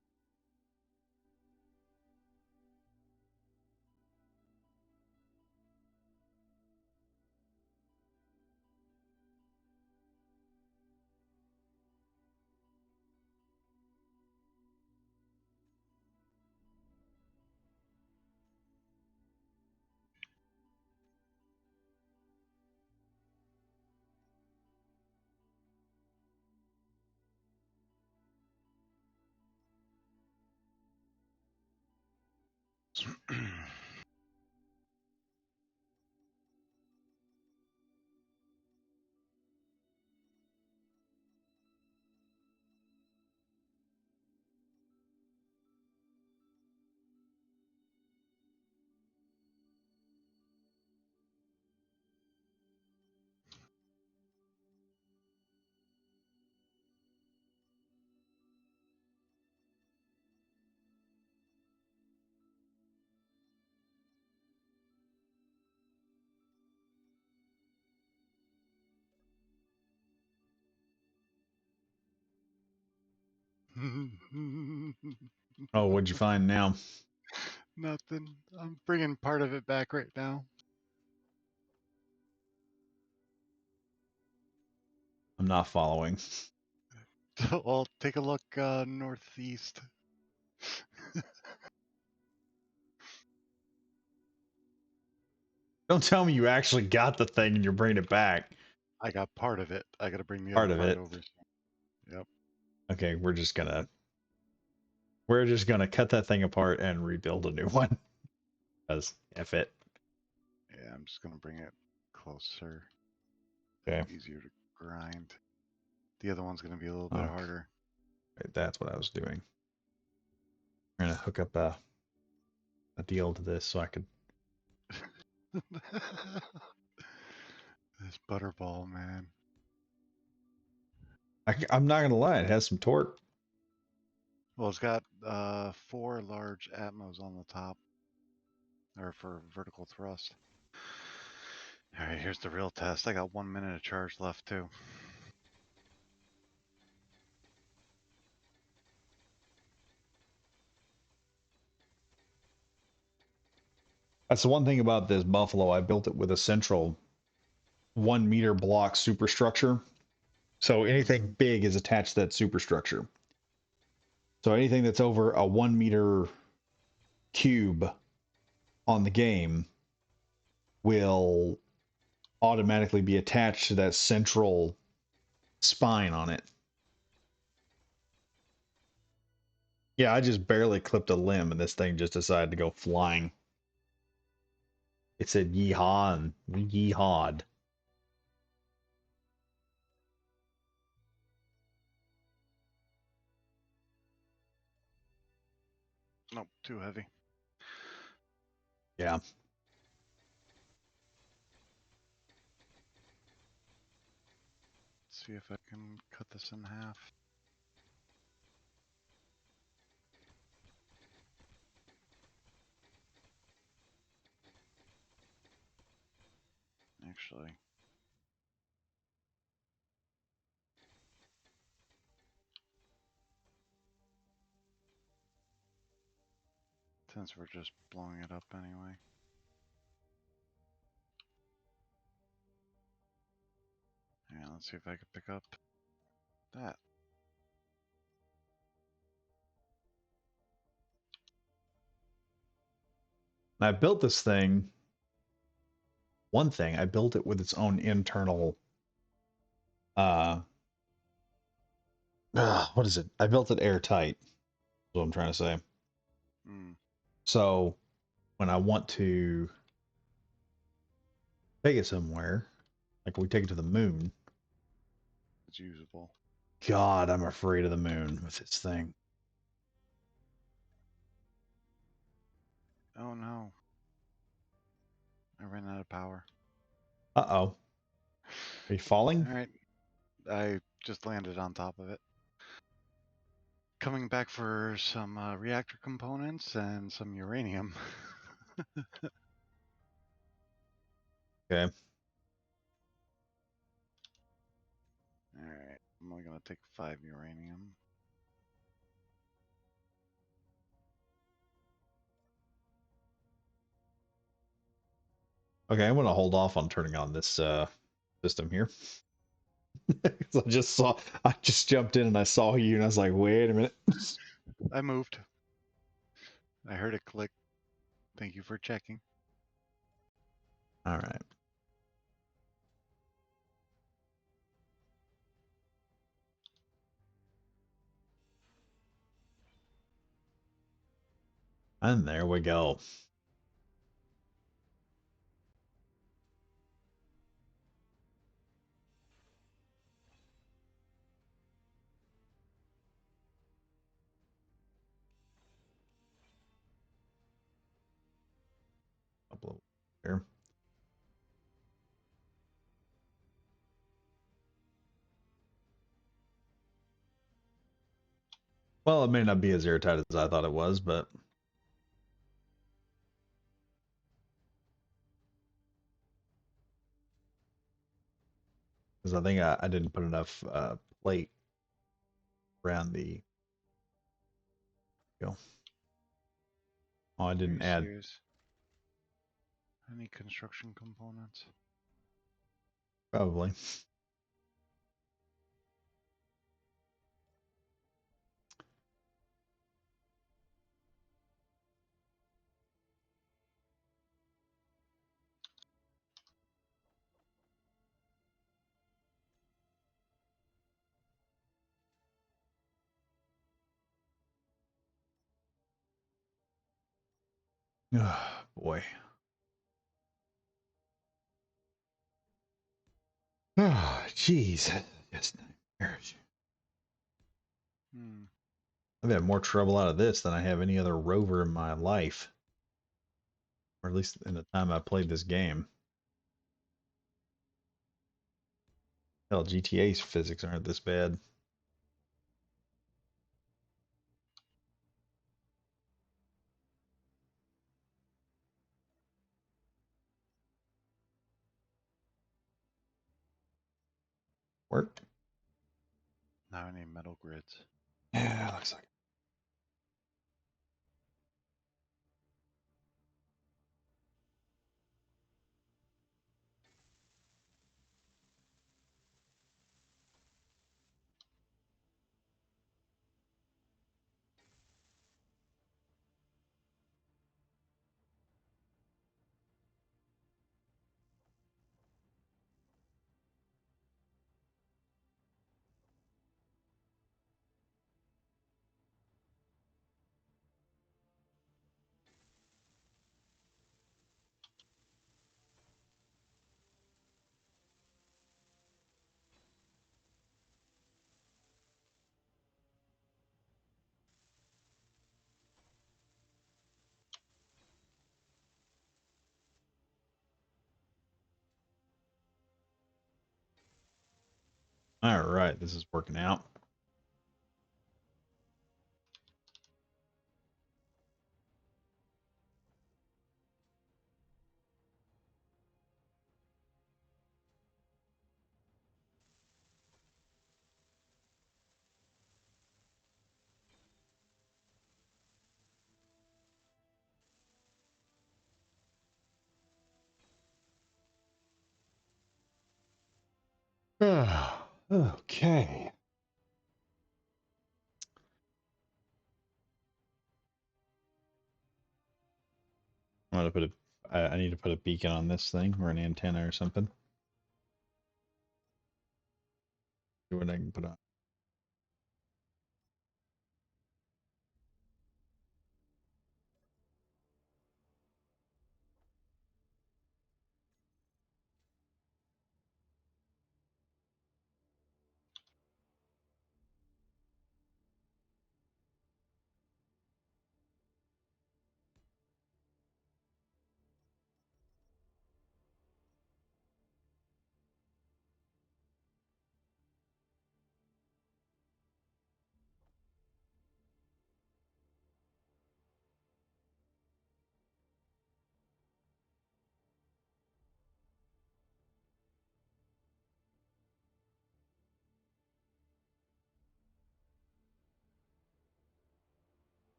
Oh, what'd you find now? Nothing. I'm bringing part of it back right now. I'm not following. So I'll take a look northeast. Don't tell me you actually got the thing and you're bringing it back. I got part of it. I got to bring the other Part of part it. over. Yep. Okay, we're just gonna cut that thing apart and rebuild a new one. Because F it. Yeah, I'm just gonna bring it closer. Okay. Easier to grind. The other one's gonna be a little bit Okay. harder. That's what I was doing. I'm gonna hook up a deal to this so I could. This butterball, man. I'm not gonna lie, it has some torque. Well, it's got 4 large atmos on the top, or for vertical thrust. All right, here's the real test. I got 1 minute of charge left too. That's the one thing about this Buffalo. I built it with a central 1 meter block superstructure. So anything big is attached to that superstructure. So anything that's over a 1 meter cube on the game will automatically be attached to that central spine on it. Yeah, I just barely clipped a limb and this thing just decided to go flying. It said yeehaw and we yeehawed. Nope, too heavy. Yeah. Let's see if I can cut this in half. Actually, since we're just blowing it up anyway. Yeah, let's see if I can pick up that. I built this thing. One thing, I built it with its own internal uh what is it? I built it airtight. Is what I'm trying to say. Mm, So when I want to take it somewhere, like we take it to the moon, it's usable. God, I'm afraid of the moon with this thing. Oh no, I ran out of power. Uh-oh. Are you falling? All right, I just landed on top of it. Coming back for some reactor components and some uranium. Okay. All right, I'm only gonna take 5 uranium. Okay, I'm gonna hold off on turning on this system here. I just jumped in and I saw you and I was like, wait a minute. I moved. I heard it click. Thank you for checking. All right. And there we go. Upload here. Well, it may not be as airtight as I thought it was, but because I think I didn't put enough plate around the. Go. Oh, I Are you didn't add. serious? Any construction components? Probably. Oh, boy. Oh, jeez. Just nightmarish. Hmm. I've had more trouble out of this than I have any other rover in my life, or at least in the time I played this game. Hell, GTA's physics aren't this bad. Work? Now I need metal grids. Yeah, looks like. All right, this is working out. Okay. I'm gonna put a. I need to put a beacon on this thing or an antenna or something. See what I can put on.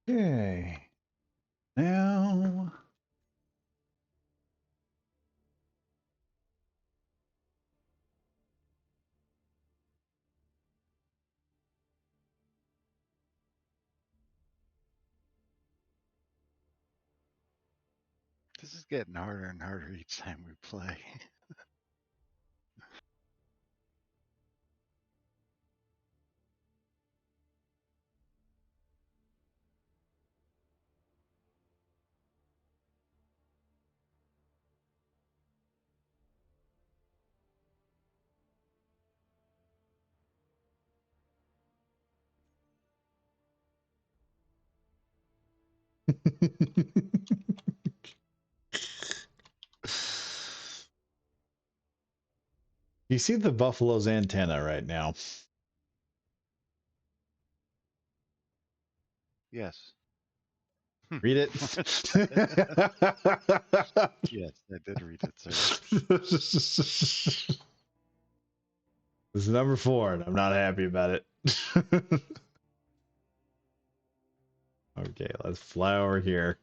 Okay. Now. This is getting harder and harder each time we play. You see the buffalo's antenna right now. Yes. Read it. Yes, I did read it, sir. This is number 4, and I'm not happy about it. Okay, let's fly over here.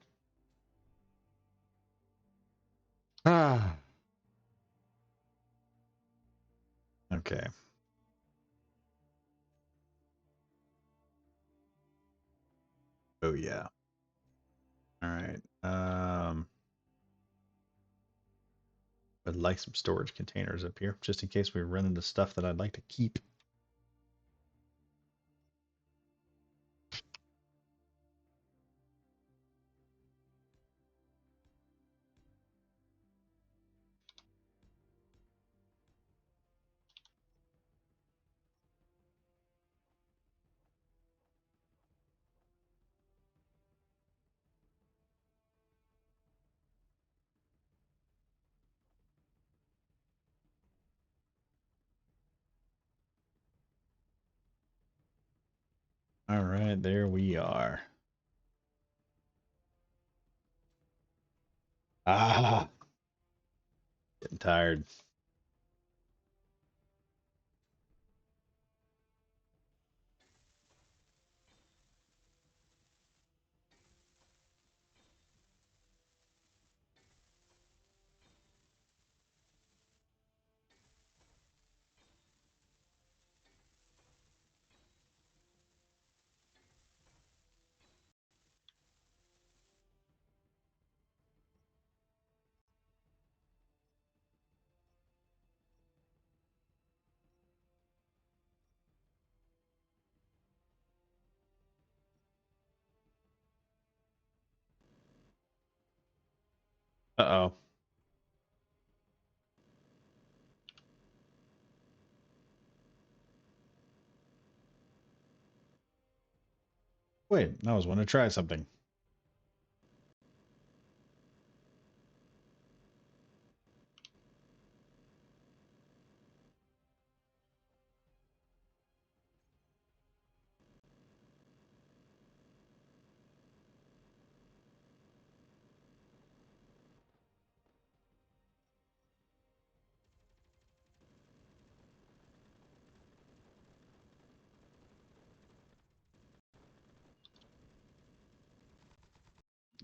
Ah. Okay. Oh yeah. All right. I'd like some storage containers up here, just in case we run into stuff that I'd like to keep. All right, there we are. Ah, getting tired. Uh-oh. Wait, I was wanting to try something.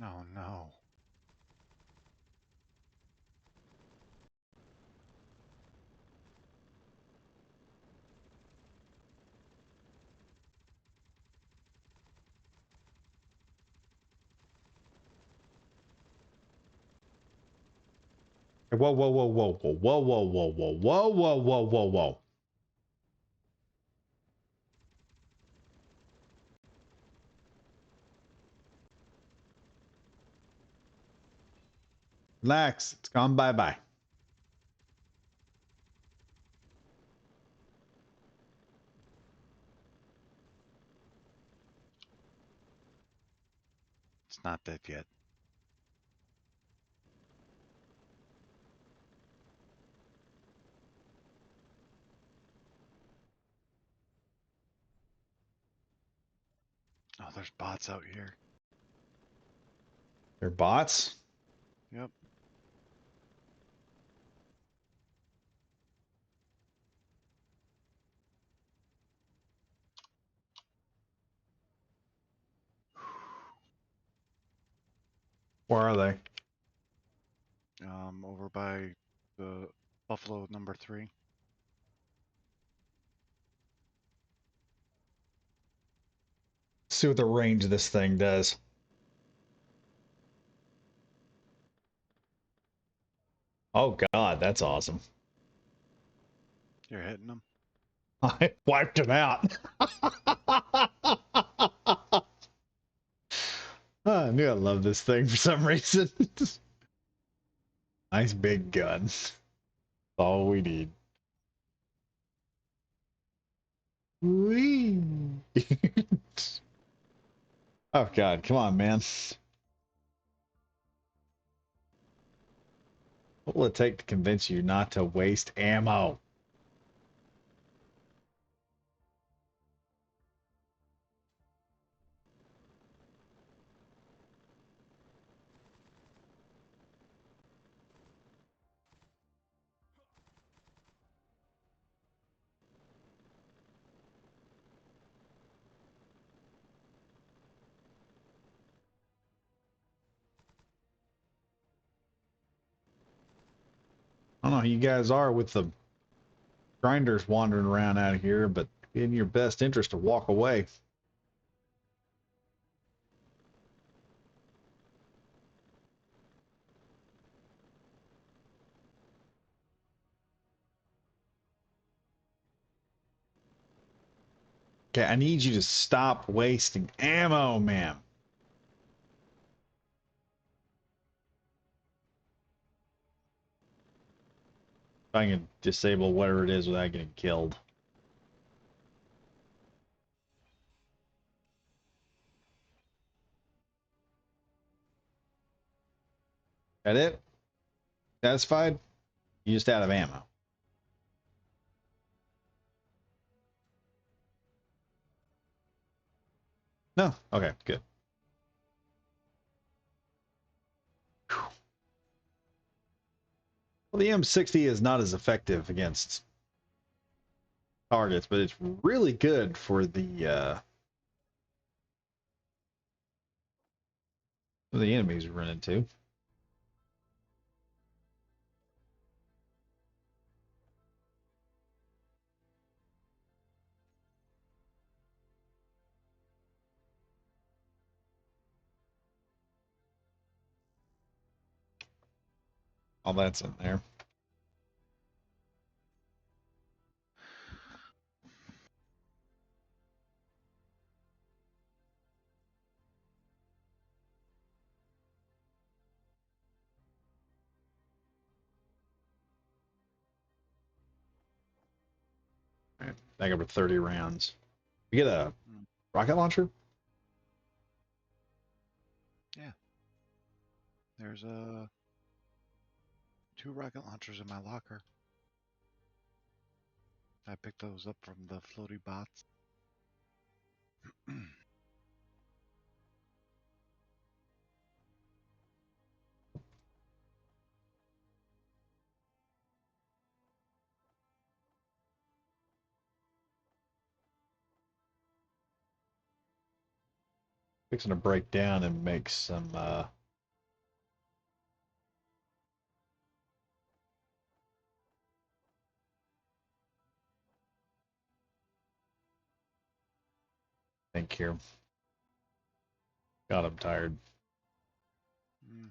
Oh no. Whoa, whoa, whoa, whoa, whoa, whoa, whoa, whoa, whoa, whoa, whoa, whoa, whoa, whoa. Relax. It's gone bye-bye. It's not dead yet. Oh, there's bots out here. They're bots? Yep. Where are they? Over by the Buffalo number 3. Let's see what the range of this thing does. Oh god, that's awesome. You're hitting them. I wiped him out. I knew I loved this thing for some reason. Nice big gun. That's all we need. Whee! Oh god, come on, man. What will it take to convince you not to waste ammo? know how you guys are with the grinders wandering around out here, but in your best interest to walk away. Okay, I need you to stop wasting ammo, ma'am. If I can disable whatever it is without getting killed. That it? Satisfied? You just out of ammo. No? Okay, good. Well, the M60 is not as effective against targets, but it's really good for the enemies we run into. All that's in there. All right, back up to 30 rounds. We get a Mm. rocket launcher? Yeah. There's 2 rocket launchers in my locker. I picked those up from the floaty bots. Fixing to break down and make some think here. God, I'm tired. Mm.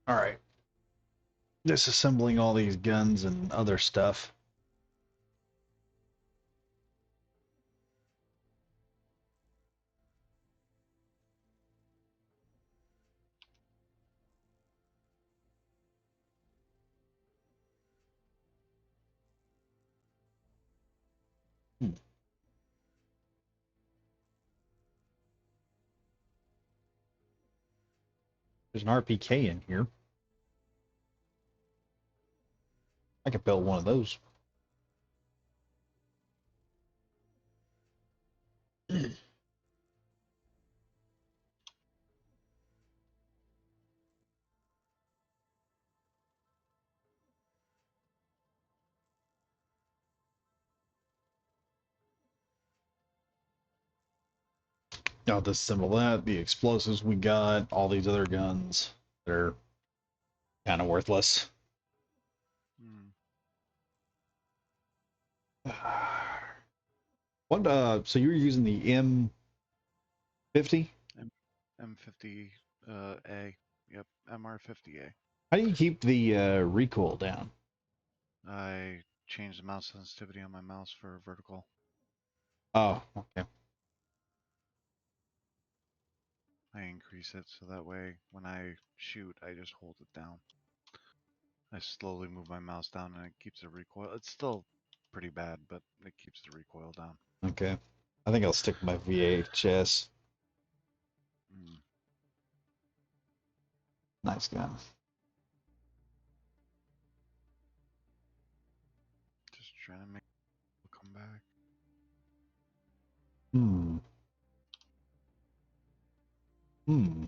All right. Disassembling all these guns and other stuff. Hmm. There's an RPK in here. I could build one of those. I'll disassemble that, the explosives we got, all these other guns that are kind of worthless. Mm. What so you were using the M50? M M50 A. Yep, MR50A. How do you keep the recoil down? I changed the mouse sensitivity on my mouse for vertical. Oh, okay. I increase it so that way when I shoot, I just hold it down. I slowly move my mouse down and it keeps the recoil. It's still pretty bad, but it keeps the recoil down. Okay. I think I'll stick with my VHS. Mm, Nice gun. just trying to make people come back. Hmm. Hmm.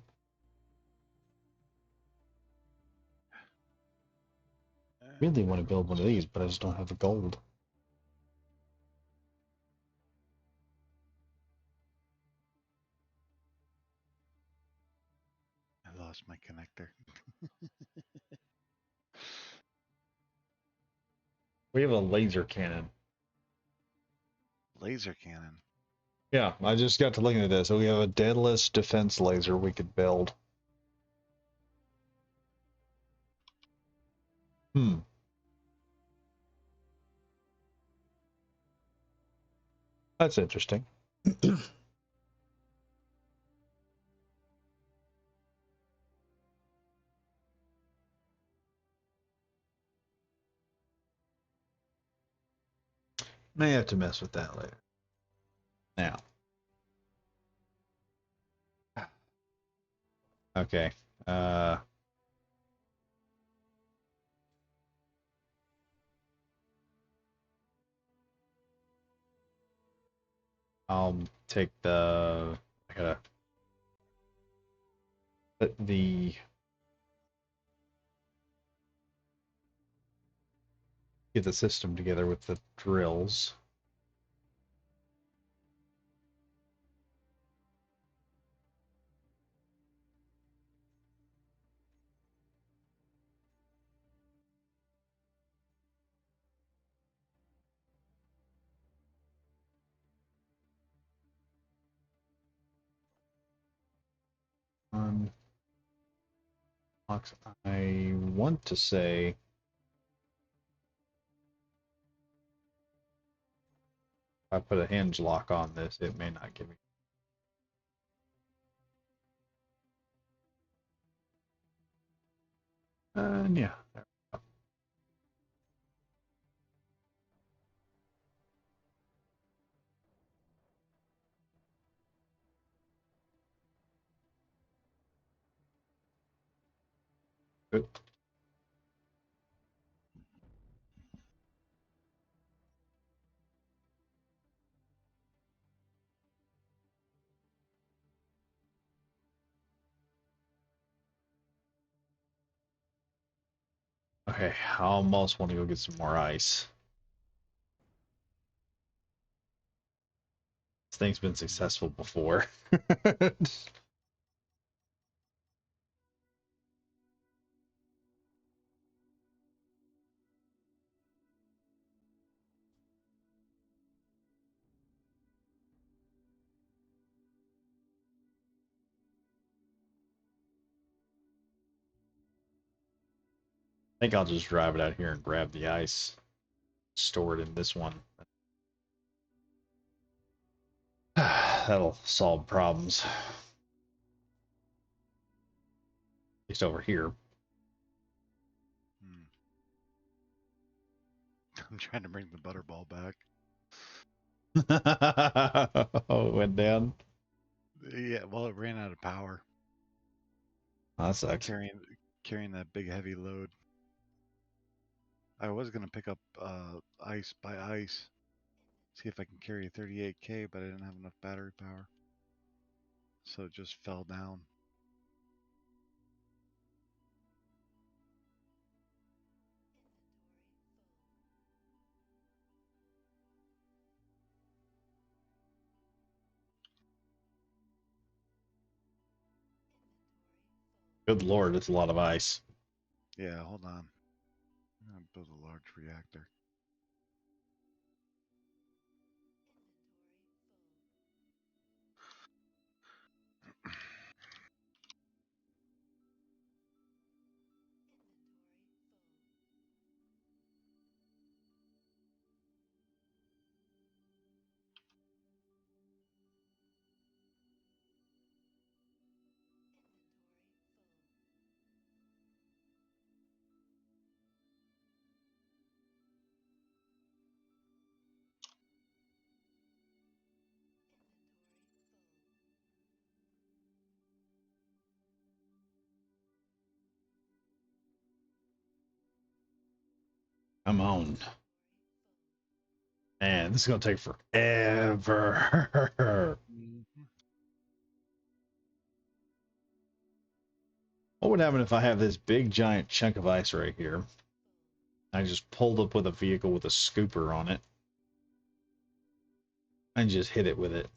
Really There want to build one of goes. these, but I just don't have the gold. I lost my connector. We have a laser cannon. Laser cannon. Yeah, I just got to looking at this. So we have a deadless defense laser we could build. Hmm. That's interesting. May have to mess with that later. Now. Okay. Uh, I'll take the. I gotta put the. Get the system together with the drills. On I want to say if I put a hinge lock on this, it may not give me. Yeah. Good. Okay, I almost want to go get some more ice. This thing's been successful before. I think I'll just drive it out here and grab the ice, store it in this one. That'll solve problems. At least over here. Hmm. I'm trying to bring the butterball back. Oh, it went down. Yeah, well, it ran out of power Oh, that sucks. carrying that big heavy load. I was gonna pick up ice by ice, see if I can carry a 38K, but I didn't have enough battery power, so it just fell down. Good lord, it's a lot of ice. Yeah, hold on. I'm gonna build a large reactor. Come on. Man, this is gonna take forever. Mm-hmm. What would happen if I have this big giant chunk of ice right here? I just pulled up with a vehicle with a scooper on it and just hit it with it.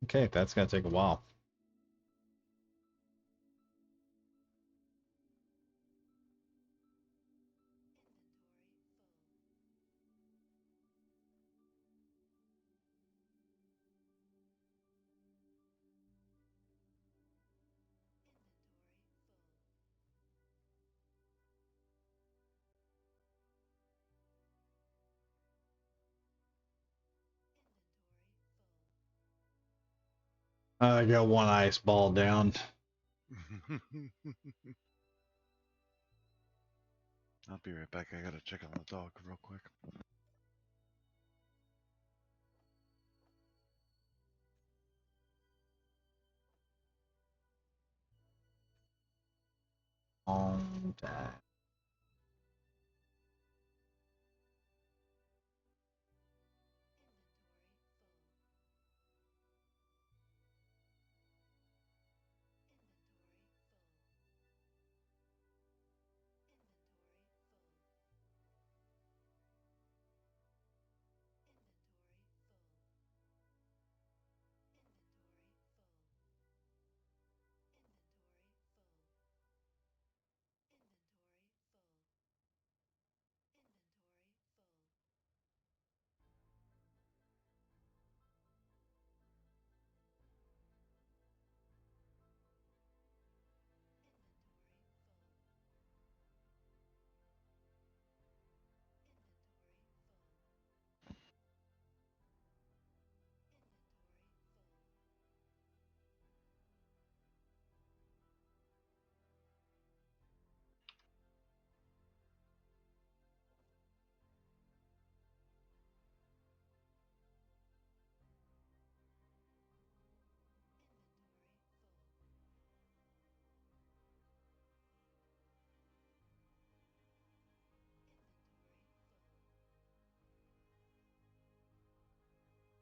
Okay, that's gonna take a while. I got one ice ball down. I'll be right back. I gotta check on the dog real quick. On time.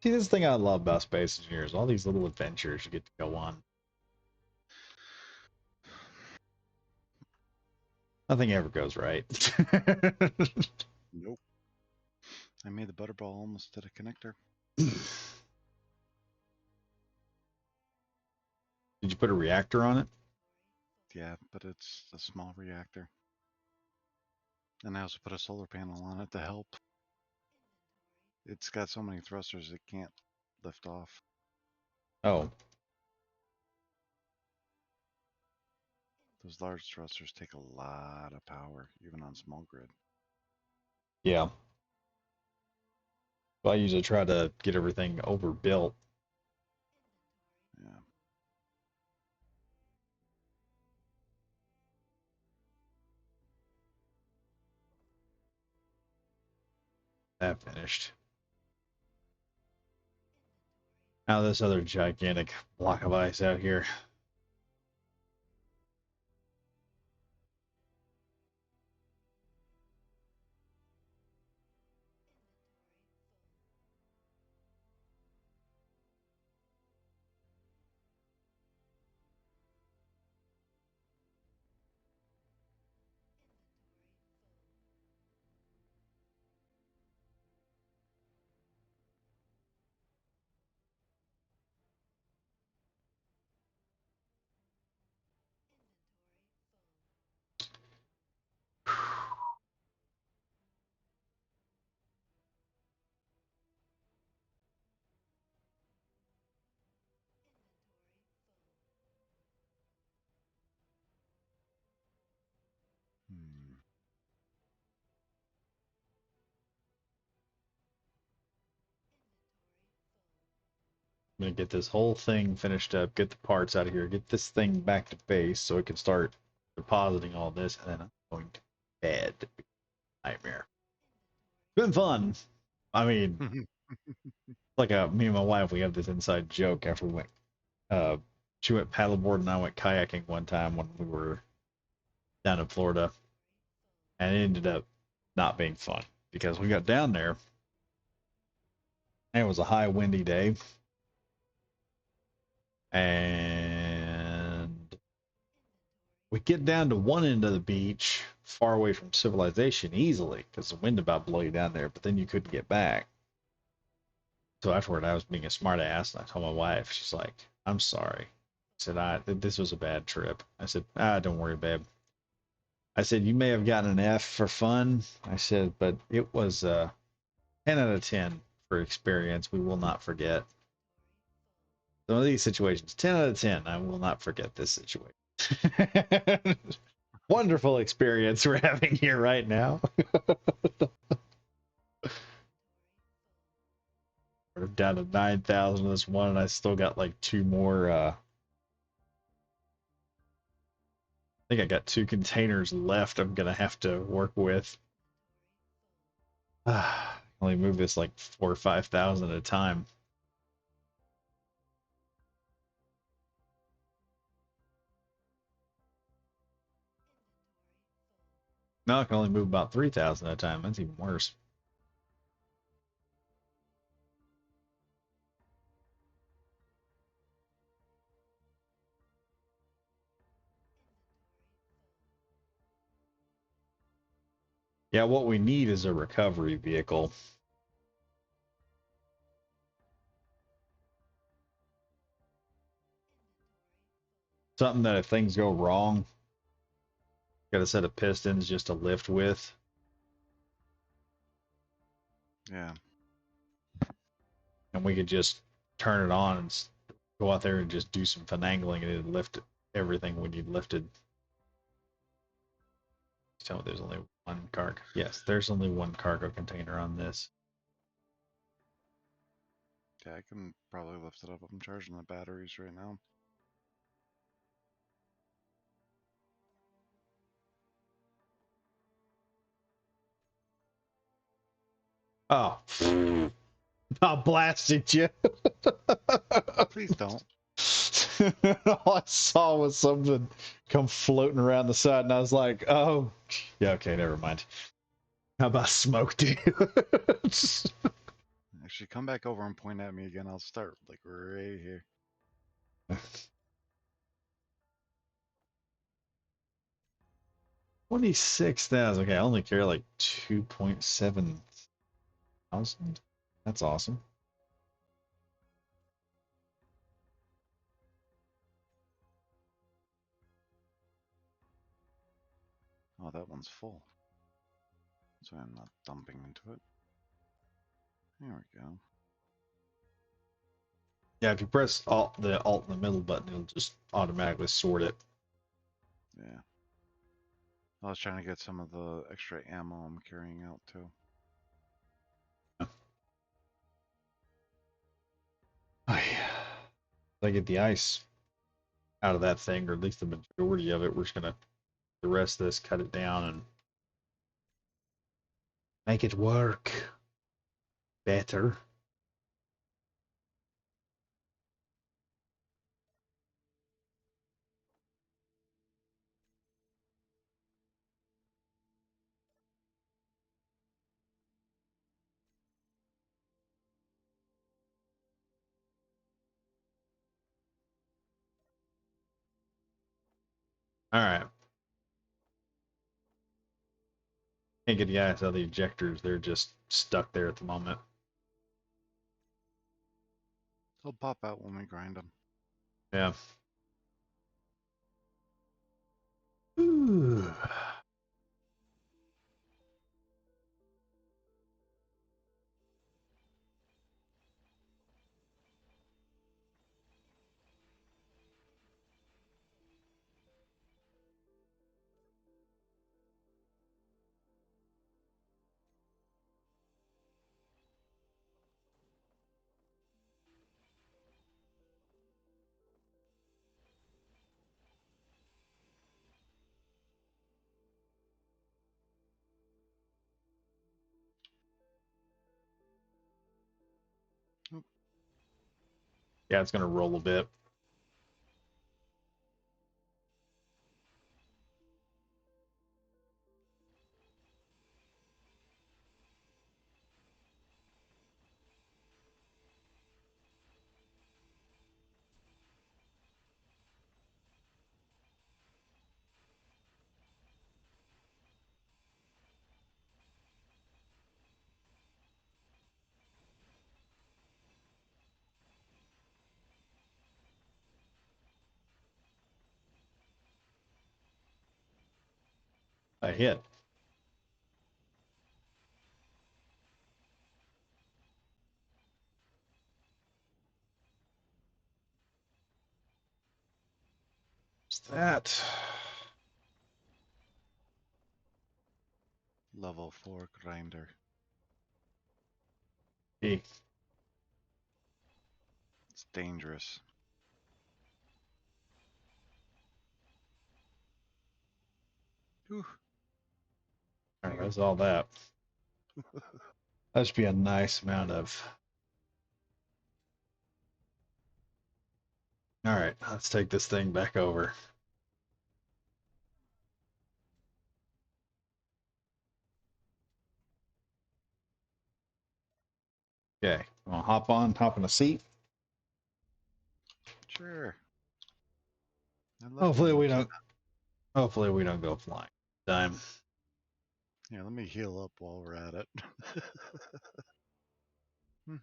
See, this thing I love about Space Engineers, all these little adventures you get to go on. Nothing ever goes right. Nope. I made the butterball almost to the connector. Did you put a reactor on it? Yeah, but it's a small reactor. And I also put a solar panel on it to help. It's got so many thrusters it can't lift off. Oh, Those large thrusters take a lot of power, even on small grid. yeah. Well, I usually try to get everything overbuilt. Yeah. That finished. Now this other gigantic block of ice out here. I'm gonna get this whole thing finished up, get the parts out of here, get this thing back to base so it can start depositing all this, and then I'm going to bed. Nightmare. It's been fun. I mean, like me and my wife, we have this inside joke after we went. Uh, she went paddleboard and I went kayaking one time when we were down in Florida, and it ended up not being fun because we got down there and it was a high windy day, and we get down to one end of the beach, far away from civilization easily because the wind about blew you down there, but then you couldn't get back. So afterward, I was being a smart ass, and I told my wife, she's like, "I'm sorry." I said, this was a bad trip." I said, don't worry, babe." I said, "You may have gotten an F for fun." I said, "But it was 10 out of 10 for experience. We will not forget." Some of these situations, 10 out of 10, I will not forget this situation. Wonderful experience we're having here right now. We're down to 9,000 this one, and I still got like two more. I think I got two containers left I'm going to have to work with. Only move this like 4 or 5,000 at a time. Now I can only move about 3,000 at a time. That's even worse. Yeah, what we need is a recovery vehicle. Something that if things go wrong, got a set of pistons just to lift with. Yeah. And we could just turn it on and go out there and just do some finagling and it'd lift everything we need lifted. Tell me there's only one cargo. Yes, there's only one cargo container on this. Yeah, I can probably lift it up. I'm charging the batteries right now. Oh, I blasted you. Please don't. All I saw was something come floating around the side, and I was like, "Oh, yeah, okay, never mind." How about smoke, dude? Actually, come back over and point at me again. I'll start like right here. 26,000. Okay, I only carry like 2.7 thousand. That's awesome. Oh, that one's full. So I'm not dumping into it. There we go. Yeah, if you press the alt in the middle button, it'll just automatically sort it. Yeah. I was trying to get some of the extra ammo I'm carrying out too. Oh, yeah. If I get the ice out of that thing, or at least the majority of it, we're just gonna the rest of this, cut it down and make it work better. All right. Can't get the ice out of the ejectors. They're just stuck there at the moment. They'll pop out when we grind them. Yeah. Ooh. Yeah, it's gonna roll a bit. I hit. What's that? Level 4 grinder. Hey, It's dangerous. Whew. all right, that's all that. That should be a nice amount of. All right, let's take this thing back over. Okay, I'm gonna hop in a seat. Sure. I love Hopefully doing we this. don't. Hopefully we don't go flying. Time. Yeah, let me heal up while we're at it. I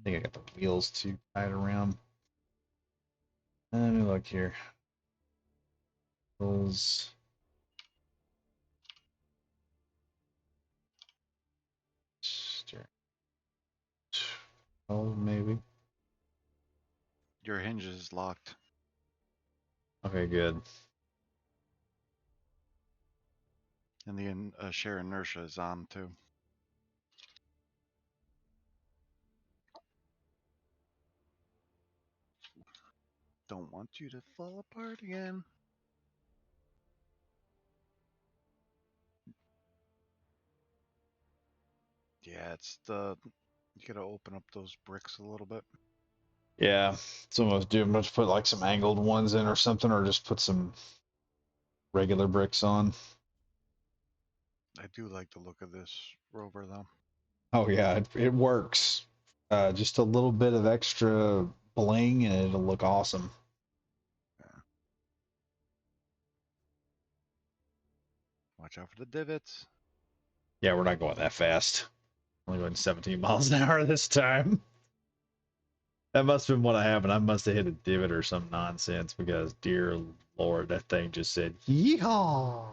think I got the wheels too tight around. Let me look here. Those. Oh, maybe. Your hinge is locked. Okay, good. And the share inertia is on too. Don't want you to fall apart again. Yeah, it's the you gotta open up those bricks a little bit. Yeah, some of us do. I'm going to put like some angled ones in or something, or just put some regular bricks on. I do like the look of this rover though. Oh yeah, it works. Just a little bit of extra bling, and it'll look awesome. Yeah. Watch out for the divots. Yeah, we're not going that fast. Only going 17 miles an hour this time. That must have been what happened. I must have hit a divot or some nonsense because, dear Lord, that thing just said, yeehaw.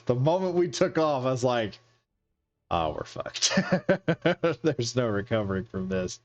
The moment we took off, I was like, oh, we're fucked. There's no recovering from this.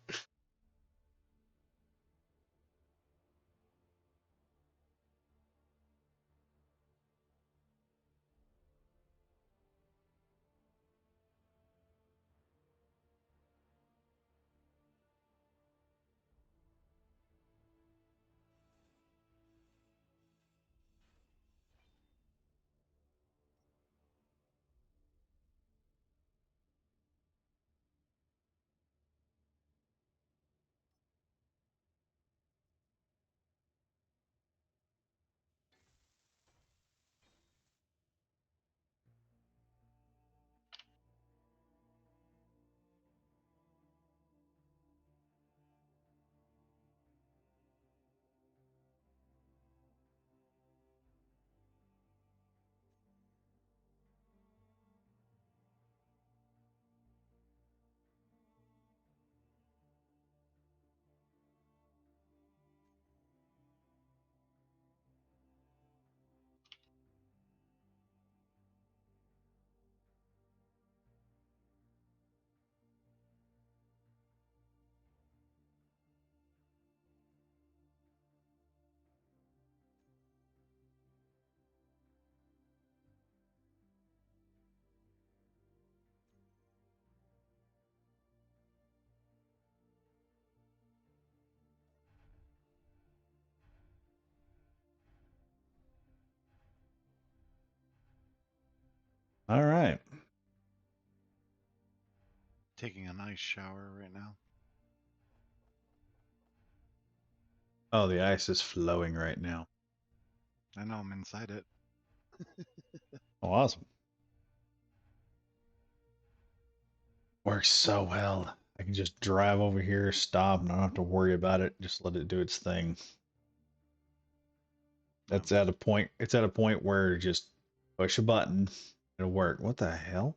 All right. Taking a nice shower right now. Oh, the ice is flowing right now. I know I'm inside it. Oh, awesome. Works so well. I can just drive over here, stop, and I don't have to worry about it. Just let it do its thing. Um, That's at a point. It's at a point where just push a button, it'll work. What the hell?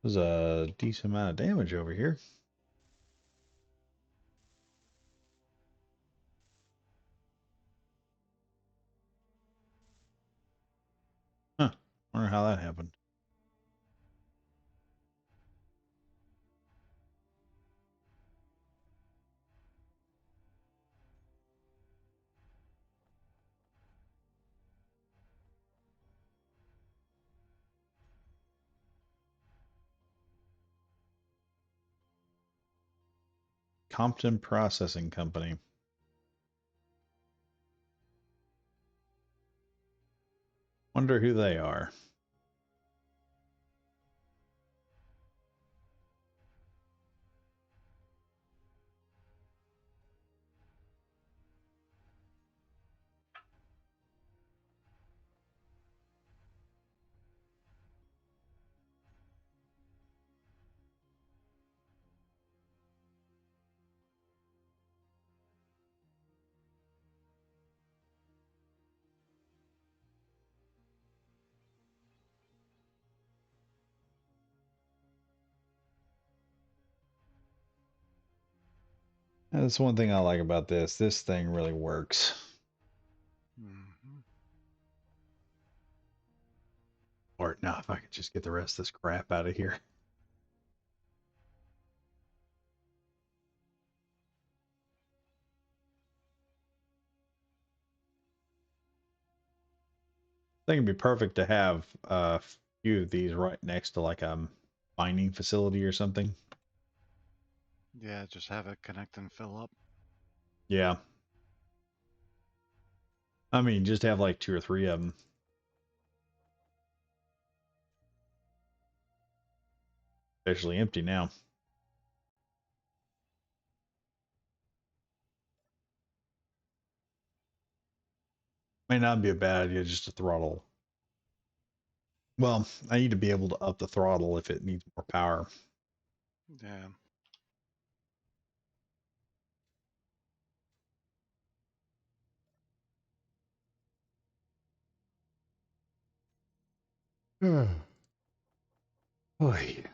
There's a decent amount of damage over here. Huh. Wonder how that happened. Compton Processing Company. Wonder who they are. That's one thing I like about this. This thing really works. mhm. Or now, if I could just get the rest of this crap out of here. I think it'd be perfect to have a few of these right next to like a mining facility or something. Yeah, just have it connect and fill up. Yeah. I mean, just have like two or three of them. Especially empty now. May not be a bad idea just to throttle. Well, I need to be able to up the throttle if it needs more power. Yeah. Oy.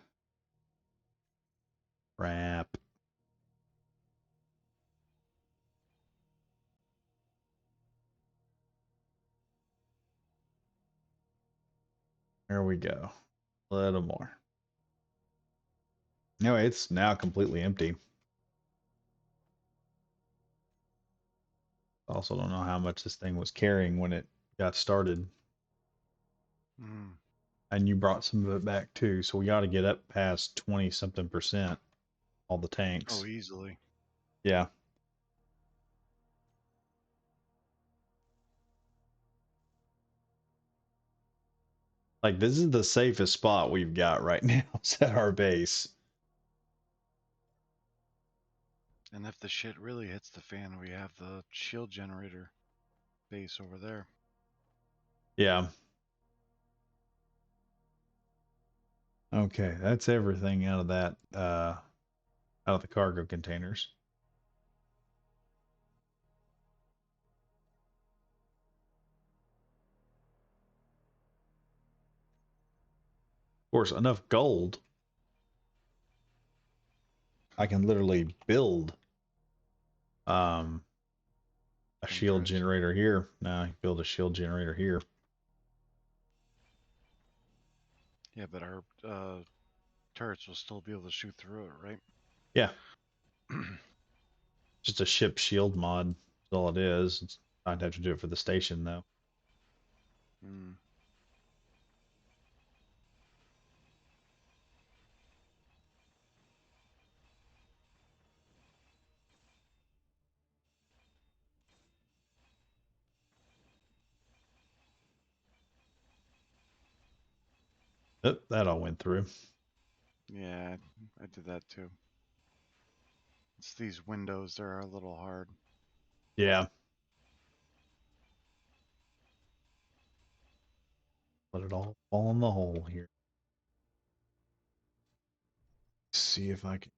Crap. There we go. A little more. Anyway, it's now completely empty. Also don't know how much this thing was carrying when it got started. Mm. And you brought some of it back too, so we got to get up past 20 something percent, all the Oh, tanks. easily. Yeah. Like this is the safest spot we've got right now. It's at our base. And if the shit really hits the fan, we have the shield generator base over there. Yeah. Okay, that's everything out of that out of the cargo containers. Of course, enough gold. I can literally build um a Some shield turrets. generator here. Now I can build a shield generator here. Yeah, but our turrets will still be able to shoot through it, right? Yeah, just a ship shield mod. That's all it is. I'd have to do it for the station though. Mm. Oh, that all went through. Yeah, I did that too. It's these windows, they're a little hard. Yeah. Let it all fall in the hole here. See if I can.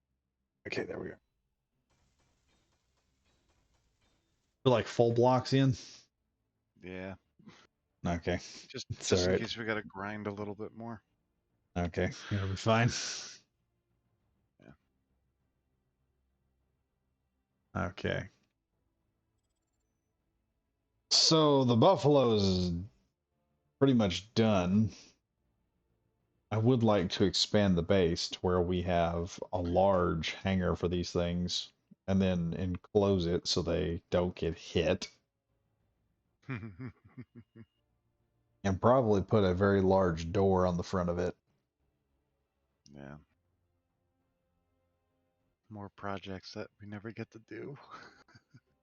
Okay, there we go. We're like full blocks in. Yeah, Okay, just it's all just in right. case we got to grind a little bit more. Okay, it'll be fine. Yeah. Okay. So the buffalo is pretty much done. I would like to expand the base to where we have a large hangar for these things and then enclose it so they don't get hit. And probably put a very large door on the front of it. Yeah. More projects that we never get to do.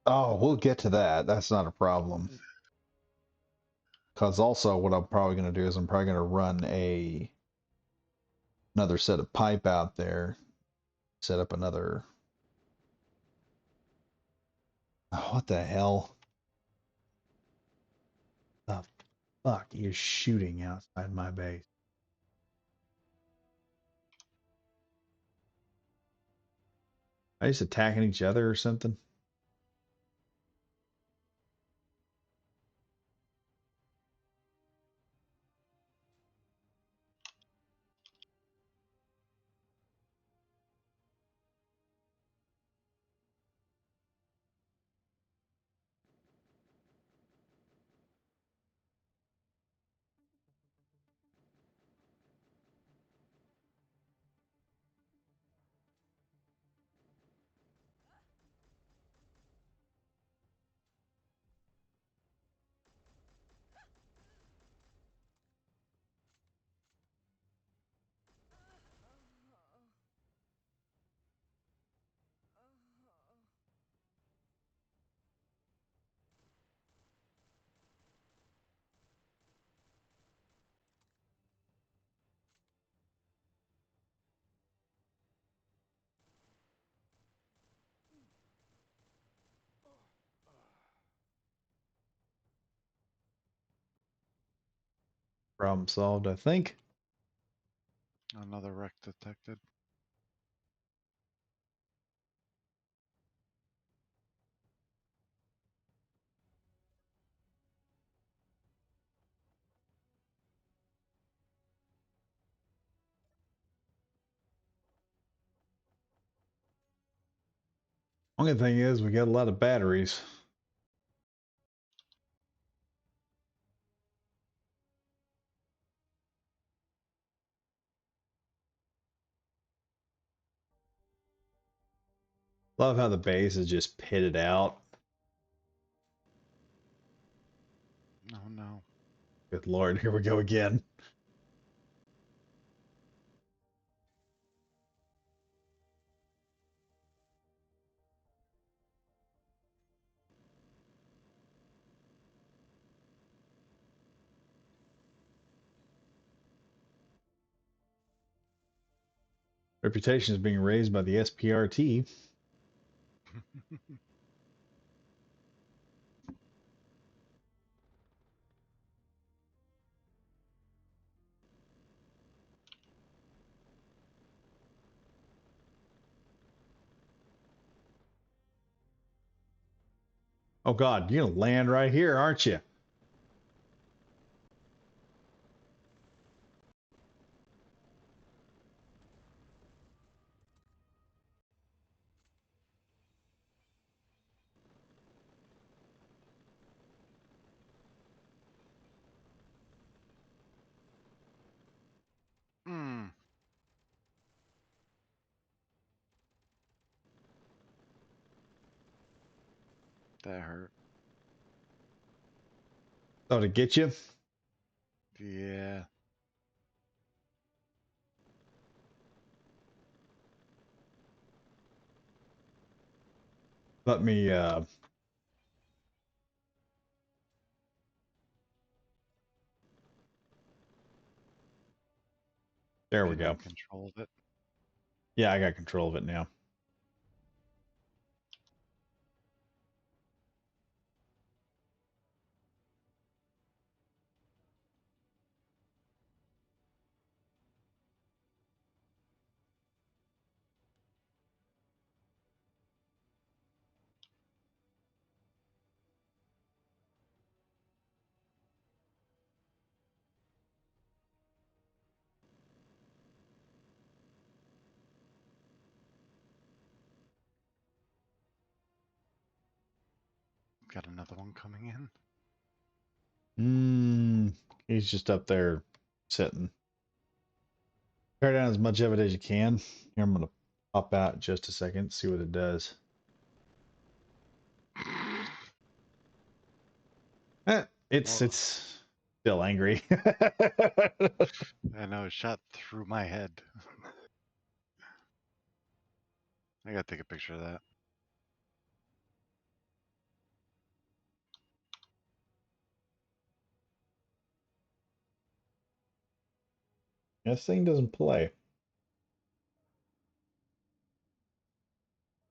Oh, we'll get to that. That's not a problem. Because also what I'm probably going to do is I'm probably going to run another set of pipe out there, set up another. Oh, what the hell? The fuck is shooting outside my base? Are they just attacking each other or something? Problem solved, I think. Another wreck detected. Only thing is, we got a lot of batteries. Love how the base is just pitted out. Oh no. Good lord, here we go again. Reputation is being raised by the SPRT. Oh god, you're gonna land right here, aren't you? Hmm. That hurt. Thought to get you. Yeah. Let me There we Getting go. in control of it. Yeah, I got control of it now. Got another one coming in. He's just up there sitting. Tear down as much of it as you can. Here, I'm gonna pop out just a second, see what it does. Well, It's still angry. I know it shot through my head. I gotta take a picture of that. This thing doesn't play.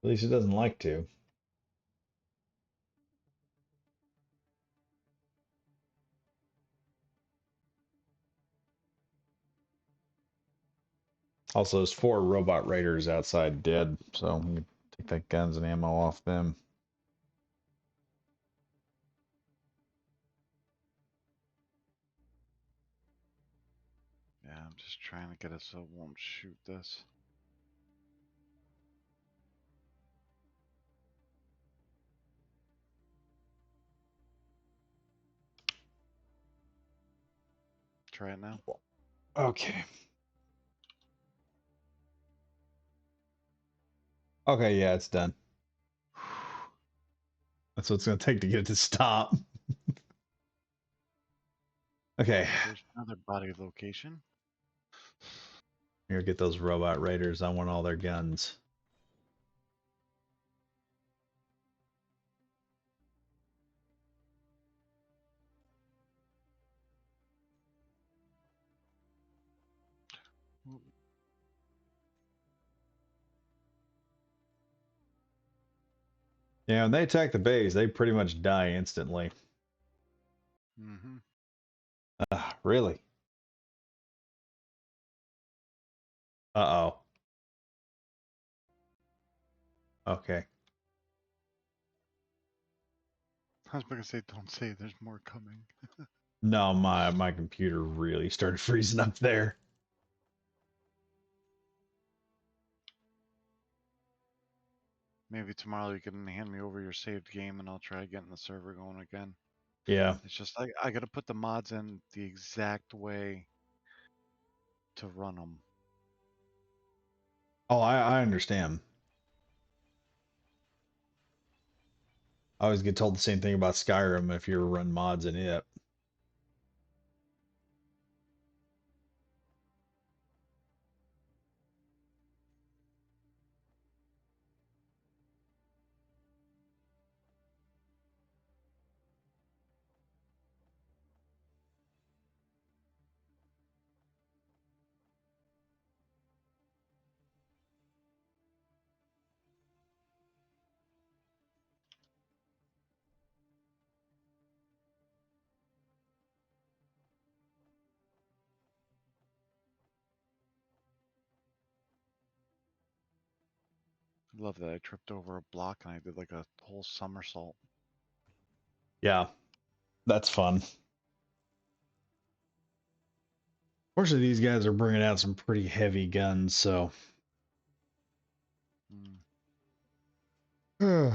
At least it doesn't like to. Also, there's 4 robot raiders outside dead, so we can take that guns and ammo off them. Yeah, I'm just trying to get it so it won't shoot this. Try it now. Okay. Okay, yeah, it's done. That's what it's going to take to get it to stop. Okay. There's another body location. Here, get those robot raiders. I want all their guns. Yeah, when they attack the base, they pretty much die instantly. Mm-hmm. Really? Uh-oh. Okay. I was gonna say, don't say there's more coming. No, my computer really started freezing up there. Maybe tomorrow you can hand me over your saved game and I'll try getting the server going again. Yeah. It's just I gotta put the mods in the exact way to run them. Oh, I understand. I always get told the same thing about Skyrim if you ever run mods in it. I love that I tripped over a block and I did like a whole somersault. Yeah, that's fun. Fortunately, these guys are bringing out some pretty heavy guns, so. Mm.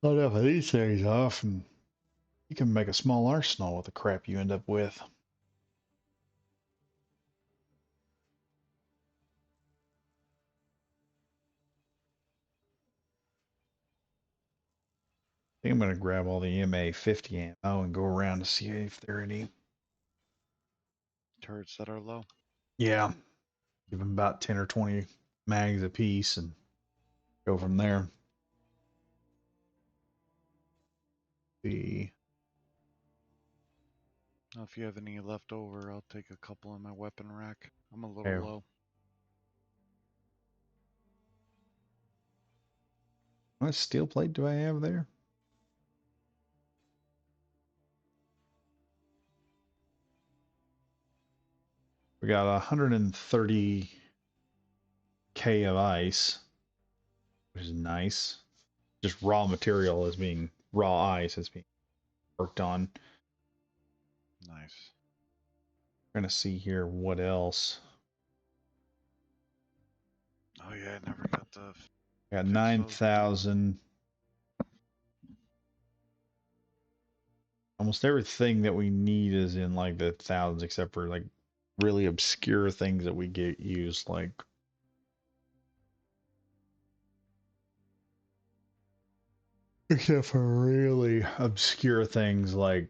Not enough of these things off, and you can make a small arsenal with the crap you end up with. I think I'm going to grab all the MA50 ammo and go around to see if there are any. Turrets that are low. Yeah, give them about 10 or 20 mags apiece and go from there. The If you have any left over, I'll take a couple in my weapon rack. I'm a little Okay. low. What steel plate do I have there? We got 130K of ice, which is nice. Just raw material is being raw ice is being worked on. Nice. Trying to see here what else. Oh yeah, I never got to Got fix those. 9,000. Almost everything that we need is in like the thousands, except for like really obscure things that we get used, like except for really obscure things like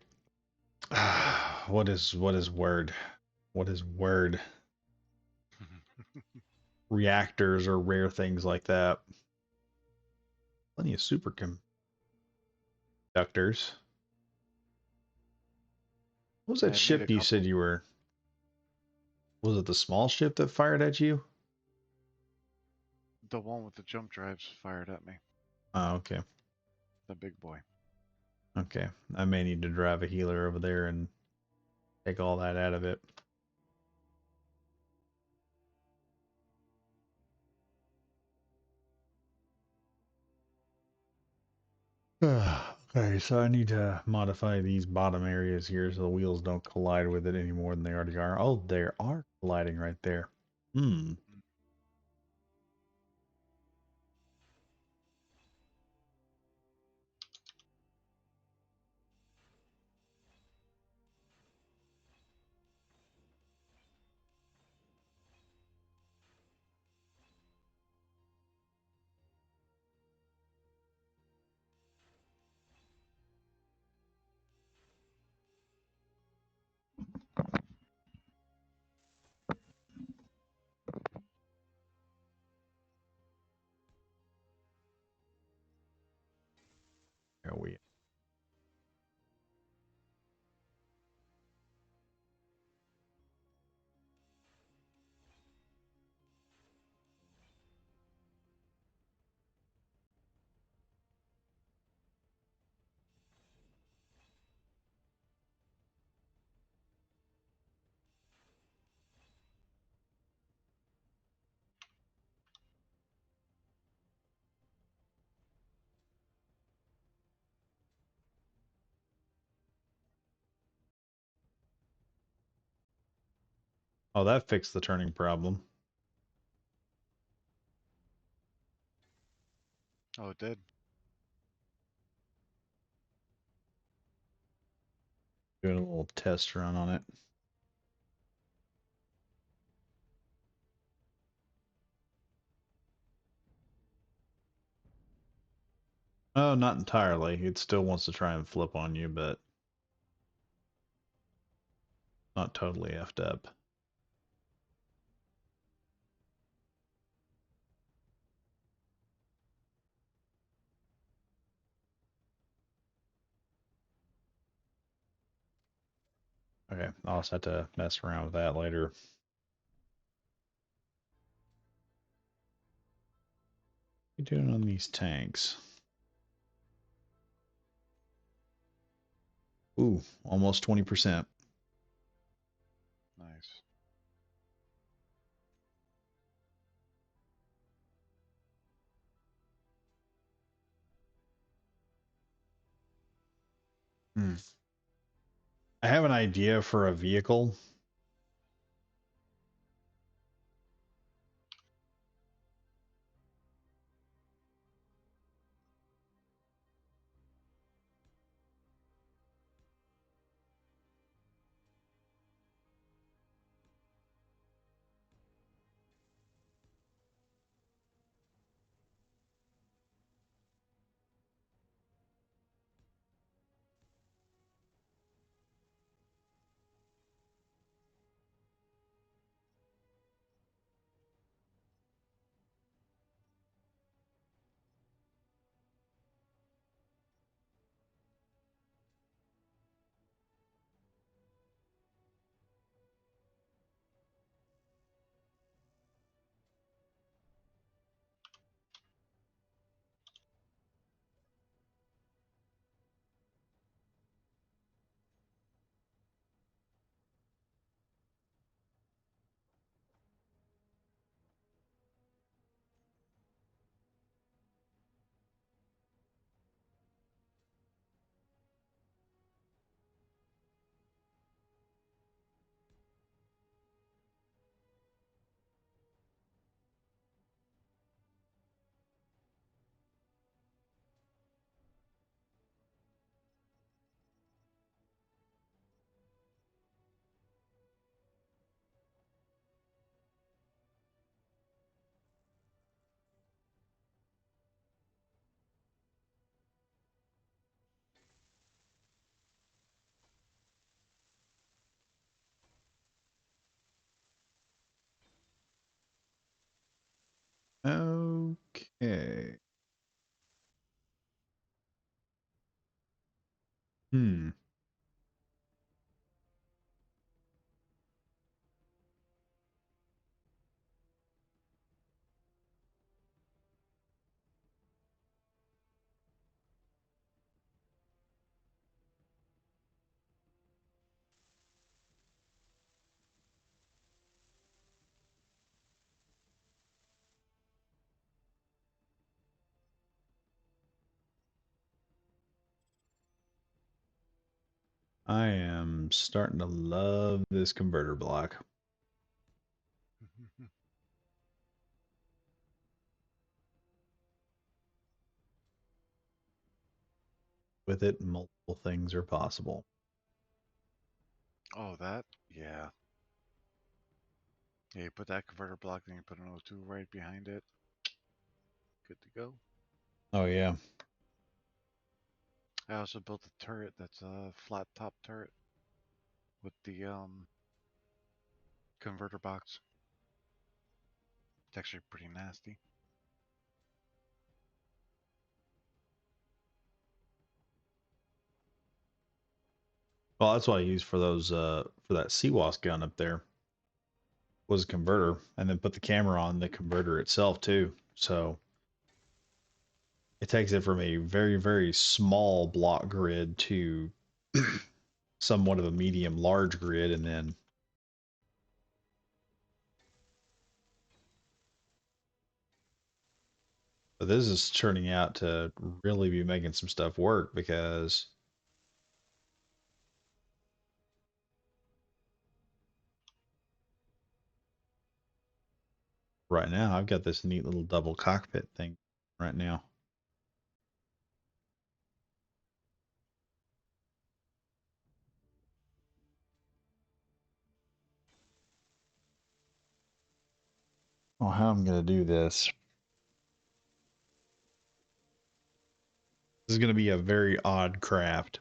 what is word? What is word? Reactors or rare things like that. Plenty of superconductors. What was that I made a ship you said couple. you were? Was it the small ship that fired at you? The one with the jump drives fired at me. Oh, okay. The big boy. Okay. I may need to drive a healer over there and take all that out of it. Okay, so I need to modify these bottom areas here so the wheels don't collide with it any more than they already are. Oh, they are colliding right there. Hmm. There we. Oh, that fixed the turning problem. Oh, it did. Doing a little test run on it. Oh, not entirely. It still wants to try and flip on you, but not totally effed up. Okay, I'll also have to mess around with that later. What are you doing on these tanks? Ooh, almost 20%. Nice. Hmm. I have an idea for a vehicle. Okay. Hmm. I am starting to love this converter block. With it, multiple things are possible. Oh, that? Yeah. Yeah, you put that converter block, then you put an O2 right behind it. Good to go. Oh yeah. I also built a turret that's a flat top turret with the converter box. It's actually pretty nasty. Well, that's what I used for those for that CWAS gun up there was a converter, and then put the camera on the converter itself too. So it takes it from a very, very small block grid to somewhat of a medium large grid, and then but this is turning out to really be making some stuff work because right now I've got this neat little double cockpit thing right now. Oh, how I'm gonna do this. This is gonna be a very odd craft.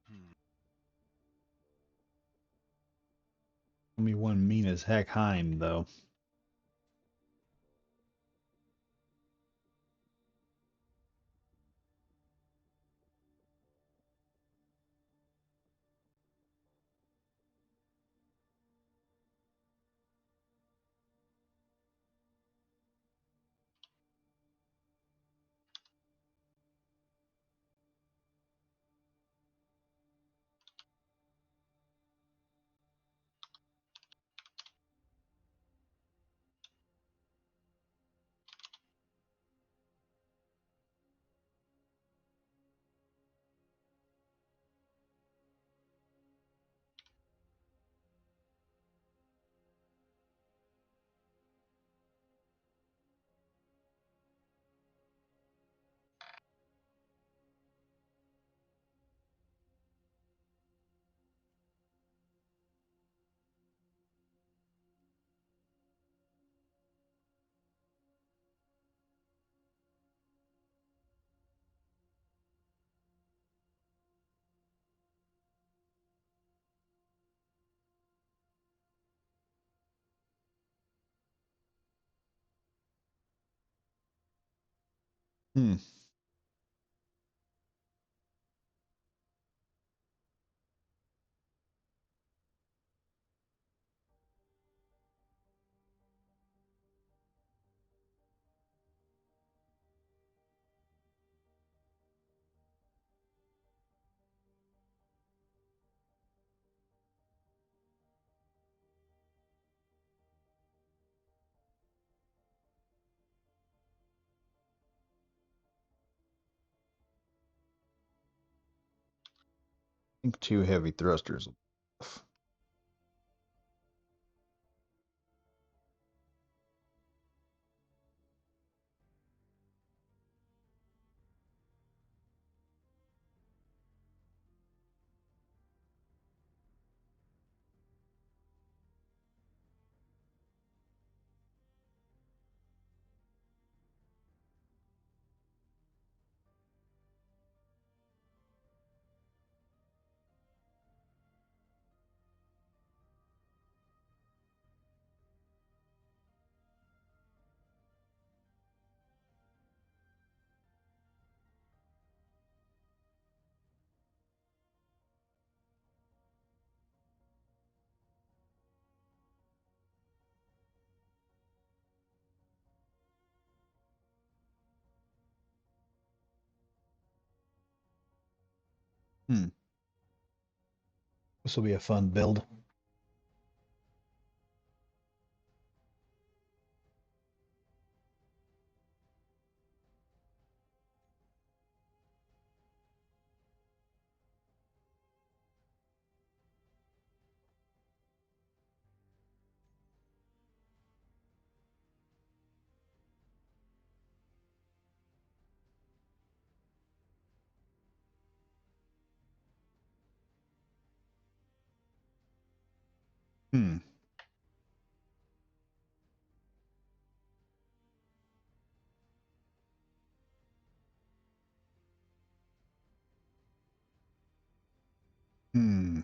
Hmm. Only one mean as heck hind though. Hmm. I think two heavy thrusters. Hmm. This will be a fun build. Hmm. Hmm.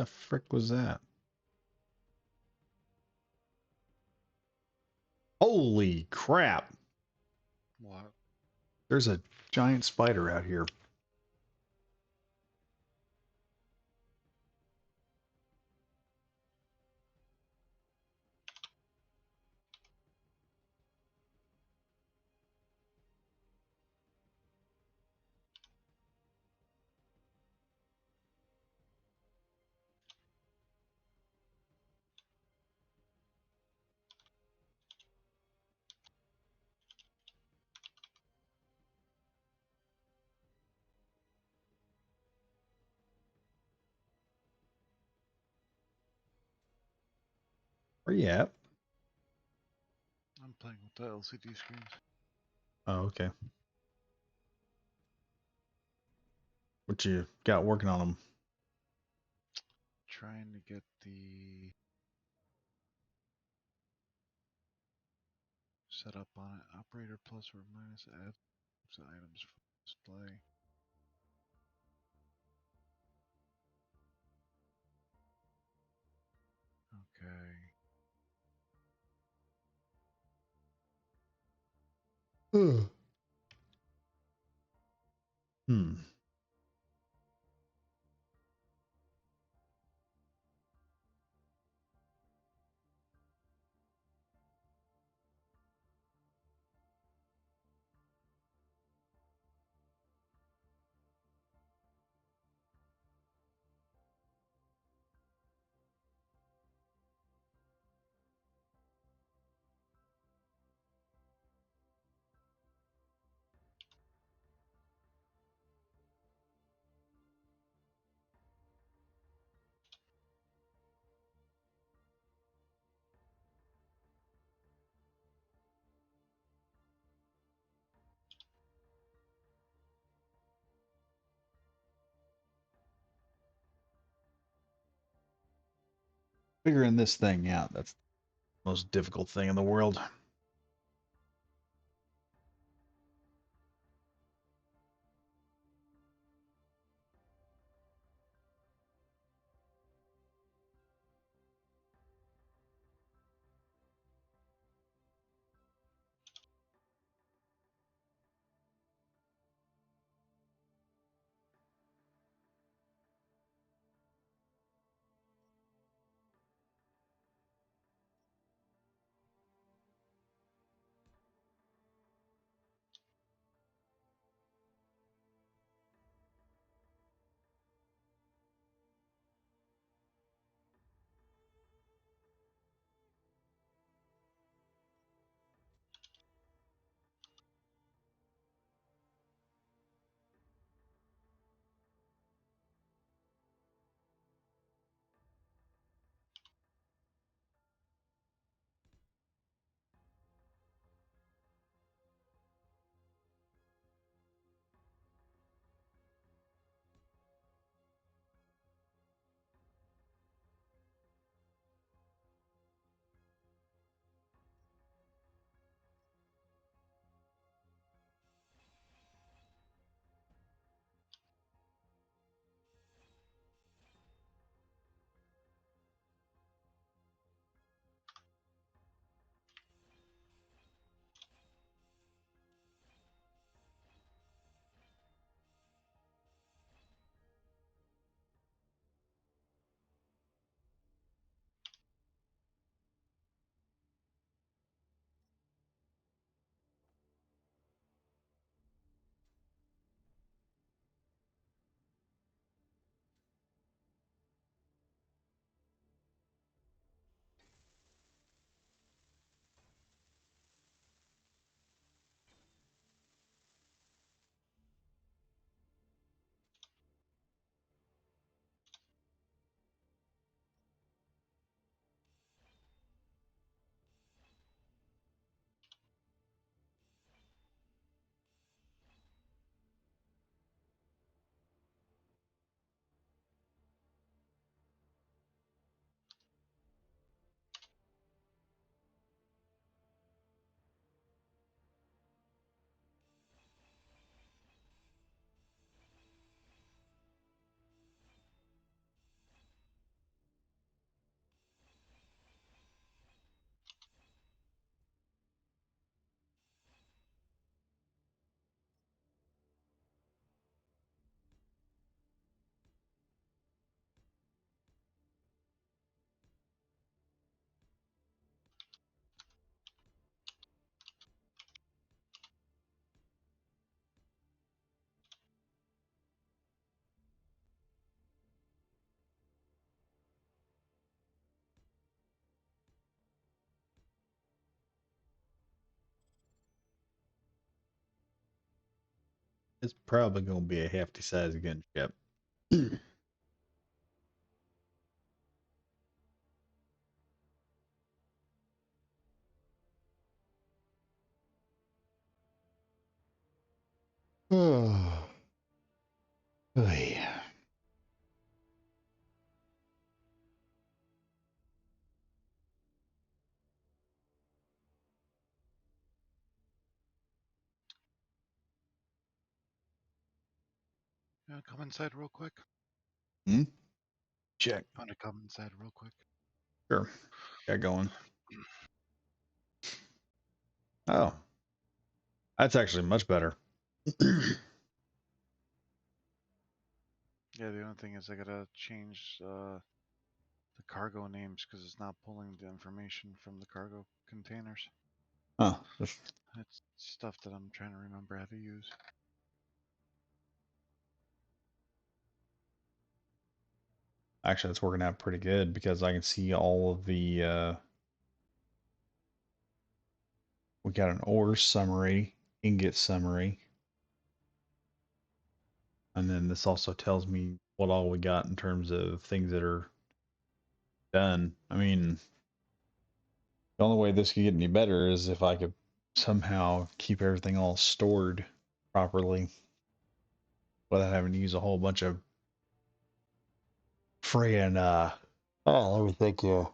The frick was that? Holy crap! What? There's a giant spider out here. Where you at? I'm playing with the LCD screens. Oh, okay. What you got working on them? Trying to get the setup on it. Operator plus or minus F items for display. Okay. Hmm. Figuring this thing out, that's the most difficult thing in the world. It's probably going to be a hefty size gunship. Oh, yeah. Yeah, come inside real quick. Hmm? Check. Want to come inside real quick? Sure. Got going. Oh, that's actually much better. Yeah, the only thing is I gotta change the cargo names because it's not pulling the information from the cargo containers. Huh. It's stuff that I'm trying to remember how to use. Actually, that's working out pretty good because I can see all of the we got an ore summary, ingot summary, and then this also tells me what all we got in terms of things that are done. I mean, the only way this could get any better is if I could somehow keep everything all stored properly without having to use a whole bunch of freaking oh, let me think. Yeah,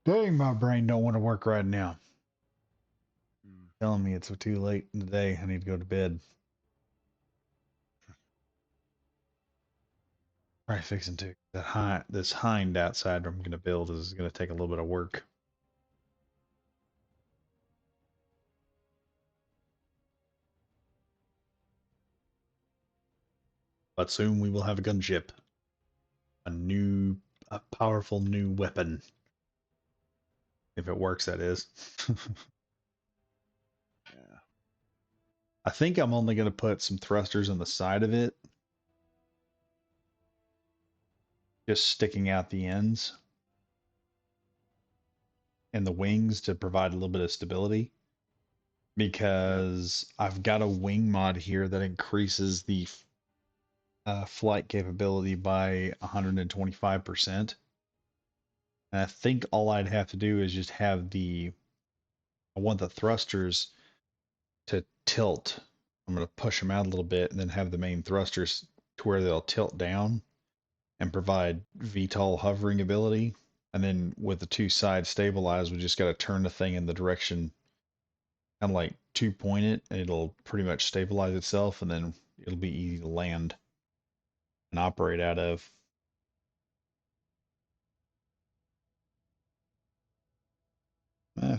dang, my brain don't want to work right now. Mm. Telling me it's too late in the day. I need to go to bed. Probably fixing to this hind outside I'm gonna build is gonna take a little bit of work. But soon we will have a gunship. A powerful new weapon. If it works, that is. Yeah. I think I'm only gonna put some thrusters on the side of it, just sticking out the ends and the wings to provide a little bit of stability. Yep. Because I've got a wing mod here that increases the flight capability by 125%. And I think all I'd have to do is just have I want the thrusters to tilt. I'm going to push them out a little bit and then have the main thrusters to where they'll tilt down and provide VTOL hovering ability. And then with the two sides stabilized, we just got to turn the thing in the direction, kind of like 2 point it, and it'll pretty much stabilize itself, and then it'll be easy to land and operate out of.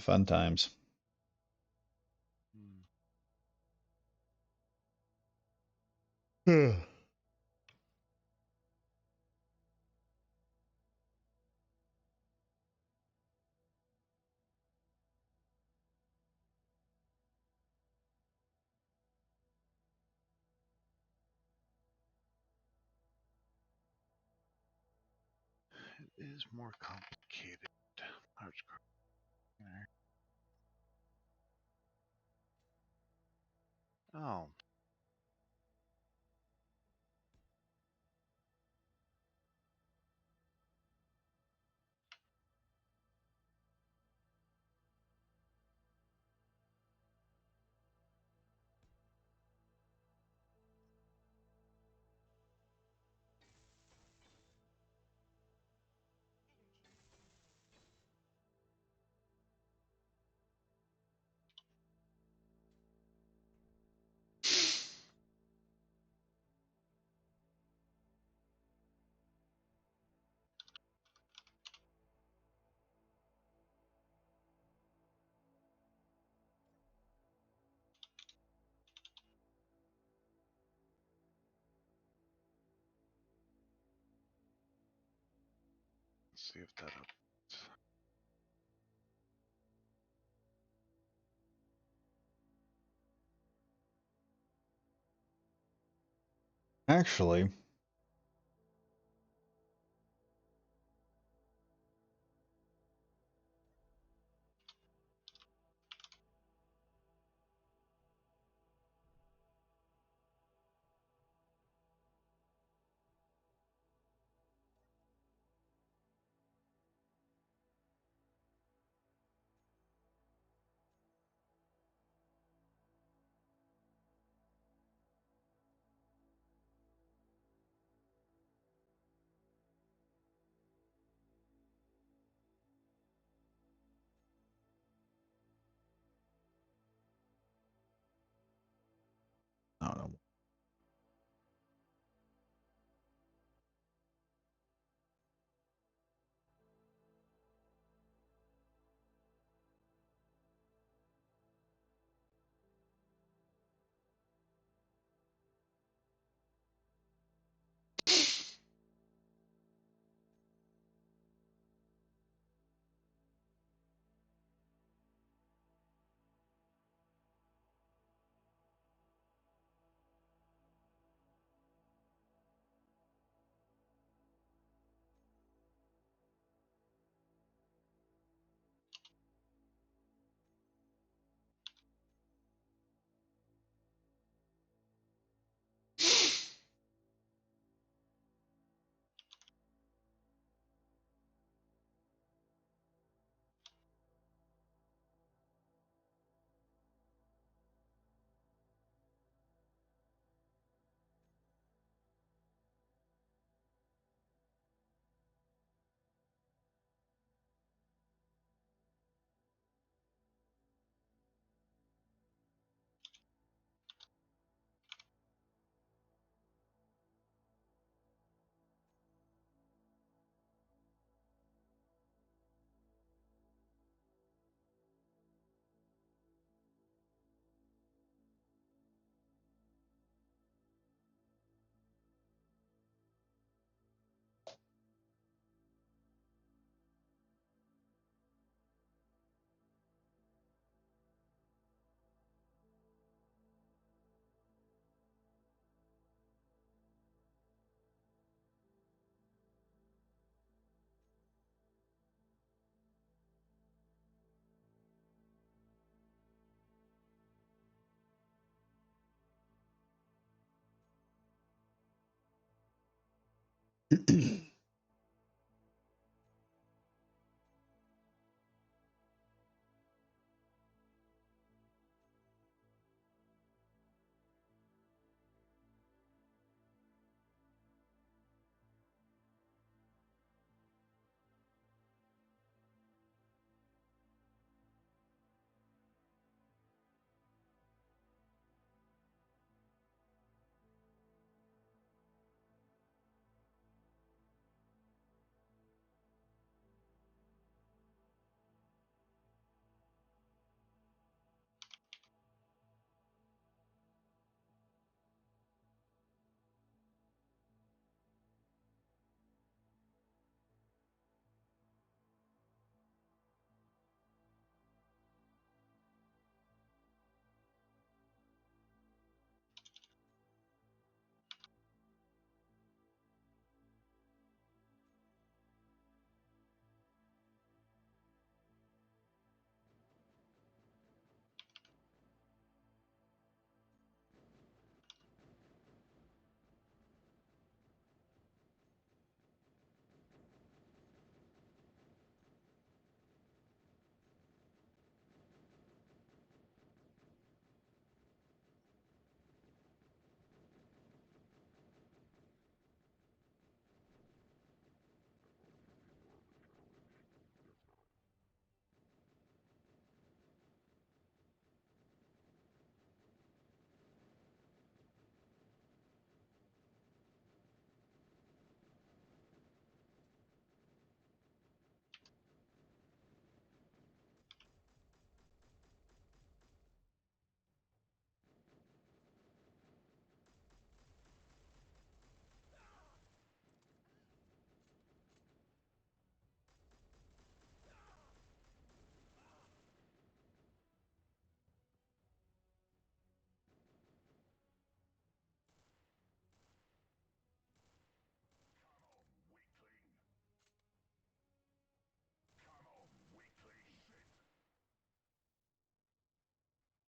Fun times. Mm. It is more complicated. Large cargo. Oh. Let's see if that updates. Actually,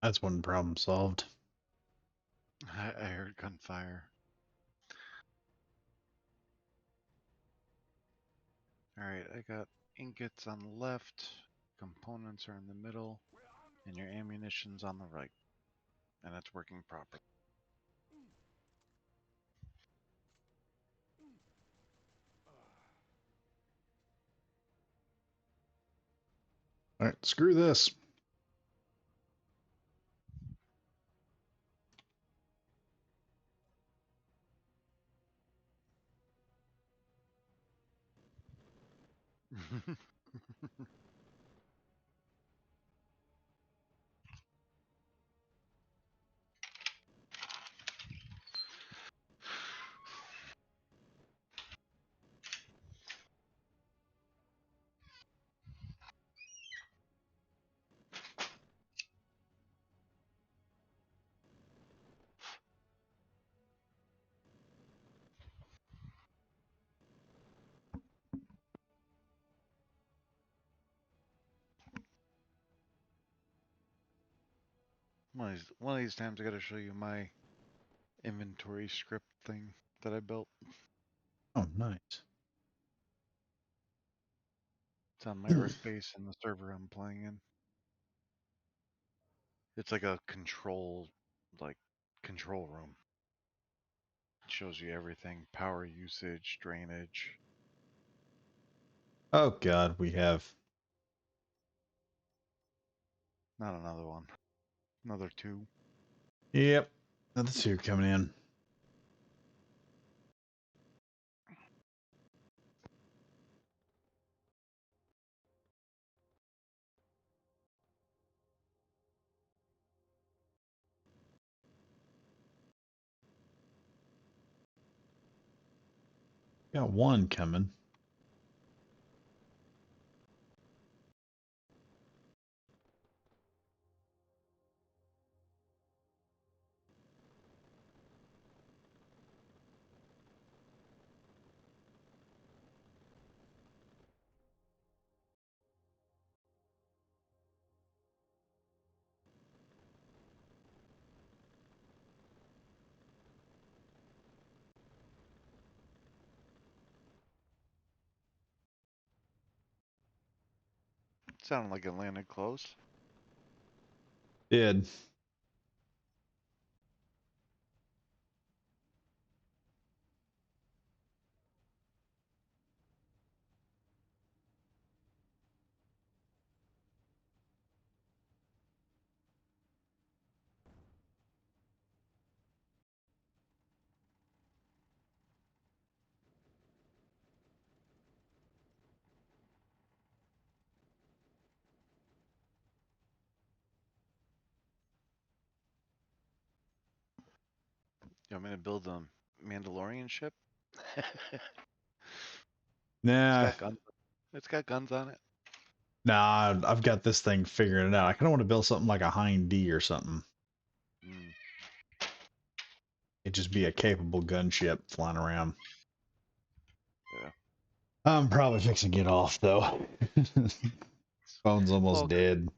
That's one problem solved. I heard gunfire. Alright, I got ingots on the left, components are in the middle, and your ammunition's on the right. And it's working properly. All right, screw this. One of these times I gotta show you my inventory script thing that I built. Oh, nice. It's on my Earth base in the server I'm playing in. It's like a control room. It shows you everything: power usage, drainage. Oh God, we have. Not another one. Another two. Yep, another two coming in. Got one coming. Sounded like it landed close. Did. You want me to build a Mandalorian ship? It's Nah, got guns. It's got guns on it. nah, I've got this thing figured out. I kind of want to build something like a Hind D or something. Mm, It just be a capable gunship flying around. yeah. I'm probably fixing to get off though. Phone's almost Well, dead.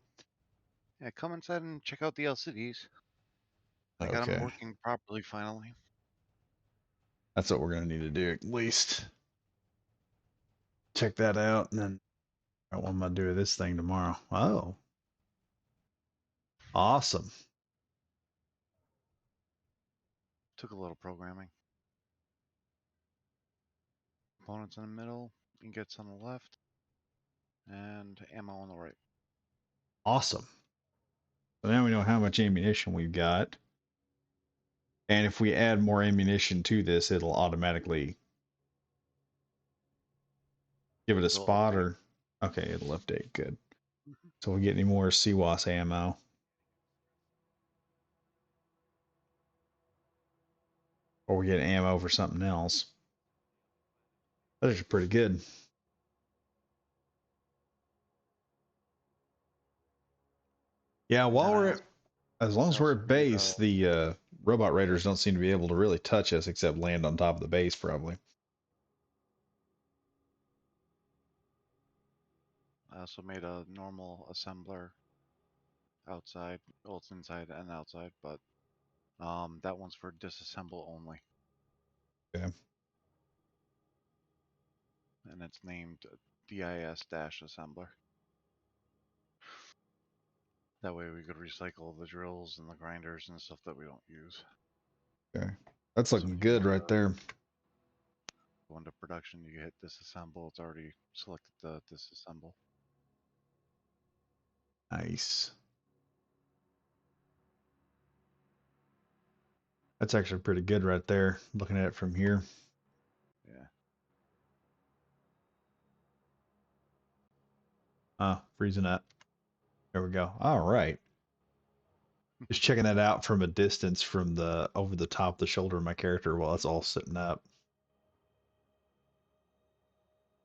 yeah. Come inside and check out the LCDs. I got them Okay, working properly finally. that's what we're gonna need to do at least. Check that out, and then what am I gonna do with this thing tomorrow? Oh, awesome. Took a little programming. Components in the middle, ingots on the left, and ammo on the right. Awesome. So now we know how much ammunition we've got. And if we add more ammunition to this, it'll automatically give it a It'll spot update. or okay, it'll update. Good. Mhm. So we get any more CWAS ammo. Or we get ammo for something else. Those are pretty good. Yeah, And while then we're as long I as we're also at made base, the robot raiders don't seem to be able to really touch us except land on top of the base, probably. a normal assembler outside. Well, it's inside and outside, but that one's for disassemble only, Yeah. and it's named DIS-assembler. That way we could recycle the drills and the grinders and stuff that we don't use. Okay. That's So looking if you good want right to there. go into production, you hit disassemble. It's already selected the disassemble. Nice. That's actually pretty good right there, looking at it from here. Yeah. Freezing up. There we go. All right. Just checking that out from a distance from the over the top of the shoulder of my character while it's all sitting up.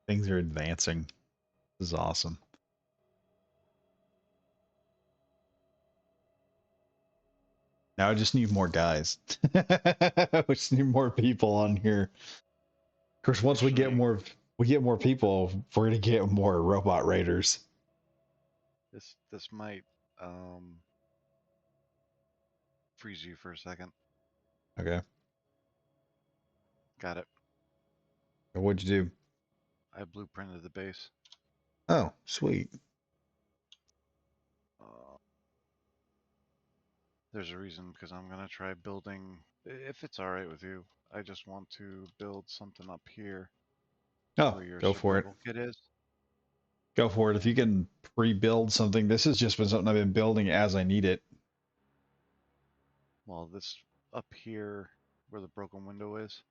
Things are advancing. This is awesome. Now I just need more guys. We just need more people on here. Of course, once Actually, we get more people, we're gonna get more robot raiders. this might um, freeze you for a second. Okay. Got it. What'd you do? I blueprinted the base. Oh, sweet. Uh, there's a reason because I'm gonna try building. If it's all right with you, I just want to build something up here Oh, where your go for it. survival kit is. Go for it. If you And can pre-build something, this has just been something I've been building as I need it. well, this up here where the broken window is,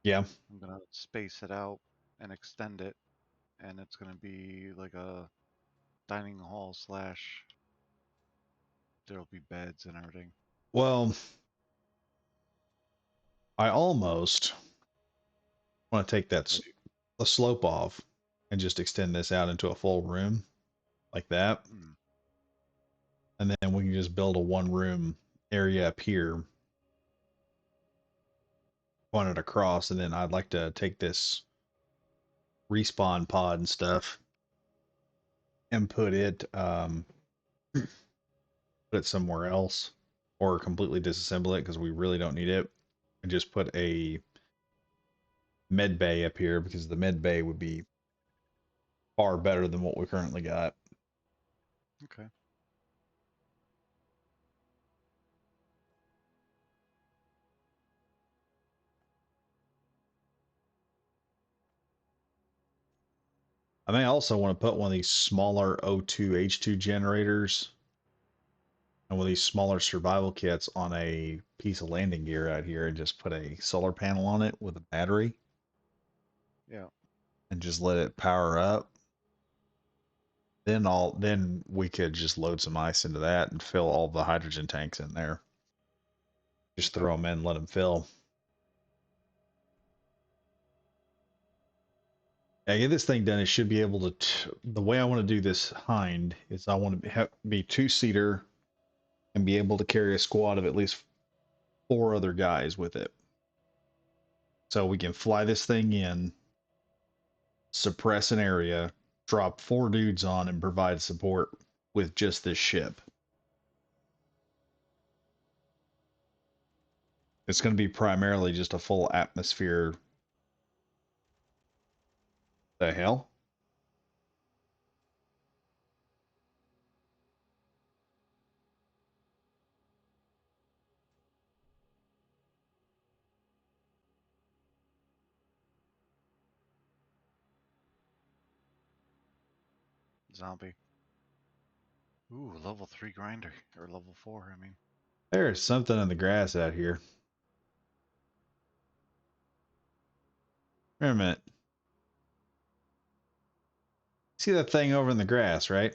Yeah. I'm gonna space it out and extend it, and it's gonna be like a dining hall slash. There'll be beds and everything. Well, I almost want to take that Like, the slope off and just extend this out into a full room like that. hmm, And then we can just build a one room area up here, run it across, and then I'd like to take this respawn pod and stuff and put it somewhere else or completely disassemble it because we really don't need it and just put a med bay up here because the med bay would be far better than what we currently got. Okay. I may also want to put one of these smaller O2 H2 generators and one of these smaller survival kits on a piece of landing gear out here and just put a solar panel on it with a battery Yeah. and just let it power up. Then we could just load some ice into that and fill all the hydrogen tanks in there. Just Okay. throw them in, let them fill. Yeah, get this thing done. It should be able to. The way I want to do this hind is I want to be two-seater and be able to carry a squad of at least 4 other guys with it. So we can fly this thing in, suppress an area, drop 4 dudes on, and provide support with just this ship. It's going to be primarily just a full atmosphere. The hell? Zombie. Ooh, level 3 grinder. Or level 4, I mean. There's something in the grass out here. Wait a minute. See that thing over in the grass, right?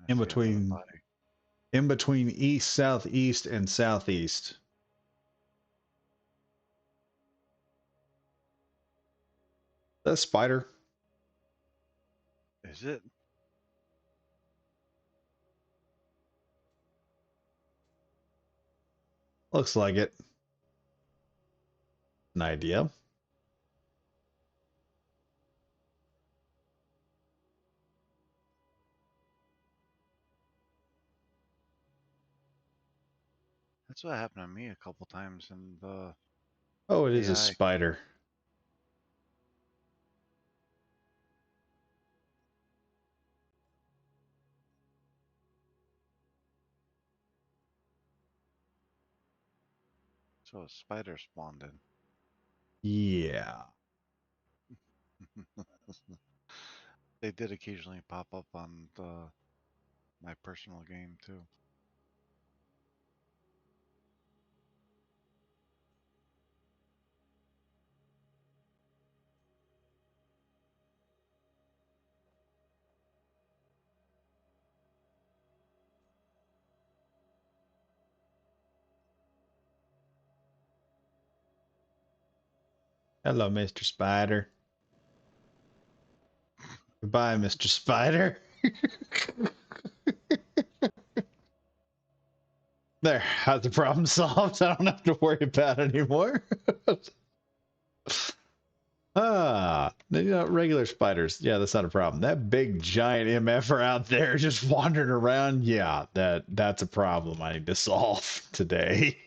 I In see another between body. in between east, southeast, and southeast. That spider. Is it? Looks like it. An idea. That's what happened to me a couple times in the Oh, it is a AI. spider. So a spider spawned in. Yeah. They did occasionally pop up on my personal game too. Hello, Mr. Spider. Goodbye, Mr. Spider. There, how's the problem solved? I don't have to worry about it anymore. Regular spiders. Yeah, that's not a problem. That big giant MFer out there just wandering around. Yeah, that's a problem I need to solve today.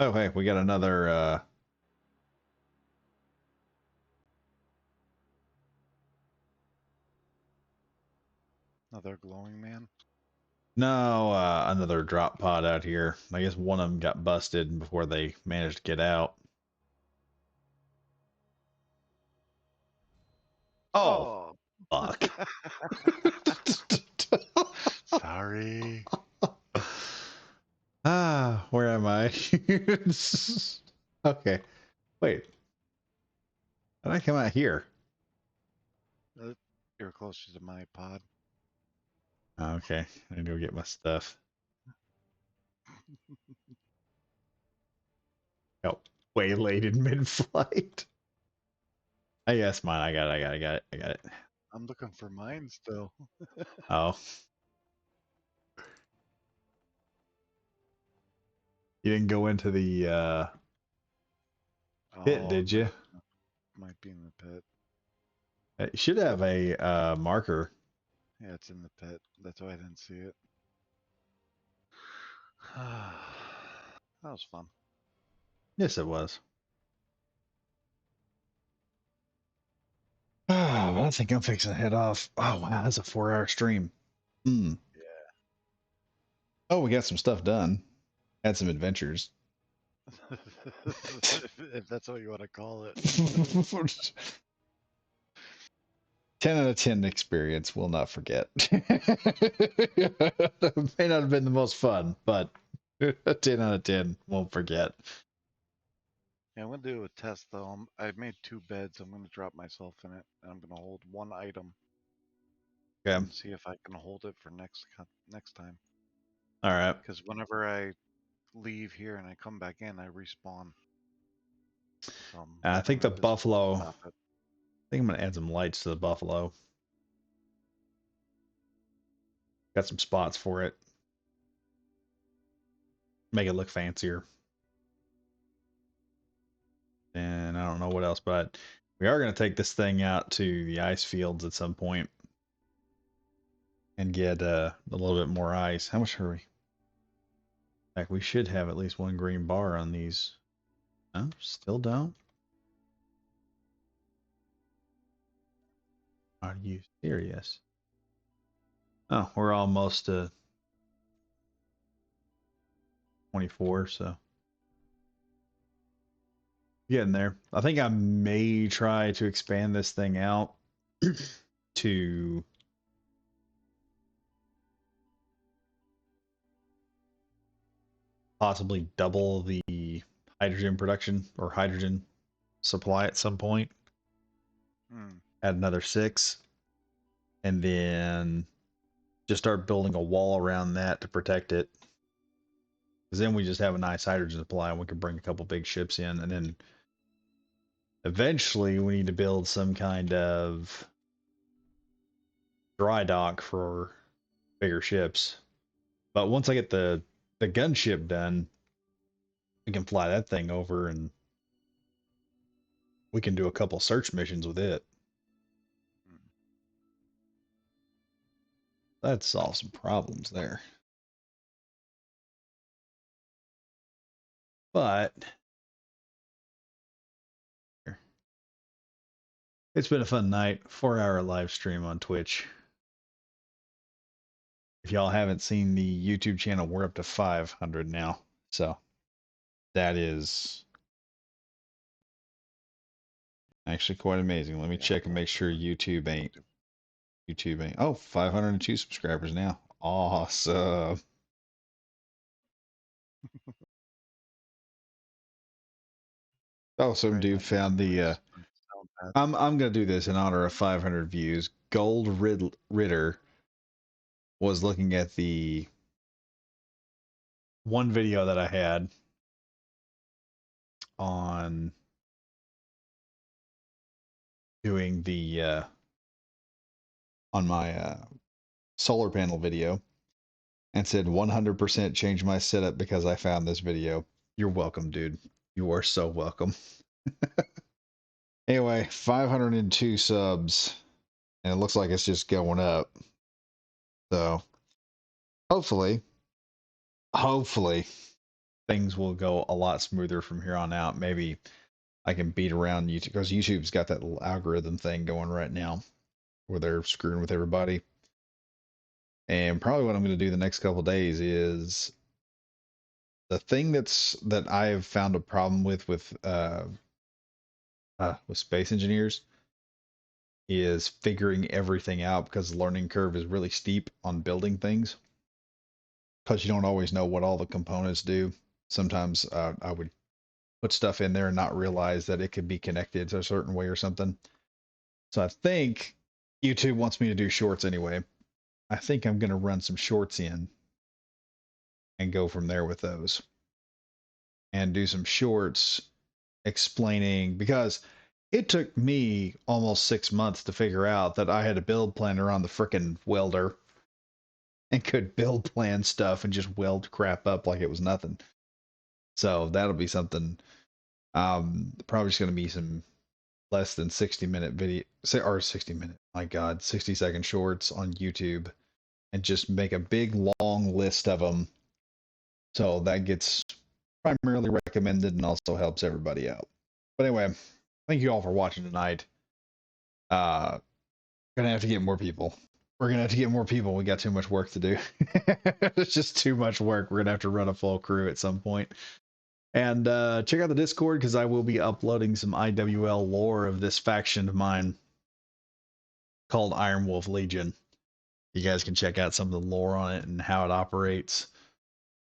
Oh, hey, we got another. Another glowing man. No, another drop pod out here. I guess one of them got busted before they managed to get out. Oh, Oh, fuck. sorry. Where am I? Okay, wait. How did I come out here? Uh, You're closer to my pod. Okay, I need to go get my stuff. Oh, waylaid in mid-flight. Oh, yeah, that's mine. I got it. I got it. I'm looking for mine still. Oh, you didn't go into the pit, Oh, did you? might be in the pit. It should have a marker. Yeah, it's in the pit. That's why I didn't see it. That was fun. Yes, it was. Oh, I think I'm fixing to head off. Oh wow, that's a 4-hour stream. Hmm. Oh, we got some stuff done. Had some adventures. If that's what you want to call it. 10 out of 10 experience. Will not forget. May not have been the most fun, but 10 out of 10 won't forget. Yeah, I'm gonna do a test though. I've made 2 beds. I'm gonna drop myself in it, and I'm gonna hold one item Okay. and see if I can hold it for next time. All right. Because whenever I leave here and I come back in, I respawn. So I'm I hoping think the that this will buffalo. I stop it. think I'm gonna add some lights to the buffalo. Got some spots for it. Make it look fancier. And I don't know what else, but we are going to take this thing out to the ice fields at some point and get a little bit more ice. How much are we? In fact, we should have at least one green bar on these. No, still don't. Are you serious? Oh, we're almost to 24, so getting there. I think I may try to expand this thing out to possibly double the hydrogen production or hydrogen supply at some point. Hmm. Add another 6, and then just start building a wall around that to protect it. Because then we just have a nice hydrogen supply and we can bring a couple big ships in. And then eventually we need to build some kind of dry dock for bigger ships. But once I get the gunship done, we can fly that thing over and we can do a couple search missions with it. Hmm. That'd solve some problems there. But it's been a fun night. 4-hour live stream on Twitch. If y'all haven't seen the YouTube channel, we're up to 500 now. So that is actually quite amazing. Let me Yeah, I'm check and going make to sure YouTube ain't. Oh, 502 subscribers now. Awesome. Oh, some try dude not to found the sound bad. I'm gonna do this in honor of 500 views. Ritter was looking at the one video that I had on doing the on my solar panel video and said 100% changed my setup because I found this video. You're welcome, dude. You are so welcome. Anyway, 502 subs, and it looks like it's just going up. So hopefully, hopefully things will go a lot smoother from here on out. Maybe I can beat around YouTube because YouTube's got that little algorithm thing going right now where they're screwing with everybody. And probably what I'm going to do the next couple days is the thing that I've found a problem with space engineers is figuring everything out because the learning curve is really steep on building things because you don't always know what all the components do. Sometimes I would put stuff in there and not realize that it could be connected to a certain way or something. So I think YouTube wants me to do shorts anyway. I think I'm going to run some shorts in and go from there with those and do some shorts explaining because it took me almost 6 months to figure out that I had a build planner on the frickin' welder and could build plan stuff and just weld crap up like it was nothing. So that'll be something. Probably just gonna be some less than 60-minute video, or 60-minute, my God, 60-second shorts on YouTube and just make a big long list of them. So that gets primarily recommended and also helps everybody out. But anyway, thank you all for watching tonight. Gonna have to get more people. We're gonna have to get more people. We got too much work to do. It's just too much work. We're gonna have to run a full crew at some point. And check out the Discord because I will be uploading some IWL lore of this faction of mine called Iron Wolf Legion. You guys can check out some of the lore on it and how it operates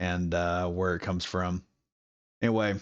and where it comes from. Anyway,